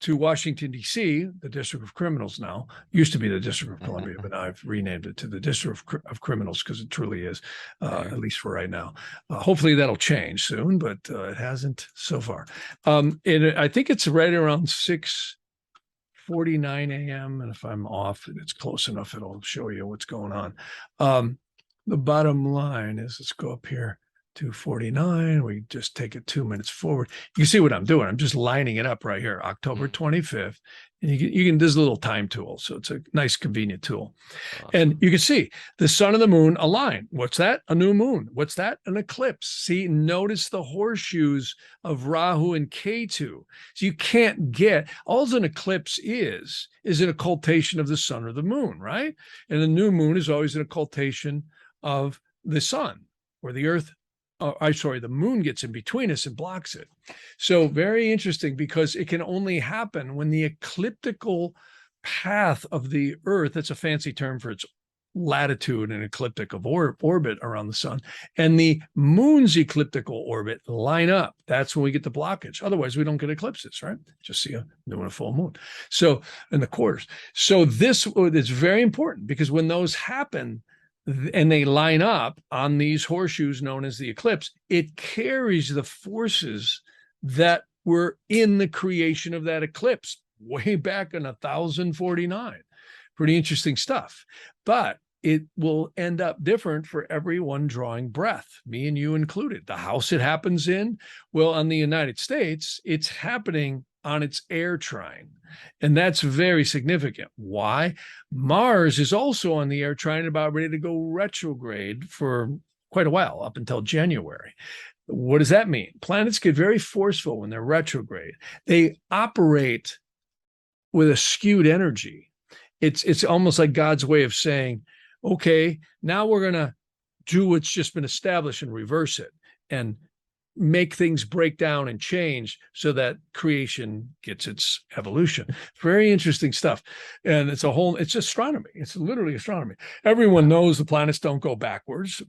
[SPEAKER 3] to Washington, D.C., the District of Criminals now, used to be the District of Columbia, but now I've renamed it to the District of Criminals because it truly is, at least for right now. Hopefully that'll change soon, but it hasn't so far. And I think it's right around 6:49 a.m. And if I'm off and it's close enough, it'll show you what's going on. The bottom line is, let's go up here. 2:49. We just take it 2 minutes forward. You see what I'm doing? I'm just lining it up right here, October 25th. And you can, this is a little time tool. So it's a nice, convenient tool. Awesome. And you can see the sun and the moon align. What's that? A new moon. What's that? An eclipse. See, notice the horseshoes of Rahu and Ketu. So you can't get, all an eclipse is an occultation of the sun or the moon, right? And the new moon is always an occultation of the sun or the earth. The moon gets in between us and blocks it. So very interesting because it can only happen when the ecliptical path of the earth, that's a fancy term for its latitude and ecliptic of orbit around the sun, and the moon's ecliptical orbit line up. That's when we get the blockage. Otherwise, we don't get eclipses, right? Just see a new and a full moon. So in the quarters. So this is very important because when those happen, and they line up on these horseshoes known as the eclipse, it carries the forces that were in the creation of that eclipse way back in 1049. Pretty interesting stuff. But it will end up different for everyone drawing breath, me and you included. The house it happens in, well, on the United States, it's happening on its air trine. And that's very significant. Why? Mars is also on the air trine, about ready to go retrograde for quite a while, up until January. What does that mean? Planets get very forceful when they're retrograde. They operate with a skewed energy. It's almost like God's way of saying, okay, now we're going to do what's just been established and reverse it and make things break down and change so that creation gets its evolution. Very interesting stuff. And it's astronomy. It's literally astronomy. Everyone knows the planets don't go backwards,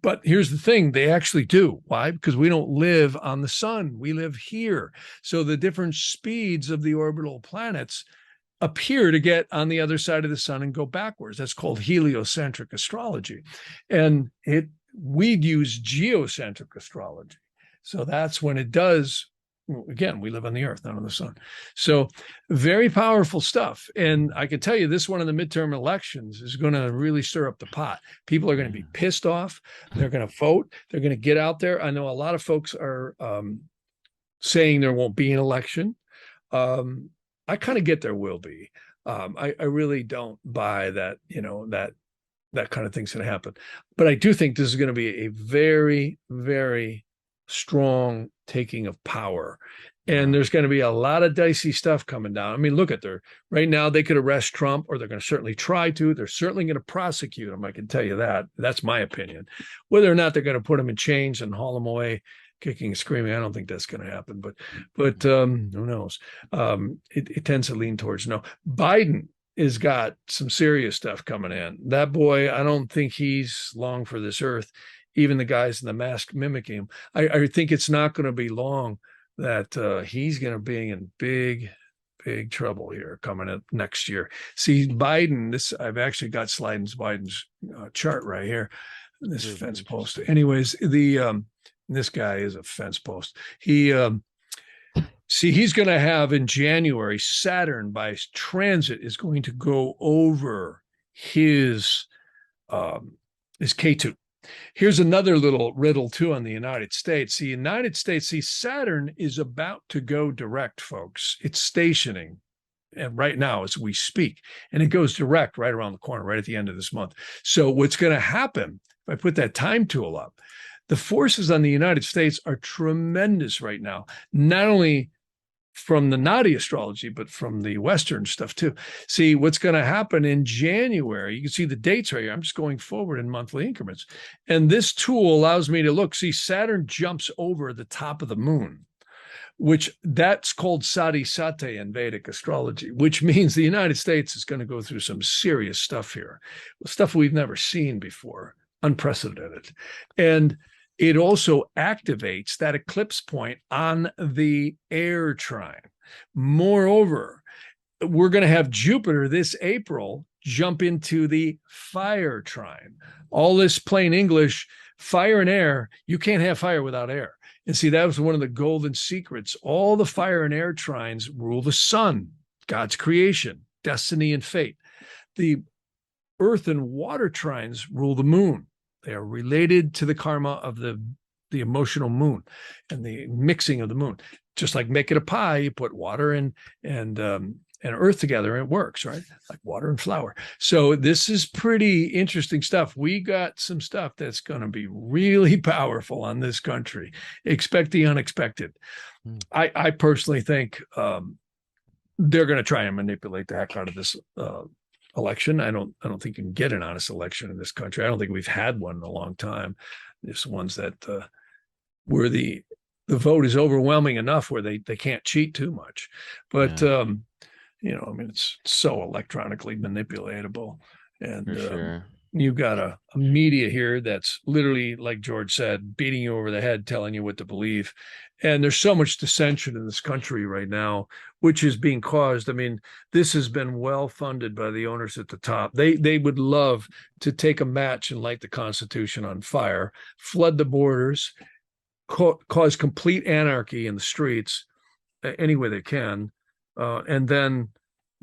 [SPEAKER 3] but here's the thing, they actually do. Why? Because we don't live on the sun. We live here. So the different speeds of the orbital planets appear to get on the other side of the sun and go backwards. That's called heliocentric astrology. And we'd use geocentric astrology. So that's when it does, again, we live on the earth, not on the sun. So very powerful stuff. And I can tell you this one in the midterm elections is going to really stir up the pot. People are going to be pissed off. They're going to vote. They're going to get out there. I know a lot of folks are saying there won't be an election. I kind of get there will be. I really don't buy that, that kind of thing's going to happen. But I do think this is going to be a very, very strong taking of power. And there's going to be a lot of dicey stuff coming down. I mean, look at right now, they could arrest Trump, or they're going to certainly try to. They're certainly going to prosecute him. I can tell you that. That's my opinion. Whether or not they're going to put him in chains and haul him away, kicking and screaming, I don't think that's going to happen. But who knows? It tends to lean towards no. Biden has got some serious stuff coming in. That boy, I don't think he's long for this earth. Even the guys in the mask mimicking him. I think it's not going to be long that he's going to be in big trouble here coming up next year. See, Biden, I've actually got Biden's chart right here. This fence post. Anyways, this guy is a fence post. He's going to have in January, Saturn by transit is going to go over his K2. Here's another little riddle too on the United States. The United States, Saturn is about to go direct, folks. It's stationing and right now as we speak, and it goes direct right around the corner, right at the end of this month. So what's going to happen, if I put that time tool up, the forces on the United States are tremendous right now, not only from the naughty astrology, but from the Western stuff too. See, what's going to happen in January, you can see the dates right here. I'm just going forward in monthly increments. And this tool allows me to look. See, Saturn jumps over the top of the moon, which that's called sadhisate in Vedic astrology, which means the United States is going to go through some serious stuff here, stuff we've never seen before, unprecedented. And it also activates that eclipse point on the air trine. Moreover, we're going to have Jupiter this April jump into the fire trine. All this plain English, fire and air, you can't have fire without air. And see, that was one of the golden secrets. All the fire and air trines rule the sun, God's creation, destiny and fate. The earth and water trines rule the moon. They are related to the karma of the emotional moon and the mixing of the moon. Just like making a pie, you put water and earth together and it works, right? Like water and flour. So this is pretty interesting stuff. We got some stuff that's going to be really powerful on this country. Expect the unexpected. I personally think they're going to try and manipulate the heck out of this election. I don't think you can get an honest election in this country. I don't think we've had one in a long time. There's ones that where the vote is overwhelming enough where they can't cheat too much. But I mean, it's so electronically manipulatable. And
[SPEAKER 2] sure.
[SPEAKER 3] You've got a media here that's literally, like George said, beating you over the head, telling you what to believe. And there's so much dissension in this country right now, which is being caused. I mean, this has been well funded by the owners at the top. They would love to take a match and light the Constitution on fire, flood the borders, cause complete anarchy in the streets any way they can, and then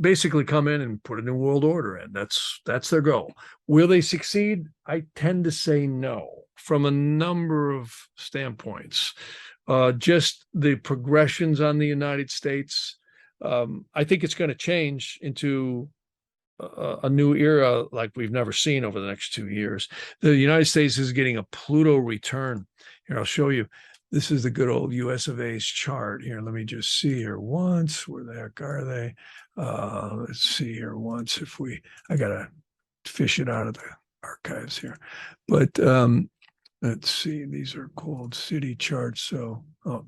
[SPEAKER 3] basically come in and put a new world order in. That's their goal. Will they succeed? I tend to say no, from a number of standpoints. Just the progressions on the United States. I think it's going to change into a new era like we've never seen over the next 2 years. The United States is getting a Pluto return. Here, I'll show you. This is the good old US of A's chart. Here, let me just see here once. Where the heck are they? Let's see here once. I got to fish it out of the archives here. But let's see. These are called city charts. So,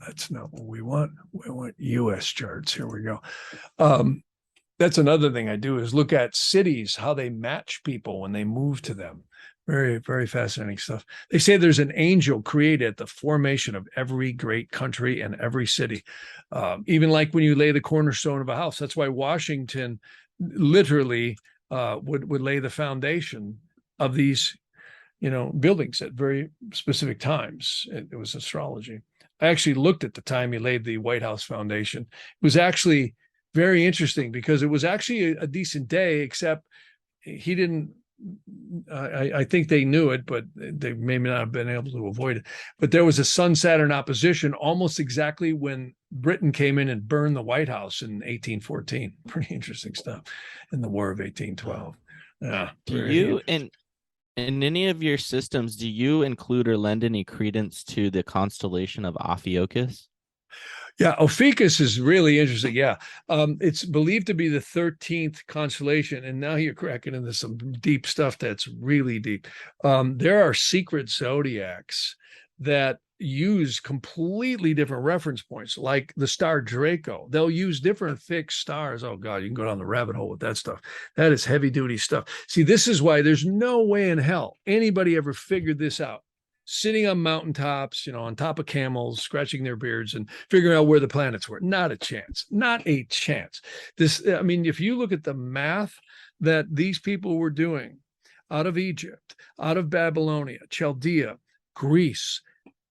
[SPEAKER 3] that's not what we want. We want US charts. Here we go. That's another thing I do is look at cities, how they match people when they move to them. Very, very fascinating stuff. They say there's an angel created at the formation of every great country and every city. Even like when you lay the cornerstone of a house. That's why Washington literally would lay the foundation of these, buildings at very specific times. It was astrology. I actually looked at the time he laid the White House foundation. It was actually very interesting because it was actually a decent day, except he didn't I think they knew it, but they may not have been able to avoid it. But there was a Sun-Saturn opposition almost exactly when Britain came in and burned the White House in 1814. Pretty interesting stuff in the War of 1812. Yeah.
[SPEAKER 2] Do you, in any of your systems, do you include or lend any credence to the constellation of Ophiuchus?
[SPEAKER 3] Yeah, Ophiuchus is really interesting. Yeah, it's believed to be the 13th constellation, and now you're cracking into some deep stuff that's really deep. There are secret zodiacs that use completely different reference points, like the star Draco. They'll use different fixed stars. Oh God, you can go down the rabbit hole with that stuff. That is heavy duty stuff. See, this is why there's no way in hell anybody ever figured this out. Sitting on mountaintops, on top of camels, scratching their beards and figuring out where the planets were. Not a chance. Not a chance. If you look at the math that these people were doing out of Egypt, out of Babylonia, Chaldea, Greece,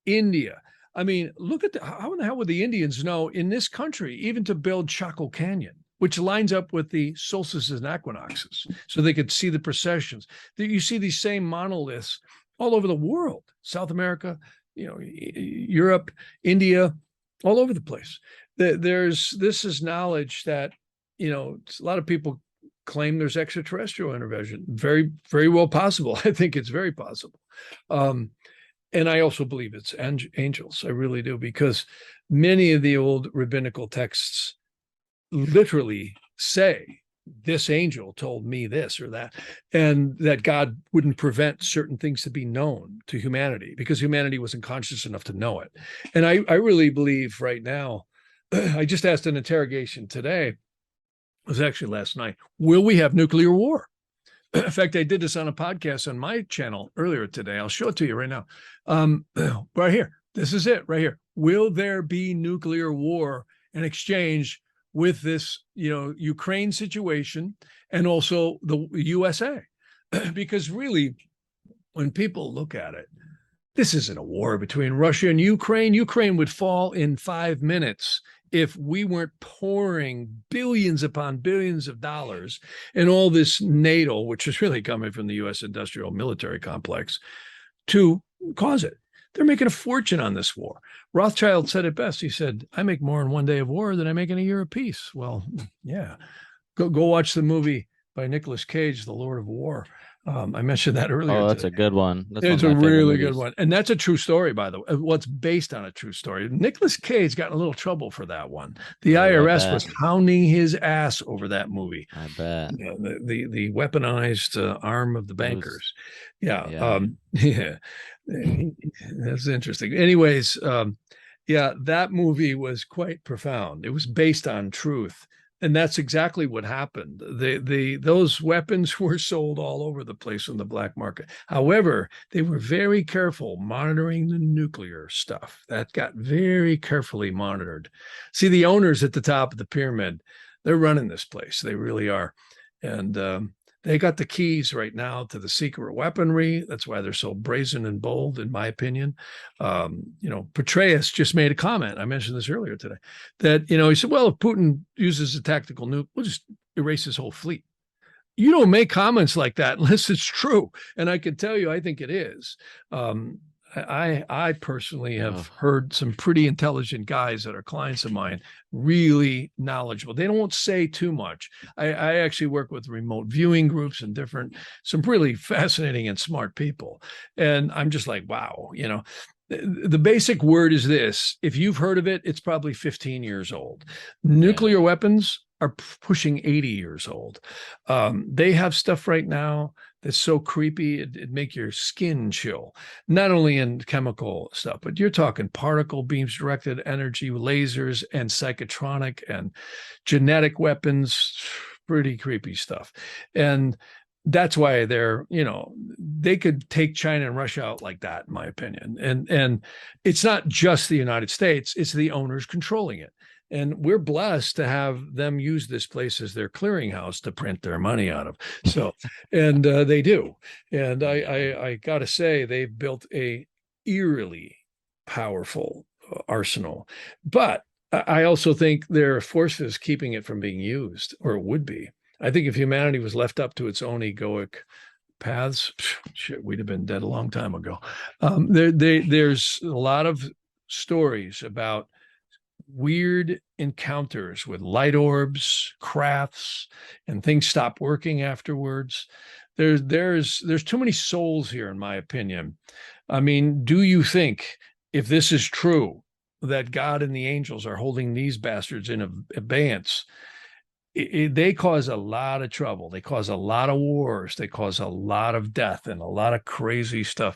[SPEAKER 3] India. Look at how in the hell would the Indians know in this country, even to build Chaco Canyon, which lines up with the solstices and equinoxes, so they could see the processions. You see these same monoliths all over the world, South America, Europe, India, all over the place. This is knowledge that, a lot of people claim there's extraterrestrial intervention. Very, very well possible. I think it's very possible. And I also believe it's angels. I really do, because many of the old rabbinical texts literally say, this angel told me this or that, and that God wouldn't prevent certain things to be known to humanity because humanity wasn't conscious enough to know it. And I really believe right now, I just asked an interrogation today, it was actually last night, will we have nuclear war? In fact, I did this on a podcast on my channel earlier today. I'll show it to you right now. Right here. This is it right here. Will there be nuclear war in exchange with this, Ukraine situation and also the USA? Because really, when people look at it, this isn't a war between Russia and Ukraine. Ukraine would fall in 5 minutes if we weren't pouring billions upon billions of dollars in all this NATO, which is really coming from the U.S. industrial military complex, to cause it. They're making a fortune on this war. Rothschild said it best. He said, I make more in one day of war than I make in a year of peace. Well, yeah. Go watch the movie by Nicolas Cage, The Lord of War. I mentioned that earlier.
[SPEAKER 2] Oh, that's a good one.
[SPEAKER 3] It's a really good one. And that's a true story, by the way. What's based on a true story. Nicolas Cage got in a little trouble for that one. The IRS was hounding his ass over that movie.
[SPEAKER 2] I bet.
[SPEAKER 3] The weaponized arm of the bankers. Yeah. That's interesting. Anyways, that movie was quite profound. It was based on truth. And that's exactly what happened. Those weapons were sold all over the place on the black market. However, they were very careful monitoring the nuclear stuff. That got very carefully monitored. See, the owners at the top of the pyramid, they're running this place. They really are. And they got the keys right now to the secret weaponry. That's why they're so brazen and bold, in my opinion. Petraeus just made a comment. I mentioned this earlier today, that, he said, well, if Putin uses a tactical nuke, we'll just erase his whole fleet. You don't make comments like that unless it's true. And I can tell you, I think it is. I personally have heard some pretty intelligent guys that are clients of mine, really knowledgeable. They don't say too much. I actually work with remote viewing groups and some really fascinating and smart people. And I'm just like, wow, the basic word is this. If you've heard of it, it's probably 15 years old. Nuclear weapons are pushing 80 years old. They have stuff right now that's so creepy, it'd make your skin chill, not only in chemical stuff, but you're talking particle beams, directed energy, lasers, and psychotronic and genetic weapons, pretty creepy stuff. And that's why they could take China and Russia out like that, in my opinion. And it's not just the United States, it's the owners controlling it. And we're blessed to have them use this place as their clearinghouse to print their money out of. So, and they do. And I got to say, they've built a eerily powerful arsenal. But I also think there are forces keeping it from being used, or it would be. I think if humanity was left up to its own egoic paths, shit, we'd have been dead a long time ago. There's a lot of stories about weird encounters with light orbs, crafts, and things stop working afterwards. There's too many souls here, in my opinion. I mean, do you think, if this is true, that God and the angels are holding these bastards in abeyance? They cause a lot of trouble. They cause a lot of wars. They cause a lot of death and a lot of crazy stuff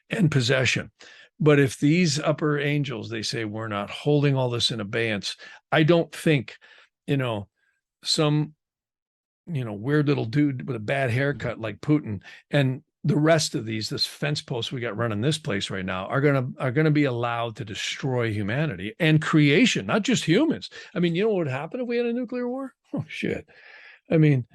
[SPEAKER 3] and possession. But if these upper angels, they say, we're not holding all this in abeyance, I don't think, some, weird little dude with a bad haircut like Putin and the rest of this fence post we got running this place right now are gonna be allowed to destroy humanity and creation, not just humans. I mean, you know what would happen if we had a nuclear war? Oh shit. I mean,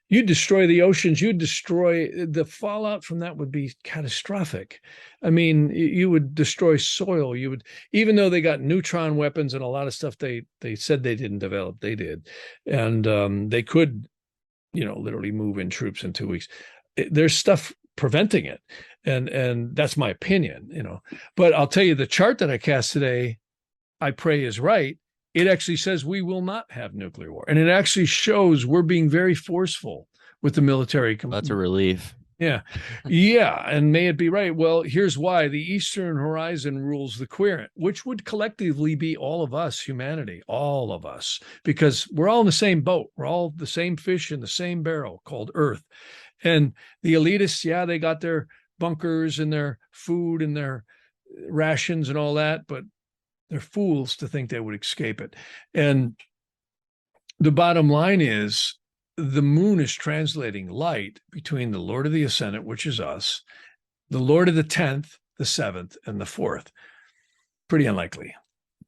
[SPEAKER 3] you'd destroy the oceans, you'd destroy the fallout from that would be catastrophic. I mean, you would destroy soil. You would, even though they got neutron weapons and a lot of stuff they said they didn't develop, they did. And they could, literally move in troops in 2 weeks. There's stuff preventing it. And that's my opinion, But I'll tell you, the chart that I cast today, I pray is right. It actually says we will not have nuclear war. And it actually shows we're being very forceful with the military.
[SPEAKER 2] That's a relief.
[SPEAKER 3] Yeah. Yeah. And may it be right. Well, here's why. The Eastern Horizon rules the querent, which would collectively be all of us, humanity, all of us, because we're all in the same boat. We're all the same fish in the same barrel called Earth. And the elitists, yeah, they got their bunkers and their food and their rations and all that, but they're fools to think they would escape it. And the bottom line is the moon is translating light between the Lord of the Ascendant, which is us, the Lord of the 10th, the 7th, and the 4th. Pretty unlikely.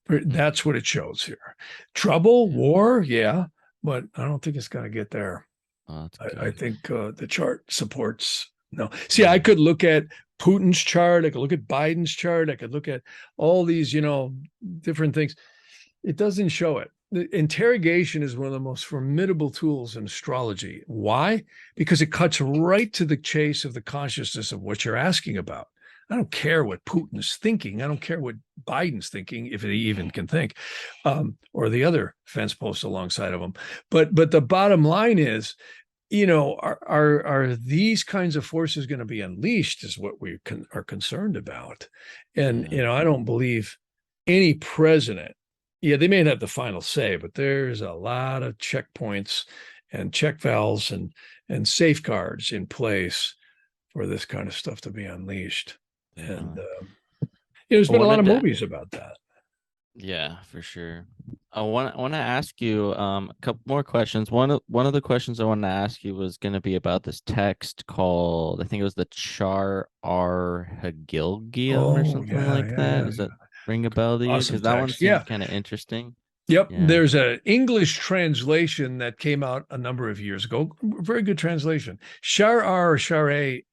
[SPEAKER 3] That's what it shows here. Trouble, war, yeah, but I don't think it's going to get there.
[SPEAKER 2] Oh,
[SPEAKER 3] I think the chart supports no. See, I could look at Putin's chart. I could look at Biden's chart. I could look at all these, different things. It doesn't show it. The interrogation is one of the most formidable tools in astrology. Why? Because it cuts right to the chase of the consciousness of what you're asking about. I don't care what Putin's thinking. I don't care what Biden's thinking, if he even can think, or the other fence posts alongside of him. But the bottom line is, are these kinds of forces going to be unleashed is what we are concerned about. And, I don't believe any president, they may not have the final say, but there's a lot of checkpoints and check valves and safeguards in place for this kind of stuff to be unleashed. And there's been a lot of movies about that.
[SPEAKER 2] Yeah, for sure. I want to ask you a couple more questions. One of the questions I wanted to ask you was going to be about this text called, I think it was the Char Ar Hagilgulim or something like that. Does that ring a bell to you?
[SPEAKER 3] Awesome
[SPEAKER 2] Because that one
[SPEAKER 3] text.
[SPEAKER 2] seems kind of interesting.
[SPEAKER 3] Yep.
[SPEAKER 2] Yeah.
[SPEAKER 3] There's an English translation that came out a number of years ago. Very good translation. Shar-ar or Shar-a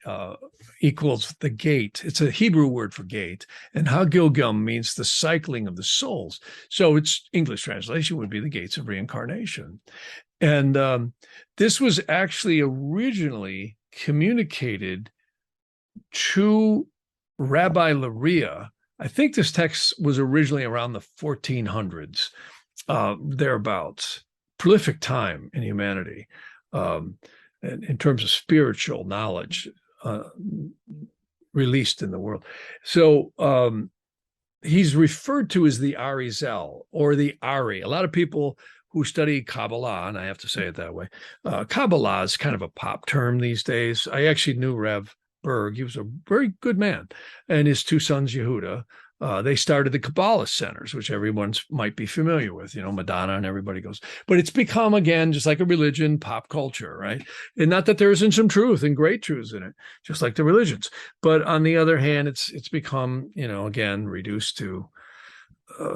[SPEAKER 3] equals the gate. It's a Hebrew word for gate. And Hagilgum means the cycling of the souls. So its English translation would be the gates of reincarnation. And this was actually originally communicated to Rabbi Luria. I think this text was originally around the 1400s. Thereabouts. Prolific time in humanity, in terms of spiritual knowledge released in the world. So he's referred to as the Arizal or the Ari. A lot of people who study Kabbalah, and I have to say it that way, Kabbalah is kind of a pop term these days. I actually knew Rev Berg. He was a very good man, and his two sons, Yehuda. They started the Kabbalah centers, which everyone might be familiar with, Madonna and everybody goes. But it's become, again, just like a religion, pop culture, right? And not that there isn't some truth and great truths in it, just like the religions. But on the other hand, it's become, again, reduced to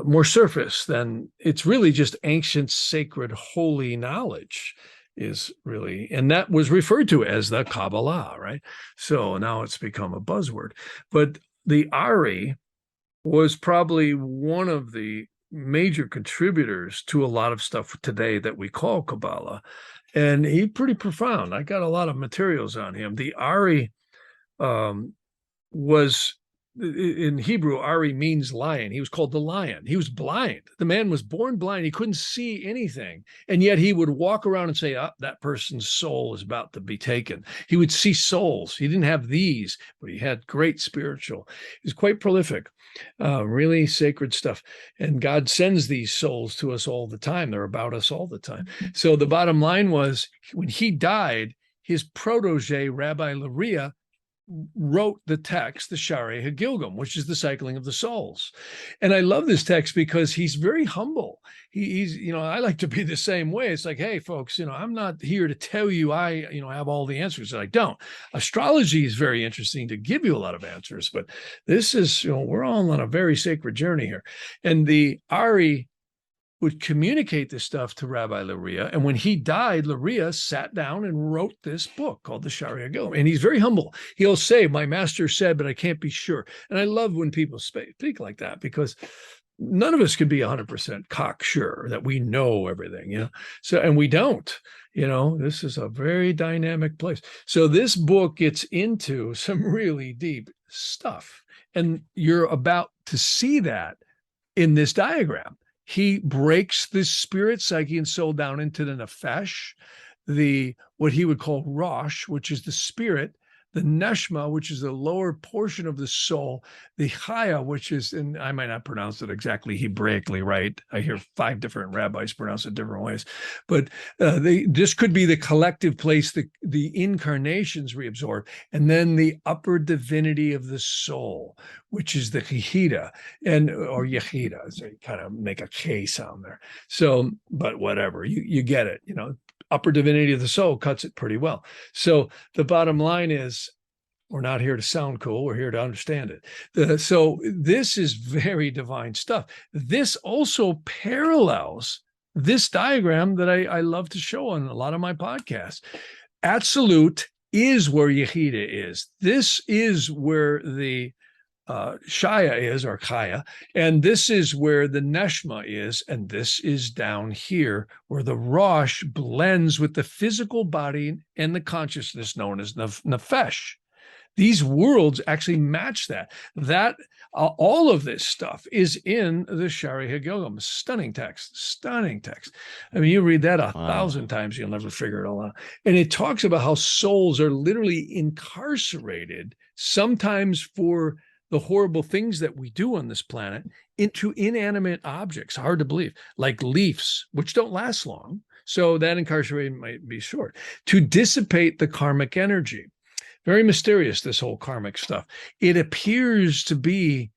[SPEAKER 3] more surface than it's really just ancient, sacred, holy knowledge is really, and that was referred to as the Kabbalah, right? So now it's become a buzzword. But the Ari was probably one of the major contributors to a lot of stuff today that we call Kabbalah. And he's pretty profound. I got a lot of materials on him. The Ari was, in Hebrew, Ari means lion. He was called the lion. He was blind. The man was born blind. He couldn't see anything. And yet he would walk around and say, that person's soul is about to be taken. He would see souls. He didn't have these, but he had great spiritual. He was quite prolific, really sacred stuff. And God sends these souls to us all the time. They're about us all the time. So the bottom line was, when he died, his protege, Rabbi Luria, wrote the text, the Shari Hagilgum, which is the cycling of the souls. And I love this text because he's very humble. He's, I like to be the same way. It's like, hey, folks, I'm not here to tell you I have all the answers. I don't. Astrology is very interesting to give you a lot of answers, but this is, we're all on a very sacred journey here. And the Ari would communicate this stuff to Rabbi Luria. And when he died, Luria sat down and wrote this book called the Shari Hagilgum. And he's very humble. He'll say, my master said, but I can't be sure. And I love when people speak like that, because none of us can be 100% cocksure that we know everything, So, and we don't, this is a very dynamic place. So this book gets into some really deep stuff. And you're about to see that in this diagram. He breaks the spirit, psyche, and soul down into the nefesh, what he would call rosh, which is the spirit, the neshma, which is the lower portion of the soul, the chaya, which is, and I might not pronounce it exactly Hebraically right. I hear 5 different rabbis pronounce it different ways, but this could be the collective place the incarnations reabsorb, and then the upper divinity of the soul, which is the yechida, or yechida, so you kind of make a K sound there. So, but whatever, you get it, upper divinity of the soul cuts it pretty well. So the bottom line is, we're not here to sound cool. We're here to understand it. So this is very divine stuff. This also parallels this diagram that I love to show on a lot of my podcasts. Absolute is where Yechida is. This is where the Shaya is, or Chaya, and this is where the Neshma is, and this is down here where the Rosh blends with the physical body and the consciousness known as Nefesh. These worlds actually match that. All of this stuff is in the Shari Hagilgum. Stunning text. I mean, you read that 1,000 times, you'll never figure it all out. And it talks about how souls are literally incarcerated, sometimes for the horrible things that we do on this planet, into inanimate objects, hard to believe, like leaves, which don't last long. So that incarceration might be short, to dissipate the karmic energy. Very mysterious, this whole karmic stuff. It appears to be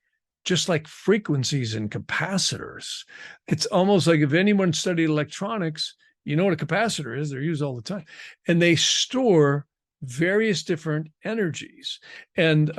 [SPEAKER 3] just like frequencies and capacitors. It's almost like, if anyone studied electronics, you know what a capacitor is. They're used all the time. And they store various different energies and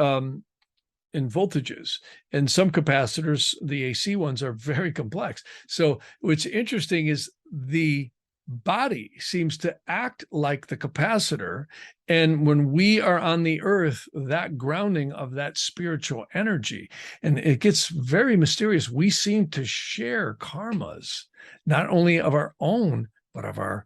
[SPEAKER 3] voltages. And some capacitors, the AC ones, are very complex. So what's interesting is the body seems to act like the capacitor. And when we are on the earth, that grounding of that spiritual energy, and it gets very mysterious. We seem to share karmas, not only of our own, but of our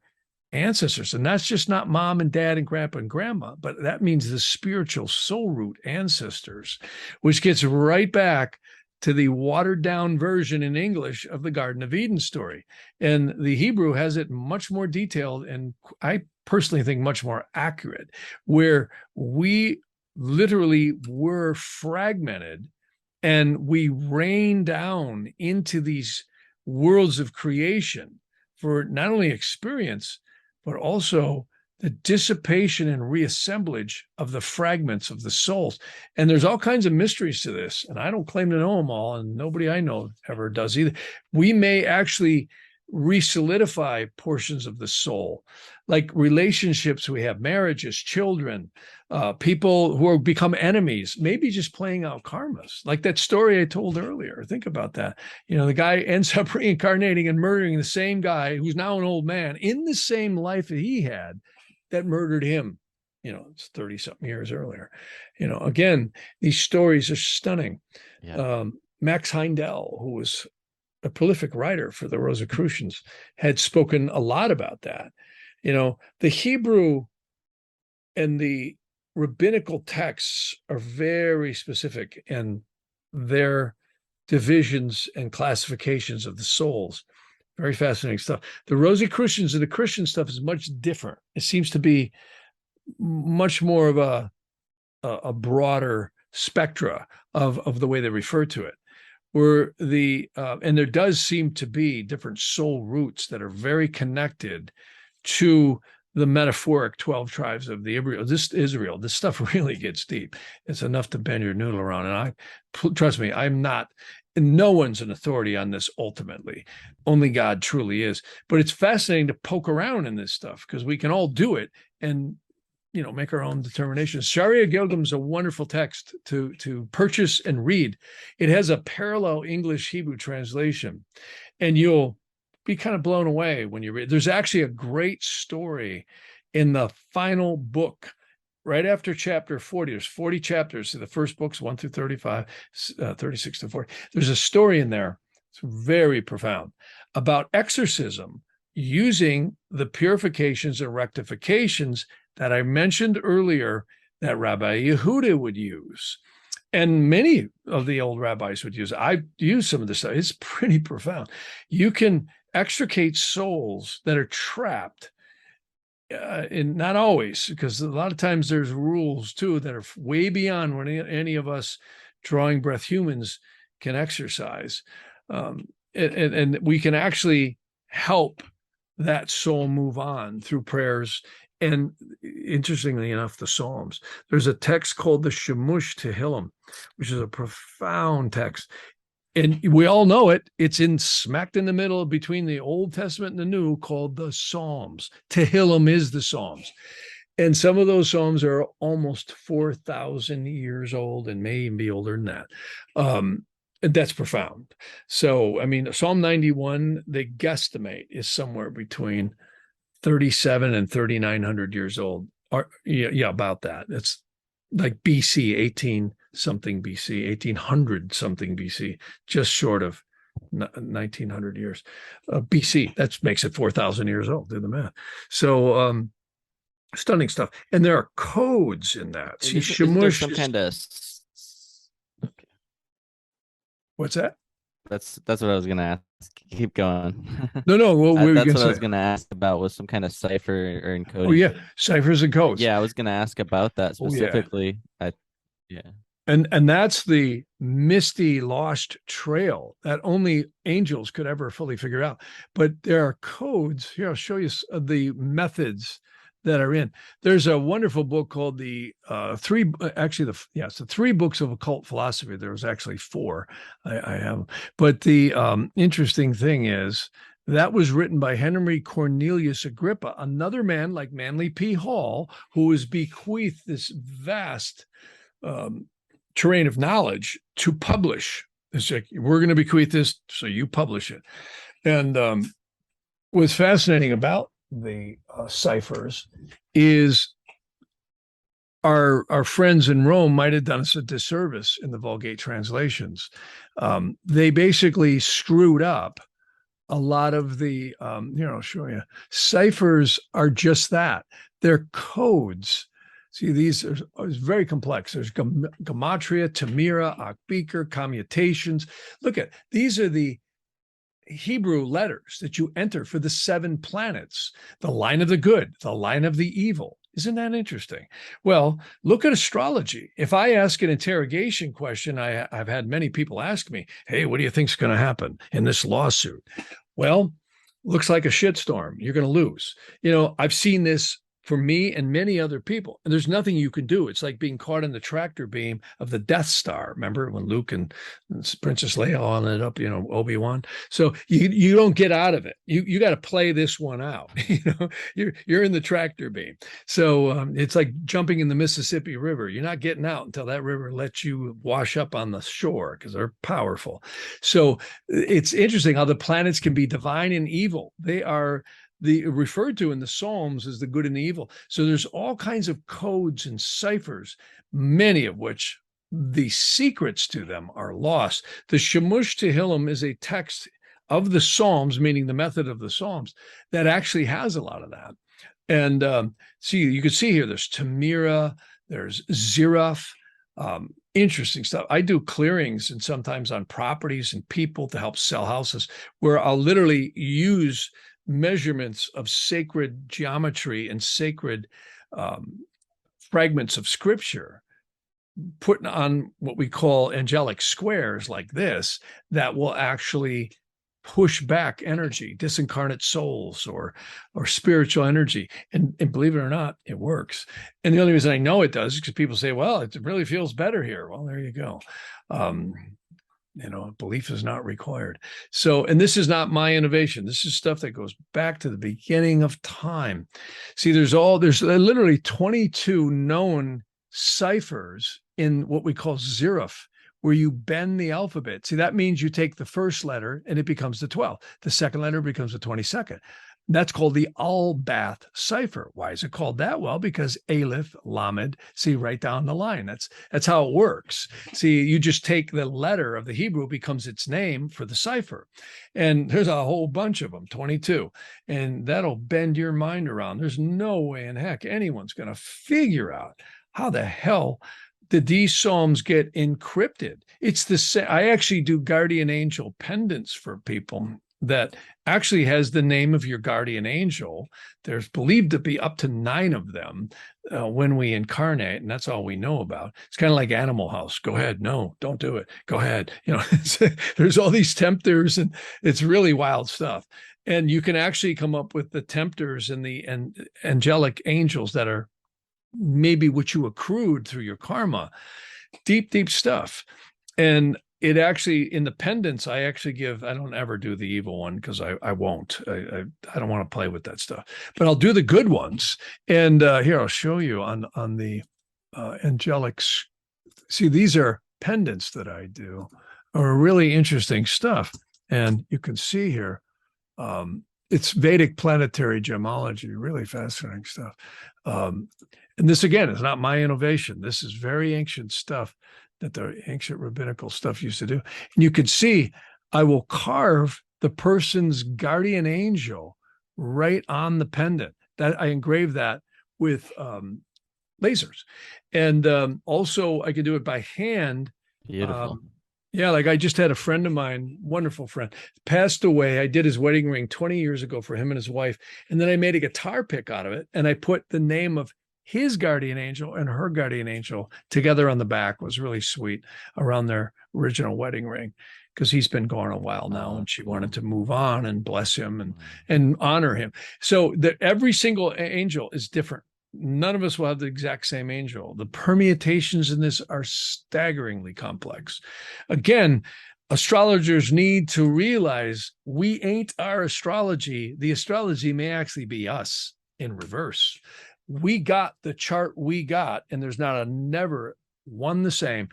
[SPEAKER 3] ancestors. And that's just not mom and dad and grandpa and grandma, but that means the spiritual soul root ancestors, which gets right back to the watered down version in English of the Garden of Eden story. And the Hebrew has it much more detailed, and I personally think much more accurate, where we literally were fragmented and we rain down into these worlds of creation for not only experience, but also the dissipation and reassemblage of the fragments of the souls. And there's all kinds of mysteries to this, and I don't claim to know them all, and nobody I know ever does either. We may actually re-solidify portions of the soul, like relationships we have, marriages, children, people who become enemies, maybe just playing out karmas, like that story I told earlier. Think about that. The guy ends up reincarnating and murdering the same guy who's now an old man in the same life that he had that murdered him. It's 30-something years earlier. Again, these stories are stunning.
[SPEAKER 2] Yeah.
[SPEAKER 3] Max Heindel, who was a prolific writer for the Rosicrucians, had spoken a lot about that. The Hebrew and the rabbinical texts are very specific in their divisions and classifications of the souls. Very fascinating stuff. The Rosicrucians and the Christian stuff is much different. It seems to be much more of a broader spectra of the way they refer to it. And there does seem to be different soul roots that are very connected to the metaphoric 12 tribes of the Israel. This stuff really gets deep. It's enough to bend your noodle around. And trust me, no one's an authority on this ultimately. Only God truly is. But it's fascinating to poke around in this stuff because we can all do it and make our own determinations. Sharia Gilgum is a wonderful text to purchase and read. It has a parallel English Hebrew translation, and you'll be kind of blown away when you read. There's actually a great story in the final book, right after chapter 40. There's 40 chapters. So the first book's 1 through 35, 36 to 40. There's a story in there. It's very profound about exorcism using the purifications and rectifications that I mentioned earlier that Rabbi Yehuda would use. And many of the old rabbis would use. I use some of this stuff. It's pretty profound. You can extricate souls that are trapped, and not always, because a lot of times there's rules too that are way beyond what any of us drawing breath humans can exercise. And we can actually help that soul move on through prayers. And interestingly enough, the Psalms. There's a text called the Shemush Tehillim, which is a profound text. And we all know it. It's smacked in the middle between the Old Testament and the New, called the Psalms. Tehillim is the Psalms. And some of those Psalms are almost 4,000 years old and may even be older than that. And that's profound. So, Psalm 91, they guesstimate, is somewhere between 37 and 3,900 years old. About that. It's like BC, 18-something BC, 1800-something BC, just short of 1,900 years BC. That makes it 4,000 years old. Do the math. So stunning stuff. And there are codes in that. See, Shemush
[SPEAKER 2] some kind of...
[SPEAKER 3] What's that?
[SPEAKER 2] That's what I was gonna ask. Keep going.
[SPEAKER 3] No.
[SPEAKER 2] That's what I was gonna ask about, was some kind of cipher or encoding.
[SPEAKER 3] Oh yeah, ciphers and codes.
[SPEAKER 2] Yeah, I was gonna ask about that specifically. Yeah.
[SPEAKER 3] And that's the misty lost trail that only angels could ever fully figure out. But there are codes. Here, I'll show you the methods that are in. There's a wonderful book called the three books of occult philosophy. There was actually four. I have, but the interesting thing is that was written by Henry Cornelius Agrippa, another man like Manly P. Hall, who was bequeathed this vast terrain of knowledge to publish. It's like, we're going to bequeath this, so you publish it. And what's fascinating about the ciphers is our friends in Rome might have done us a disservice in the Vulgate translations. They basically screwed up a lot of the, I'll show you. Ciphers are just that. They're codes. See, these are very complex. There's gematria, tamira, akbeker, commutations. Look at, these are the Hebrew letters that you enter for the 7 planets, the line of the good, the line of the evil. Isn't that interesting? Well, look at astrology. If I ask an interrogation question, I've had many people ask me, hey, what do you think's going to happen in this lawsuit? Well, looks like a shitstorm. You're going to lose. I've seen this for me and many other people, and there's nothing you can do. It's like being caught in the tractor beam of the Death Star. Remember when Luke and Princess Leia all ended up, Obi-Wan? So you don't get out of it. You got to play this one out. You're in the tractor beam. So it's like jumping in the Mississippi River. You're not getting out until that river lets you wash up on the shore, because they're powerful. So it's interesting how the planets can be divine and evil. They are referred to in the Psalms as the good and the evil. So there's all kinds of codes and ciphers, many of which the secrets to them are lost. The Shemush Tehillim is a text of the Psalms, meaning the method of the Psalms, that actually has a lot of that. And see, you can see here, there's Tamira, there's Ziraph, interesting stuff. I do clearings and sometimes on properties and people to help sell houses where I'll literally use measurements of sacred geometry and sacred fragments of scripture, putting on what we call angelic squares like this, that will actually push back energy, disincarnate souls or spiritual energy. And believe it or not, it works. And the only reason I know it does is because people say, well, it really feels better here. Well, there you go. Belief is not required. So, and this is not my innovation. This is stuff that goes back to the beginning of time. See, there's literally 22 known ciphers in what we call Ziraph, where you bend the alphabet. See, that means you take the first letter and it becomes the 12th. The second letter becomes the 22nd. That's called the Albath cipher. Why is it called that? Well, because Aleph, Lamed, see right down the line. That's how it works. See, you just take the letter of the Hebrew, becomes its name for the cipher. And there's a whole bunch of them, 22. And that'll bend your mind around. There's no way in heck anyone's going to figure out how the hell did these psalms get encrypted. It's the same. I actually do guardian angel pendants for people that actually has the name of your guardian angel. There's believed to be up to 9 of them when we incarnate, and that's all we know about. It's kind of like Animal House. Go ahead. No, don't do it. Go ahead. There's all these tempters, and it's really wild stuff. And you can actually come up with the tempters and the angelic angels that are maybe what you accrued through your karma. Deep, deep stuff. And it actually, in the pendants, I actually give, I don't ever do the evil one because I won't. I don't want to play with that stuff. But I'll do the good ones. And here, I'll show you on the angelics. See, these are pendants that I do, are really interesting stuff. And you can see here, it's Vedic planetary gemology, really fascinating stuff. And this, again, is not my innovation. This is very ancient stuff that the ancient rabbinical stuff used to do. And you can see, I will carve the person's guardian angel right on the pendant. That I engrave that with lasers. And also I can do it by hand.
[SPEAKER 2] Beautiful.
[SPEAKER 3] Yeah, like I just had a friend of mine, wonderful friend, passed away. I did his wedding ring 20 years ago for him and his wife. And then I made a guitar pick out of it. And I put the name of his guardian angel and her guardian angel together on the back. Was really sweet around their original wedding ring, because he's been gone a while now and she wanted to move on and bless him and honor him. So that every single angel is different. None of us will have the exact same angel. The permutations in this are staggeringly complex. Again, astrologers need to realize we ain't our astrology. The astrology may actually be us in reverse. We got the chart we got, and there's never one the same.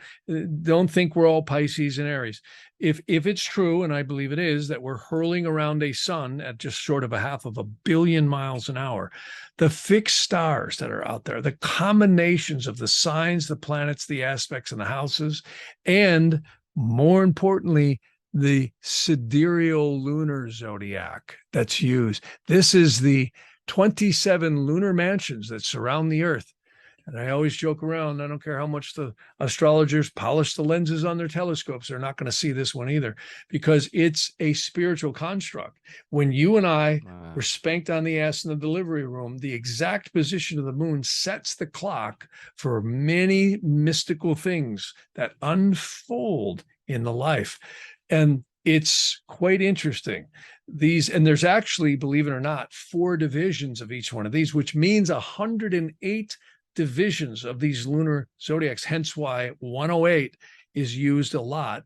[SPEAKER 3] Don't think we're all Pisces and Aries. If it's true, and I believe it is, that we're hurling around a sun at just short of 500 million miles an hour, the fixed stars that are out there, the combinations of the signs, the planets, the aspects, and the houses, and more importantly, the sidereal lunar zodiac that's used. This is the 27 lunar mansions that surround the Earth. And I always joke around, I don't care how much the astrologers polish the lenses on their telescopes, they're not going to see this one either, because it's a spiritual construct. When you and I were spanked on the ass in the delivery room, the exact position of the moon sets the clock for many mystical things that unfold in the life. And it's quite interesting. And there's actually, believe it or not, 4 divisions of each one of these, which means 108 divisions of these lunar zodiacs. Hence why 108 is used a lot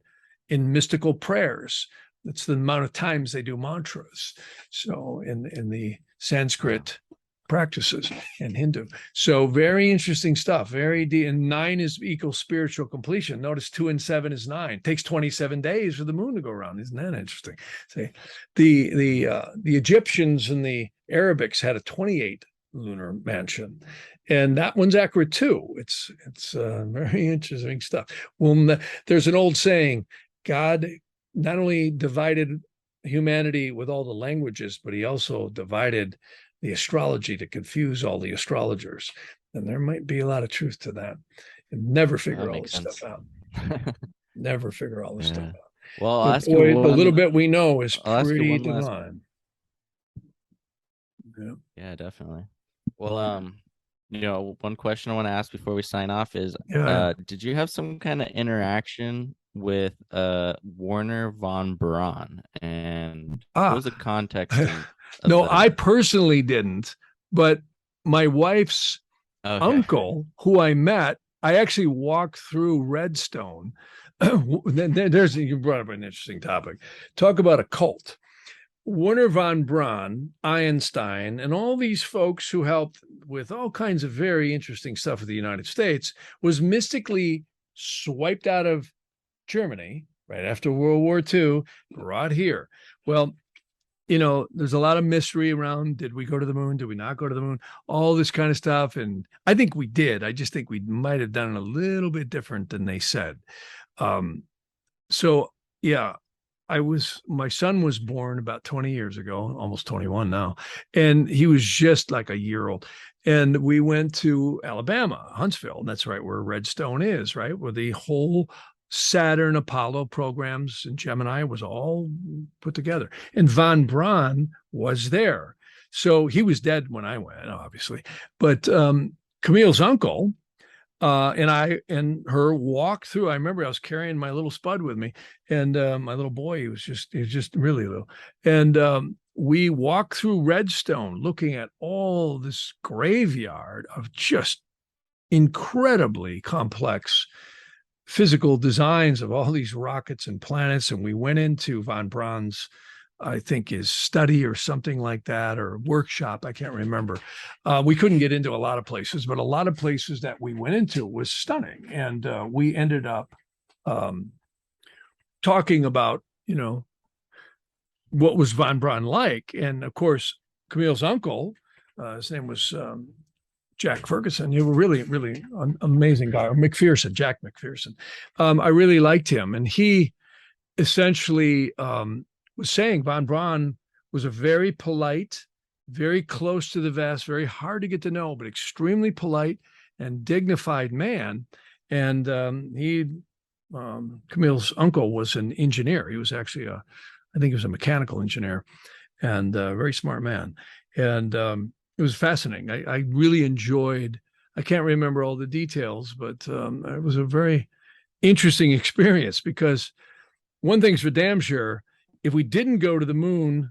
[SPEAKER 3] in mystical prayers. That's the amount of times they do mantras. So in the Sanskrit practices and Hindu. So very interesting stuff. Very deep. And 9 is equals spiritual completion. Notice 2 and 7 is 9. It takes 27 days for the moon to go around. Isn't that interesting? See, the Egyptians and the Arabics had a 28 lunar mansion, and that one's accurate too. It's very interesting stuff. Well, there's an old saying: God not only divided humanity with all the languages, but he also divided the astrology to confuse all the astrologers. And there might be a lot of truth to that. And never figure all this stuff out. Never figure all this stuff out.
[SPEAKER 2] Well,
[SPEAKER 3] but boy, the little bit we know is pretty divine.
[SPEAKER 2] Yeah, definitely. Well, one question I want to ask before we sign off is, did you have some kind of interaction with Werner von Braun? And what was the context?
[SPEAKER 3] No, I personally didn't, but my wife's uncle, who I met, I actually walked through Redstone. You brought up an interesting topic. Talk about a cult. Werner von Braun, Einstein, and all these folks who helped with all kinds of very interesting stuff with the United States was mystically swiped out of Germany right after World War II, brought here. Well, there's a lot of mystery around. Did we go to the moon? Did we not go to the moon? All this kind of stuff. And I think we did. I just think we might have done it a little bit different than they said. So yeah, my son was born about 20 years ago, almost 21 now. And he was just like a year old. And we went to Alabama, Huntsville. And that's right where Redstone is, right? Where the whole Saturn Apollo programs and Gemini was all put together. And von Braun was there. So he was dead when I went, obviously. But Camille's uncle, and I and her walked through. I remember I was carrying my little spud with me, and my little boy, he was just really little. And we walked through Redstone looking at all this graveyard of just incredibly complex physical designs of all these rockets and planets. And we went into von Braun's, I think, his study or something like that, or workshop. I can't remember. We couldn't get into a lot of places, but a lot of places that we went into was stunning. And we ended up talking about, what was von Braun like. And of course, Camille's uncle, his name was Jack Ferguson. He was really, really amazing guy. Or Jack McPherson. I really liked him. And he essentially was saying von Braun was a very polite, very close to the vest, very hard to get to know, but extremely polite and dignified man. And Camille's uncle was an engineer. He was actually I think he was a mechanical engineer, and a very smart man. And it was fascinating. I really enjoyed, I can't remember all the details, but it was a very interesting experience, because one thing's for damn sure, if we didn't go to the moon,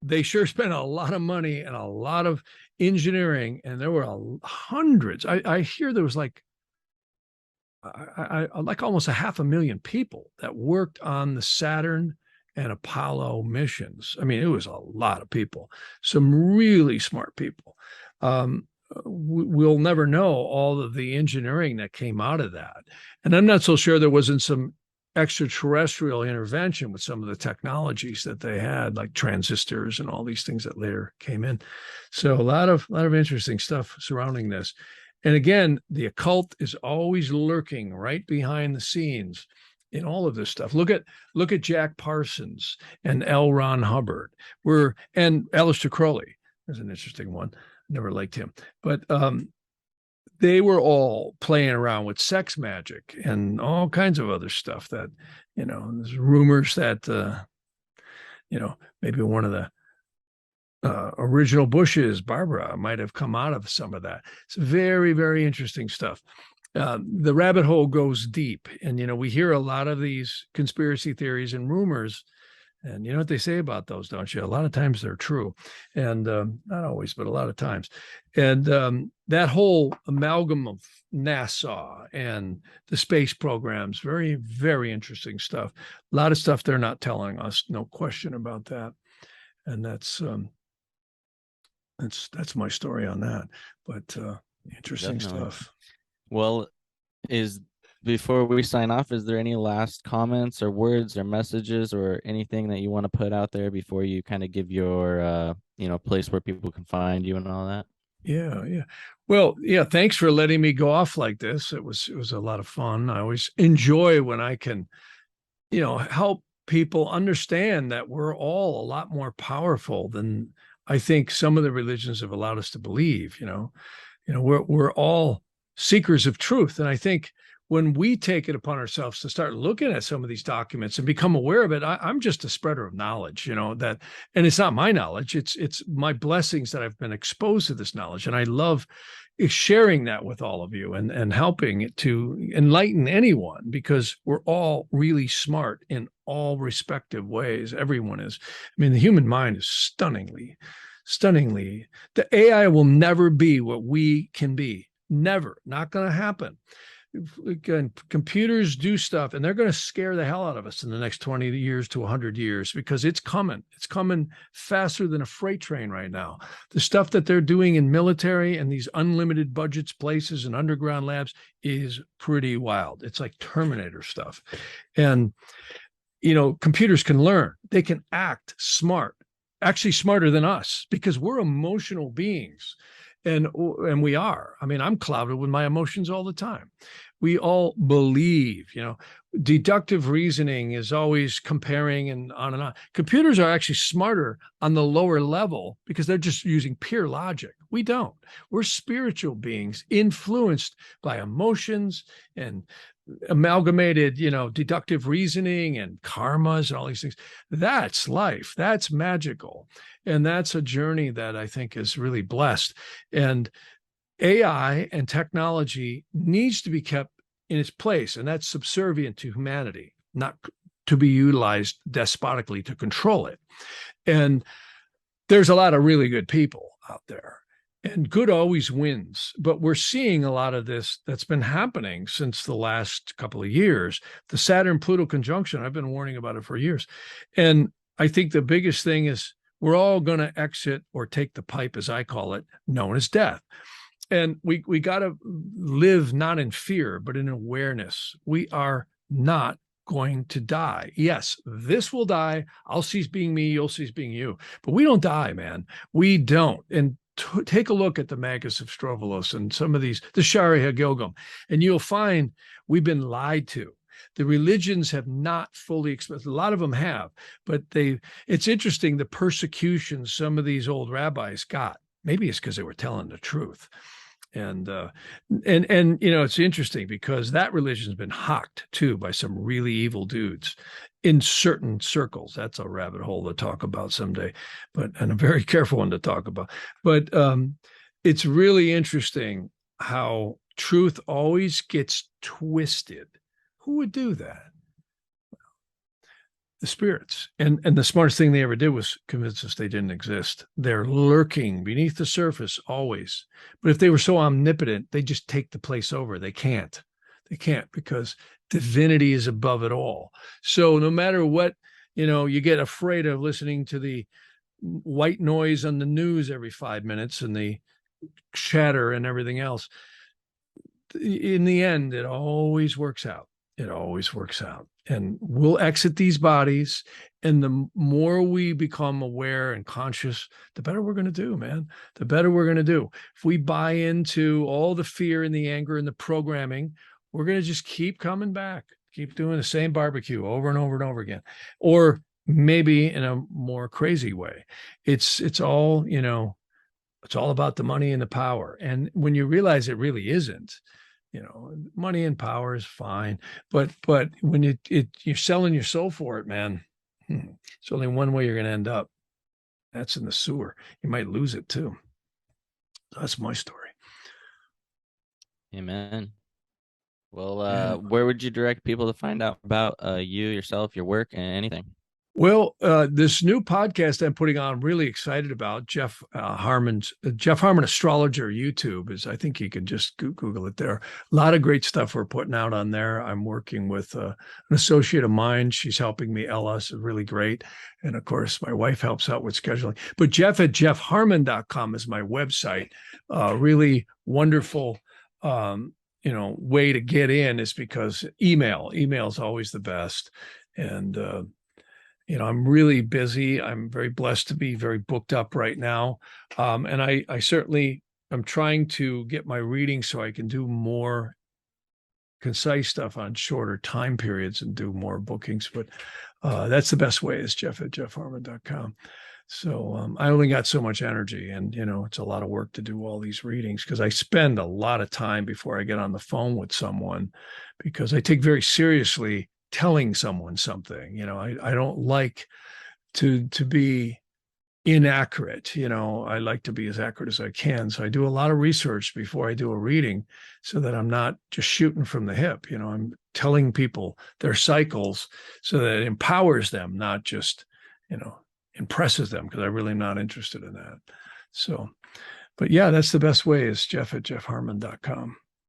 [SPEAKER 3] they sure spent a lot of money and a lot of engineering, and there were hundreds. I hear there was like almost 500,000 people that worked on the Saturn and Apollo missions. I mean, it was a lot of people, some really smart people. We'll never know all of the engineering that came out of that. And I'm not so sure there wasn't some extraterrestrial intervention with some of the technologies that they had, like transistors and all these things that later came in. So a lot of interesting stuff surrounding this. And again, the occult is always lurking right behind the scenes in all of this stuff. Look at Jack Parsons and L. Ron Hubbard, and Aleister Crowley. There's an interesting one. Never liked him, but they were all playing around with sex magic and all kinds of other stuff that, there's rumors that, maybe one of the original Bushes, Barbara, might have come out of some of that. It's very, very interesting stuff. The rabbit hole goes deep, and, we hear a lot of these conspiracy theories and rumors, and you know what they say about those, don't you? A lot of times they're true, and not always, but a lot of times. And that whole amalgam of NASA and the space programs, very, very interesting stuff. A lot of stuff they're not telling us, no question about that. And that's my story on that. But interesting stuff.
[SPEAKER 2] Well, before we sign off, is there any last comments or words or messages or anything that you want to put out there before you kind of give your place where people can find you and all that?
[SPEAKER 3] Yeah. Well, yeah, thanks for letting me go off like this. It was a lot of fun. I always enjoy when I can, help people understand that we're all a lot more powerful than I think some of the religions have allowed us to believe. We're all seekers of truth. And I think when we take it upon ourselves to start looking at some of these documents and become aware of it, I'm just a spreader of knowledge, that, and it's not my knowledge, it's my blessings that I've been exposed to this knowledge. And I love sharing that with all of you and helping it to enlighten anyone, because we're all really smart in all respective ways. Everyone is. I mean, the human mind is stunningly, the AI will never be what we can be. Never. Not going to happen. Again, computers do stuff, and they're going to scare the hell out of us in the next 20 years to 100 years, because it's coming. It's coming faster than a freight train right now. The stuff that they're doing in military and these unlimited budgets places and underground labs is pretty wild. It's like Terminator stuff. And, computers can learn. They can act smart, actually smarter than us, because we're emotional beings. And we are. I mean, I'm clouded with my emotions all the time. We all believe, deductive reasoning is always comparing and on and on. Computers are actually smarter on the lower level because they're just using pure logic. We don't. We're spiritual beings influenced by emotions and amalgamated, deductive reasoning and karmas and all these things. That's life. That's magical. And that's a journey that I think is really blessed. And AI and technology needs to be kept in its place, and that's subservient to humanity, not to be utilized despotically to control it. And there's a lot of really good people out there, and good always wins. But we're seeing a lot of this that's been happening since the last couple of years. The Saturn-Pluto conjunction, I've been warning about it for years. And I think the biggest thing is we're all going to exit or take the pipe, as I call it, known as death. And we got to live not in fear, but in awareness. We are not going to die. Yes, this will die. I'll cease being me. You'll cease being you. But we don't die, man. We don't. And take a look at the Magus of Strovolos and some of these, the Shari Hagilgulim, and you'll find we've been lied to. The religions have not fully expressed. A lot of them have, but it's interesting, the persecution some of these old rabbis got. Maybe it's because they were telling the truth. And it's interesting because that religion's been hocked too by some really evil dudes in certain circles. That's a rabbit hole to talk about someday, and a very careful one to talk about. But it's really interesting how truth always gets twisted. Who would do that? The spirits. And the smartest thing they ever did was convince us they didn't exist. They're lurking beneath the surface always. But if they were so omnipotent, they just take the place over. They can't because divinity is above it all. So no matter what, you get afraid of listening to the white noise on the news every 5 minutes and the chatter and everything else. In the end, it always works out. It always works out. And we'll exit these bodies. And the more we become aware and conscious, the better we're going to do, man. The better we're going to do. If we buy into all the fear and the anger and the programming, we're going to just keep coming back, keep doing the same barbecue over and over and over again. Or maybe in a more crazy way. It's all, it's all about the money and the power. And when you realize it really isn't, money and power is fine, but when you're selling your soul for it, man, it's only one way you're going to end up. That's in the sewer. You might lose it too. That's my story.
[SPEAKER 2] Amen. Well, where would you direct people to find out about you, yourself, your work, and anything?
[SPEAKER 3] Well, this new podcast I'm putting on, I'm really excited about. Jeff Harman Astrologer YouTube is, I think you can just Google it there. A lot of great stuff we're putting out on there. I'm working with an associate of mine. She's helping me, Ella, is really great. And of course, my wife helps out with scheduling. But Jeff at jeffharman.com is my website. Really wonderful, way to get in is because email is always the best. And, I'm really busy. I'm very blessed to be very booked up right now. And I certainly am trying to get my reading so I can do more concise stuff on shorter time periods and do more bookings. But That's the best way, is jeff@jeffharman.com. So I only got so much energy, and it's a lot of work to do all these readings, because I spend a lot of time before I get on the phone with someone, because I take very seriously telling someone something. I don't like to be inaccurate. I like to be as accurate as I can. So I do a lot of research before I do a reading, so that I'm not just shooting from the hip. I'm telling people their cycles so that it empowers them, not just, impresses them, because I really am not interested in that. So, but yeah, that's the best way, is jeff@jeffharman.com.